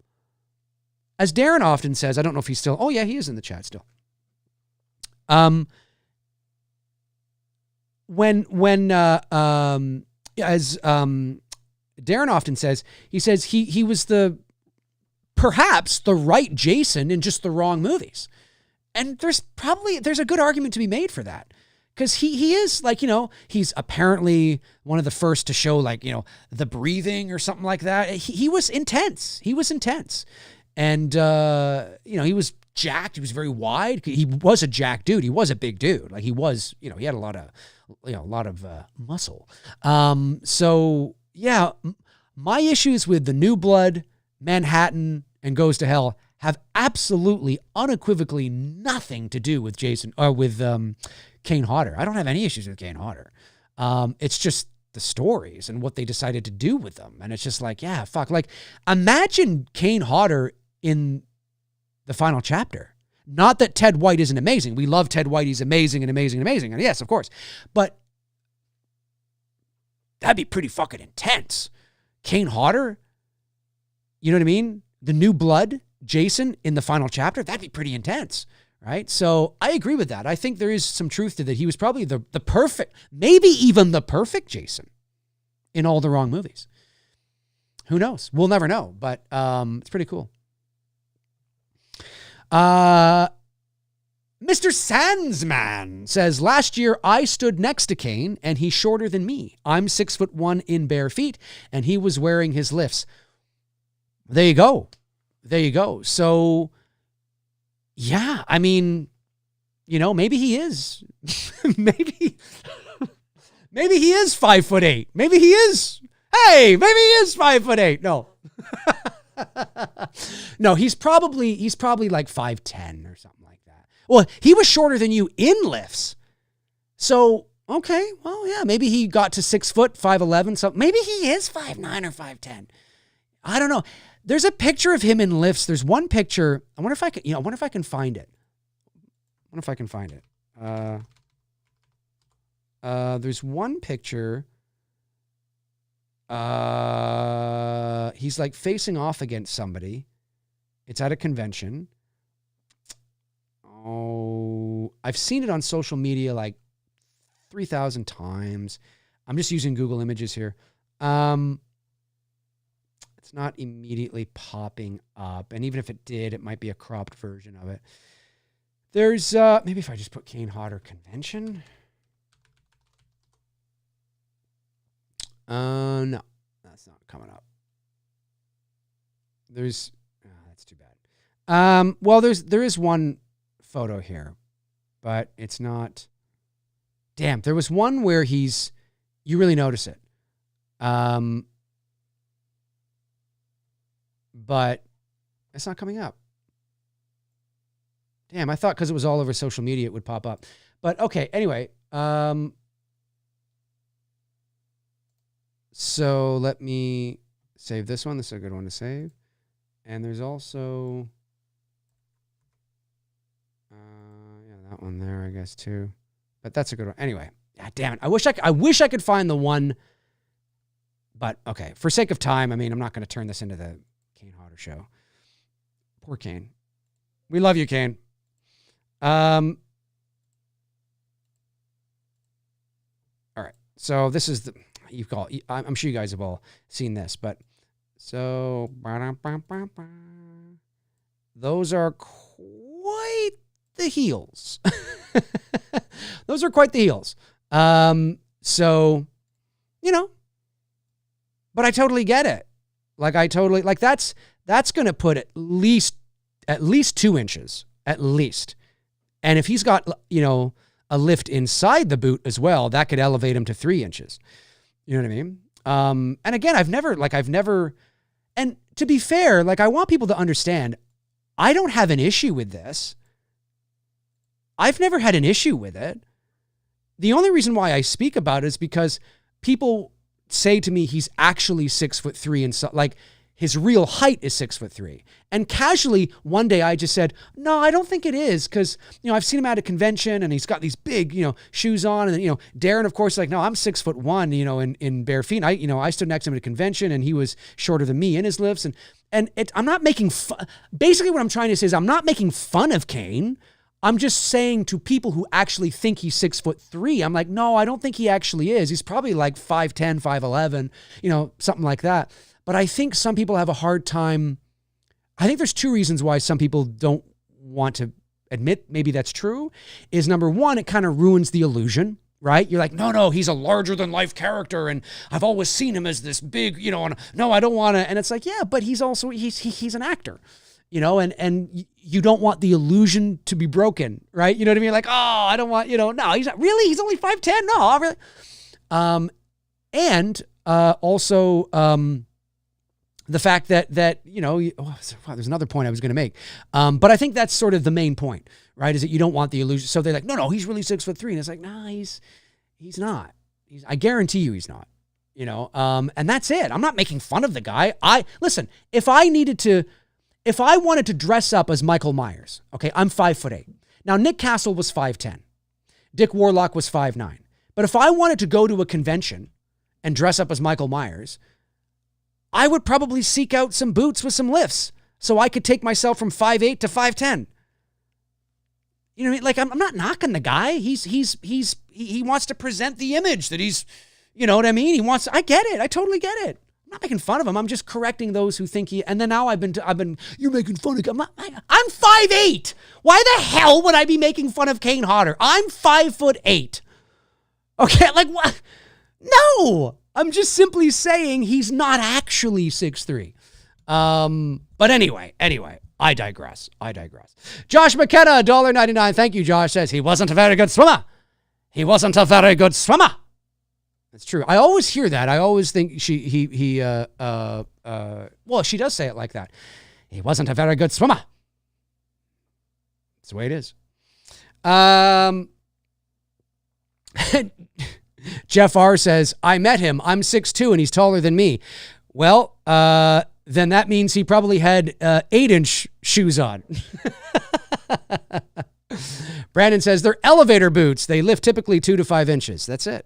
As Darren often says, I don't know if he's still, oh yeah, he is in the chat still. As Darren often says, he says he was perhaps the right Jason in just the wrong movies. And there's a good argument to be made for that. Because he is, like, you know, he's apparently one of the first to show, like, you know, the breathing or something like that. He was intense. And, you know, he was jacked. He was very wide. He was a jacked dude. He was a big dude. Like, he was, you know, he had a lot of muscle. So, yeah, my issues with the New Blood, Manhattan, and Goes to Hell have absolutely, unequivocally nothing to do with Kane Hodder. I don't have any issues with Kane Hodder. It's just the stories and what they decided to do with them. And it's just like, yeah, fuck. Like, imagine Kane Hodder in the final chapter. Not that Ted White isn't amazing. We love Ted White. He's amazing and amazing and amazing. And yes, of course. But that'd be pretty fucking intense. Kane Hodder, you know what I mean? The New Blood, Jason in the final chapter, that'd be pretty intense. Right? So I agree with that. I think there is some truth to that. He was probably the perfect, maybe even the perfect Jason in all the wrong movies. Who knows? We'll never know, but it's pretty cool. Mr. Sandsman says, last year I stood next to Kane and he's shorter than me. I'm 6'1" in bare feet and he was wearing his lifts. There you go. So, yeah, I mean, you know, maybe he is. maybe he is 5'8". Maybe he is. Hey, maybe he is 5'8". No. No, he's probably like 5'10" or something like that. Well, he was shorter than you in lifts. So, okay, well, yeah, maybe he got to 6 foot, 5'11", so maybe he is 5'9" or 5'10". I don't know. There's a picture of him in lifts. There's one picture. I wonder if I can find it. There's one picture. He's like facing off against somebody. It's at a convention. Oh, I've seen it on social media like 3,000 times. I'm just using Google Images here. It's not immediately popping up. And even if it did, it might be a cropped version of it. There's, maybe if I just put Kane Hodder convention. No, that's not coming up. That's too bad. Well, there is one photo here, but it's not. Damn, there was one where you really notice it. But it's not coming up. Damn, I thought because it was all over social media it would pop up. But okay, anyway. So let me save this one. This is a good one to save. And there's also, that one there, I guess, too. But that's a good one. Anyway, damn it. I wish I could find the one. But okay, for sake of time, I mean, I'm not going to turn this into the Kane Hodder show. Poor Kane. We love you, Kane. All right. So this is I'm sure you guys have all seen this, but so those are quite the heels. Those are quite the heels. So, you know, but I totally get it. That's going to put at least 2 inches, at least. And if he's got, you know, a lift inside the boot as well, that could elevate him to 3 inches. You know what I mean? And again, I've never, and to be fair, I want people to understand, I don't have an issue with this. I've never had an issue with it. The only reason why I speak about it is because people say to me he's actually 6'3" and so, like his real height is 6'3". And casually one day I just said, no, I don't think it is, because I've seen him at a convention and he's got these big shoes on, and then Darren, of course, like, no, I'm 6'1", in bare feet. I stood next to him at a convention and he was shorter than me in his lifts, and I'm not making fun. Basically what I'm trying to say is I'm not making fun of Kane. I'm just saying to people who actually think he's 6'3", I'm like, no, I don't think he actually is. He's probably like 5'10", 5'11", something like that. But I think some people have a hard time. I think there's two reasons why some people don't want to admit maybe that's true. Is number one, it kind of ruins the illusion, right? You're like, no, he's a larger than life character, and I've always seen him as this big, and no, I don't want to. And it's like, yeah, but he's also, he's an actor. And you don't want the illusion to be broken, right? You know what I mean? Like, oh, I don't want, no, he's not really, he's only 5'10". No, really. And also the fact that there's another point I was going to make. But I think that's sort of the main point, right? Is that you don't want the illusion. So they're like, no, he's really 6'3". And it's like, nah, he's not. I guarantee you he's not, and that's it. I'm not making fun of the guy. Listen, if I wanted to dress up as Michael Myers, okay, I'm 5'8". Now, Nick Castle was 5'10". Dick Warlock was 5'9". But if I wanted to go to a convention and dress up as Michael Myers, I would probably seek out some boots with some lifts so I could take myself from 5'8" to 5'10". You know what I mean? Like, I'm not knocking the guy. He wants to present the image that he's, you know what I mean? I get it. I totally get it. I'm not making fun of him. I'm just correcting those who think and then now I've been, you're making fun of him. I'm 5'8". Why the hell would I be making fun of Kane Hodder? I'm 5'8". Okay, like what? No, I'm just simply saying he's not actually 6'3". But anyway, I digress. Josh McKenna, $1.99. Thank you, Josh. Says he wasn't a very good swimmer. That's true. I always hear that. I always think she does say it like that. He wasn't a very good swimmer. That's the way it is. Jeff R says, I met him. I'm 6'2" and he's taller than me. Well, then that means he probably had 8-inch shoes on. Brandon says they're elevator boots. They lift typically 2 to 5 inches. That's it.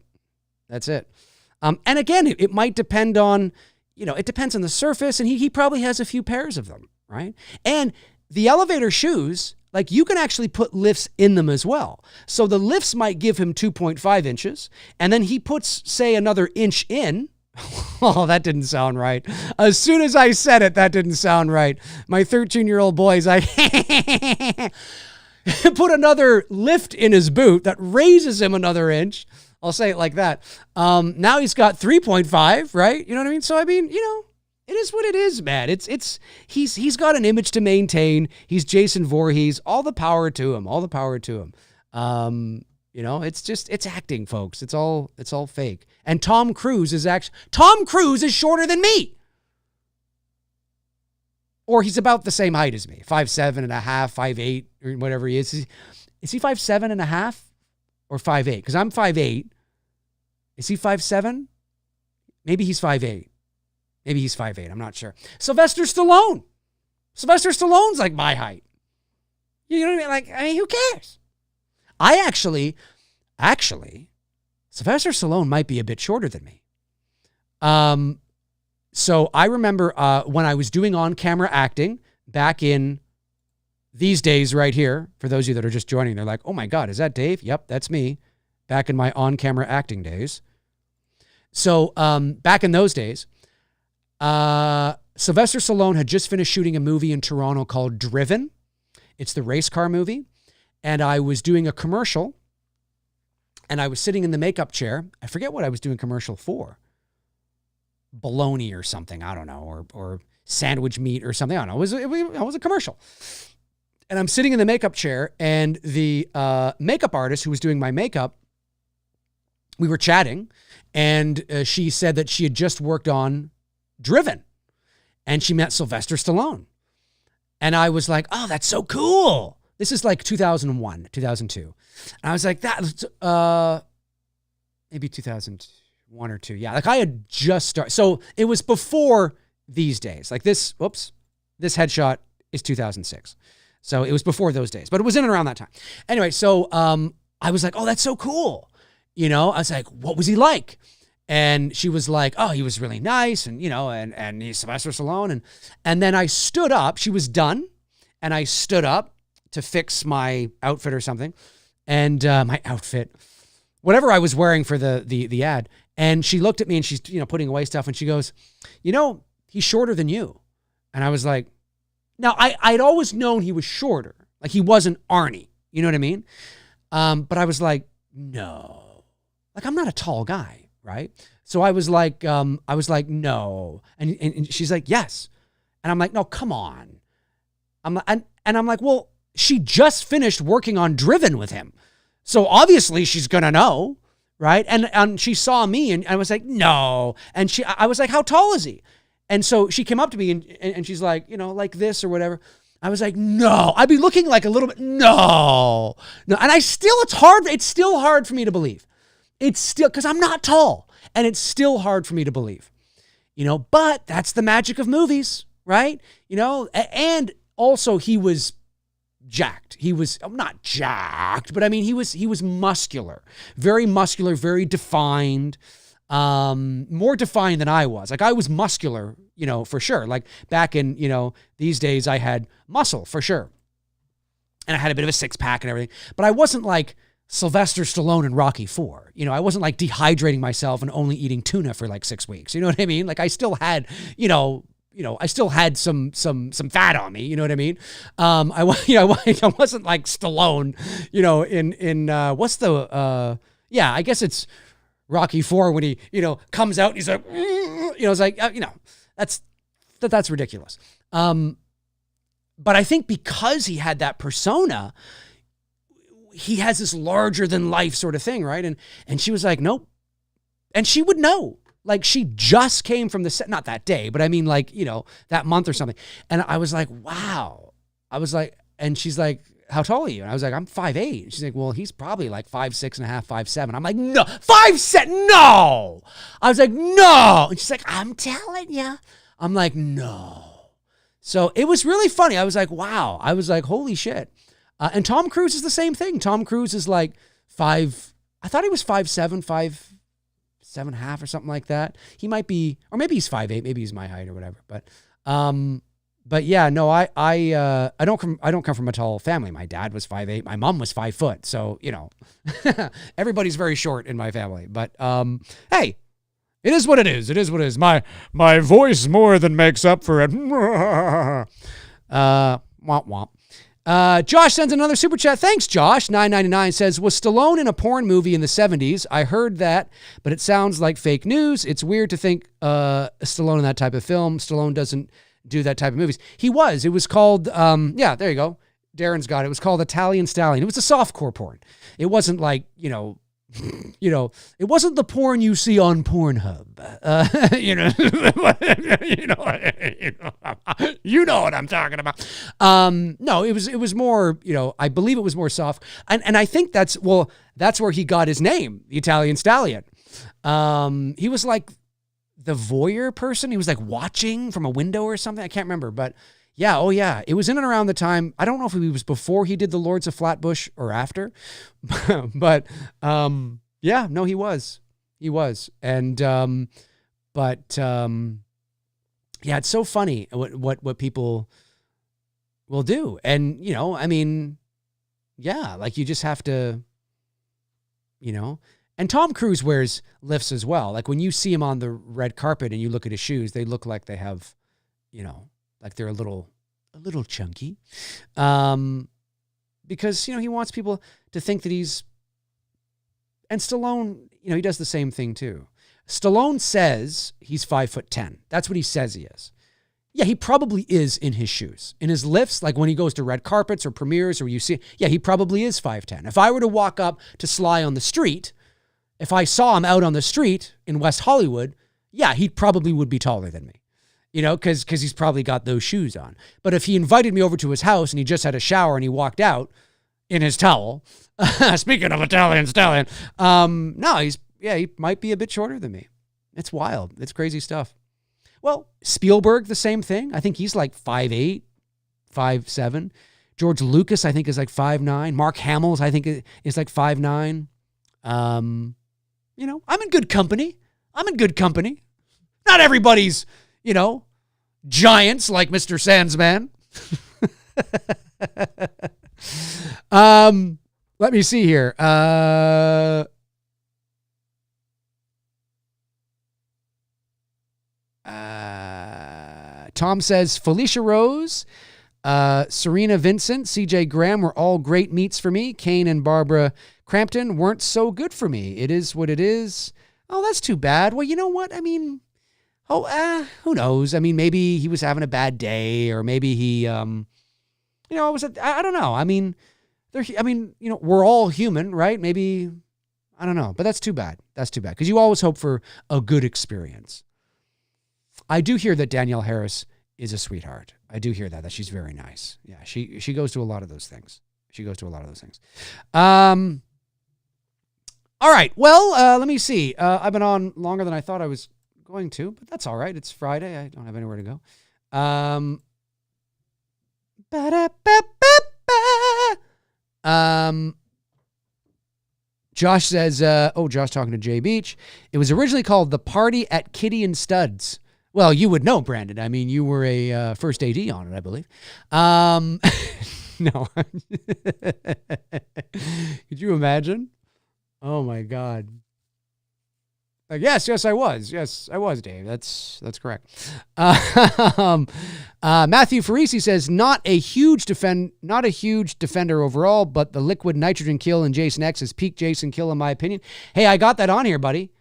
And again, it might depend on, it depends on the surface, and he probably has a few pairs of them, right? And the elevator shoes, like, you can actually put lifts in them as well. So the lifts might give him 2.5 inches, and then he puts, say, another inch in. Oh, that didn't sound right. As soon as I said it, that didn't sound right. My 13-year-old boy's like, put another lift in his boot that raises him another inch. I'll say it like that. Now he's got 3.5, right? You know what I mean? So, I mean, it is what it is, man. He's got an image to maintain. He's Jason Voorhees. All the power to him. It's acting, folks. It's all fake. And Tom Cruise is shorter than me. Or he's about the same height as me. 5'7" and a half, 5'8", or whatever he is. Is he 5'7" and a half? Or 5'8", because I'm 5'8". Is he 5'7"? Maybe he's 5'8". I'm not sure. Sylvester Stallone's like my height. You know what I mean? Like, who cares? I actually, Sylvester Stallone might be a bit shorter than me. So I remember when I was doing on-camera acting back in these days right here, for those of you that are just joining, they're like, oh my God, is that Dave? Yep, that's me. Back in my on-camera acting days. So back in those days, Sylvester Stallone had just finished shooting a movie in Toronto called Driven. It's the race car movie. And I was doing a commercial, and I was sitting in the makeup chair. I forget what I was doing commercial for. Bologna or something, I don't know, or sandwich meat or something. I don't know. It was a commercial. And I'm sitting in the makeup chair, and the makeup artist who was doing my makeup, we were chatting, and she said that she had just worked on Driven, and she met Sylvester Stallone. And I was like, oh, that's so cool. This is like 2001, 2002. And I was like, maybe 2001 or two. Yeah, like I had just started. So it was before these days. Like this headshot is 2006. So it was before those days, but it was in and around that time. Anyway, so I was like, oh, that's so cool. I was like, what was he like? And she was like, oh, he was really nice. And, and he's Sylvester Stallone. And then I stood up. She was done. And I stood up to fix my outfit or something. And my outfit, whatever I was wearing for the ad. And she looked at me and she's, putting away stuff. And she goes, he's shorter than you. And I was like, now I'd always known he was shorter. Like he wasn't Arnie. You know what I mean? But I was like, no, like I'm not a tall guy. Right. So I was like, no. And she's like, yes. And I'm like, no, come on. And I'm like, well, she just finished working on Driven with him. So obviously she's going to know. Right. And she saw me and I was like, no. And I was like, how tall is he? And so she came up to me and she's like, like this or whatever. I was like, no, I'd be looking like a little bit. No. And it's still hard for me to believe. It's still, because I'm not tall, and it's still hard for me to believe, but that's the magic of movies, right? And also he was jacked. He was not jacked, but I mean, he was muscular, very defined, more defined than I was. Like I was muscular, for sure. Like back in, these days I had muscle for sure. And I had a bit of a six pack and everything, but I wasn't like Sylvester Stallone in Rocky IV. I wasn't like dehydrating myself and only eating tuna for like 6 weeks. You know what I mean? Like I still had, I still had some fat on me. You know what I mean? I wasn't like Stallone, in what's the, I guess it's Rocky IV when he, comes out and he's like, it's like, that's ridiculous. But I think because he had that persona, he has this larger than life sort of thing, right? And she was like, nope. And she would know. Like she just came from the set, not that day, but I mean like, that month or something. And I was like, wow. I was like, and she's like, how tall are you? And I was like, I'm 5'8". She's like, well, he's probably like 5'6.5", 5'7". I'm like, no, 5'7", no. I was like, no. And she's like, I'm telling you. I'm like, no. So it was really funny. I was like, wow. I was like, holy shit. And Tom Cruise is the same thing. Tom Cruise is like I thought he was 5'7", 5'7.5" or something like that. He might be, or maybe he's 5'8", maybe he's my height or whatever. But yeah, no, I don't come from a tall family. My dad was 5'8", my mom was 5 foot. So, everybody's very short in my family. But hey, it is what it is. It is what it is. My voice more than makes up for it. Womp womp. Josh sends another super chat. Thanks, Josh. 9.99 says, was Stallone in a porn movie in the 70s? I heard that, but it sounds like fake news. It's weird to think Stallone in that type of film. Stallone doesn't do that type of movies. He was. It was called, there you go. Darren's got it. It was called Italian Stallion. It was a softcore porn. It wasn't like, it wasn't the porn you see on Pornhub. You know what I'm talking about. No, it was more, I believe it was more soft. And I think that's where he got his name, the Italian Stallion. He was like the voyeur person. He was like watching from a window or something. I can't remember, but yeah. Oh yeah. It was in and around the time. I don't know if it was before he did the Lords of Flatbush or after, but, yeah, no, he was. And, yeah, it's so funny what people will do. And, I mean, yeah, like you just have to, and Tom Cruise wears lifts as well. Like when you see him on the red carpet and you look at his shoes, they look like they have, like they're a little chunky. Because, he wants people to think that he's, and Stallone, he does the same thing too. Stallone says he's 5'10". That's what he says he is. Yeah, he probably is in his shoes. In his lifts, like when he goes to red carpets or premieres or you see, yeah, he probably is 5'10". If I were to walk up to Sly on the street, if I saw him out on the street in West Hollywood, yeah, he probably would be taller than me. because he's probably got those shoes on. But if he invited me over to his house and he just had a shower and he walked out in his towel, speaking of Italian stallion, no, he might be a bit shorter than me. It's wild. It's crazy stuff. Well, Spielberg, the same thing. I think he's like 5'8", 5'7". George Lucas, I think, is like 5'9". Mark Hamill, I think, is like 5'9". I'm in good company. Not everybody's, giants like Mr. Sandsman. Let me see here. Tom says Felicia Rose, Serena Vincent, CJ Graham were all great meets for me. Kane and Barbara Crampton weren't so good for me. It is what it is. Oh, that's too bad. Well, you know what? I mean, who knows? I mean, maybe he was having a bad day, or maybe he, I don't know. I mean, we're all human, right? Maybe, I don't know, but that's too bad. Because you always hope for a good experience. I do hear that Danielle Harris is a sweetheart. I do hear that she's very nice. Yeah, she goes to a lot of those things. All right. Well, let me see. I've been on longer than I thought I was going to, but that's all right. It's Friday. I don't have anywhere to go. Josh says, Josh talking to Jay Beach. It was originally called The Party at Kitty and Studs. Well, you would know, Brandon. I mean, you were a first AD on it, I believe. No. Could you imagine? Oh my God. Yes, I was. Yes, I was, Dave. That's correct. Matthew Farisi says, not a huge defender overall, but the liquid nitrogen kill in Jason X is peak Jason kill in my opinion. Hey, I got that on here, buddy.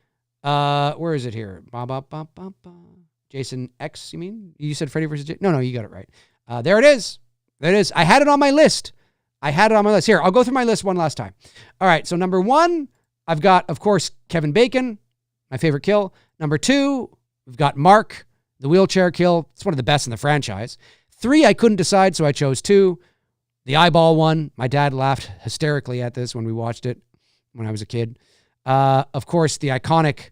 Where is it here? Jason X, you mean? You said Freddy versus Jason? No, you got it right. There it is. I had it on my list. Here, I'll go through my list one last time. All right, so number 1, I've got, of course, Kevin Bacon, my favorite kill. Number 2, we've got Mark, the wheelchair kill. It's one of the best in the franchise. 3, I couldn't decide, so I chose 2. The eyeball one, my dad laughed hysterically at this when we watched it when I was a kid. Of course, the iconic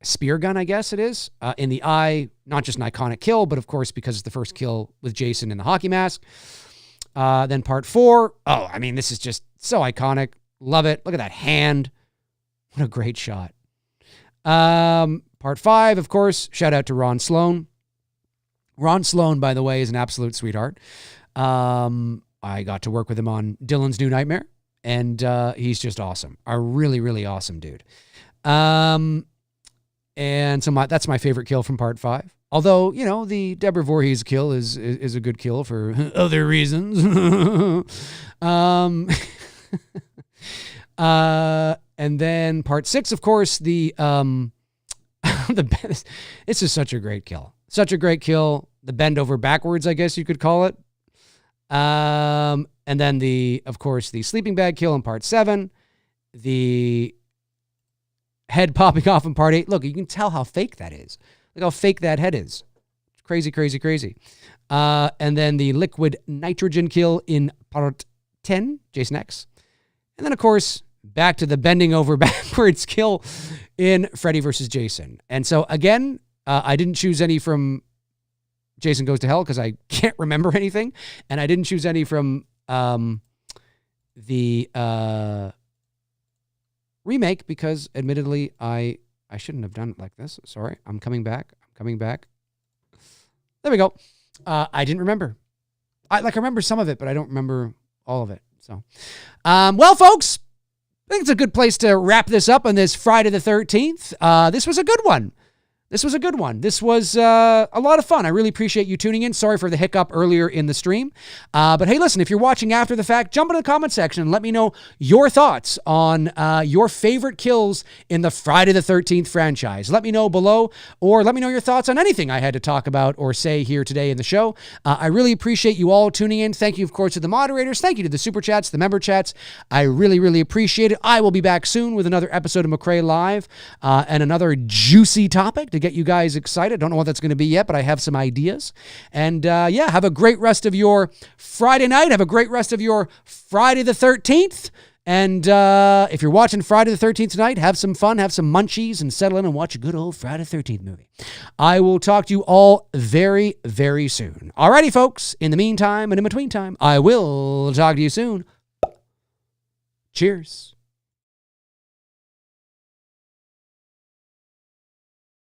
spear gun, I guess it is, in the eye. Not just an iconic kill, but of course, because it's the first kill with Jason in the hockey mask. Then part 4. Oh, I mean, this is just so iconic. Love it. Look at that hand. What a great shot. Part 5, of course, shout out to Ron Sloan. Ron Sloan, by the way, is an absolute sweetheart. I got to work with him on Dylan's New Nightmare, and he's just awesome. A really, really awesome dude. And so that's my favorite kill from part 5. Although, the Deborah Voorhees kill is a good kill for other reasons. And then part 6, of course, the this is such a great kill. Such a great kill. The bend over backwards, I guess you could call it. And then of course, the sleeping bag kill in part 7. The head popping off in part 8. Look, you can tell how fake that is. Look how fake that head is. Crazy, crazy, crazy. And then the liquid nitrogen kill in part 10, Jason X. And then, of course, back to the bending over backwards kill in Freddy versus Jason. And so, again, I didn't choose any from Jason Goes to Hell because I can't remember anything. And I didn't choose any from the remake because, admittedly, I shouldn't have done it like this. Sorry. I'm coming back. There we go. I didn't remember. I remember some of it, but I don't remember all of it. So, well, folks, I think it's a good place to wrap this up on this Friday the 13th. This was a good one. This was a lot of fun. I really appreciate you tuning in. Sorry for the hiccup earlier in the stream. But hey, listen, if you're watching after the fact, jump into the comment section and let me know your thoughts on your favorite kills in the Friday the 13th franchise. Let me know below, or let me know your thoughts on anything I had to talk about or say here today in the show. I really appreciate you all tuning in. Thank you, of course, to the moderators. Thank you to the Super Chats, the member chats. I really, really appreciate it. I will be back soon with another episode of McRae Live and another juicy topic to to get you guys excited. Don't know what that's going to be yet, but I have some ideas. And yeah, have a great rest of your Friday night. Have a great rest of your Friday the 13th. And if you're watching Friday the 13th tonight, have some fun, have some munchies, and settle in and watch a good old Friday the 13th movie. I will talk to you all very, very soon. Alrighty, folks. In the meantime and in between time, I will talk to you soon. Cheers.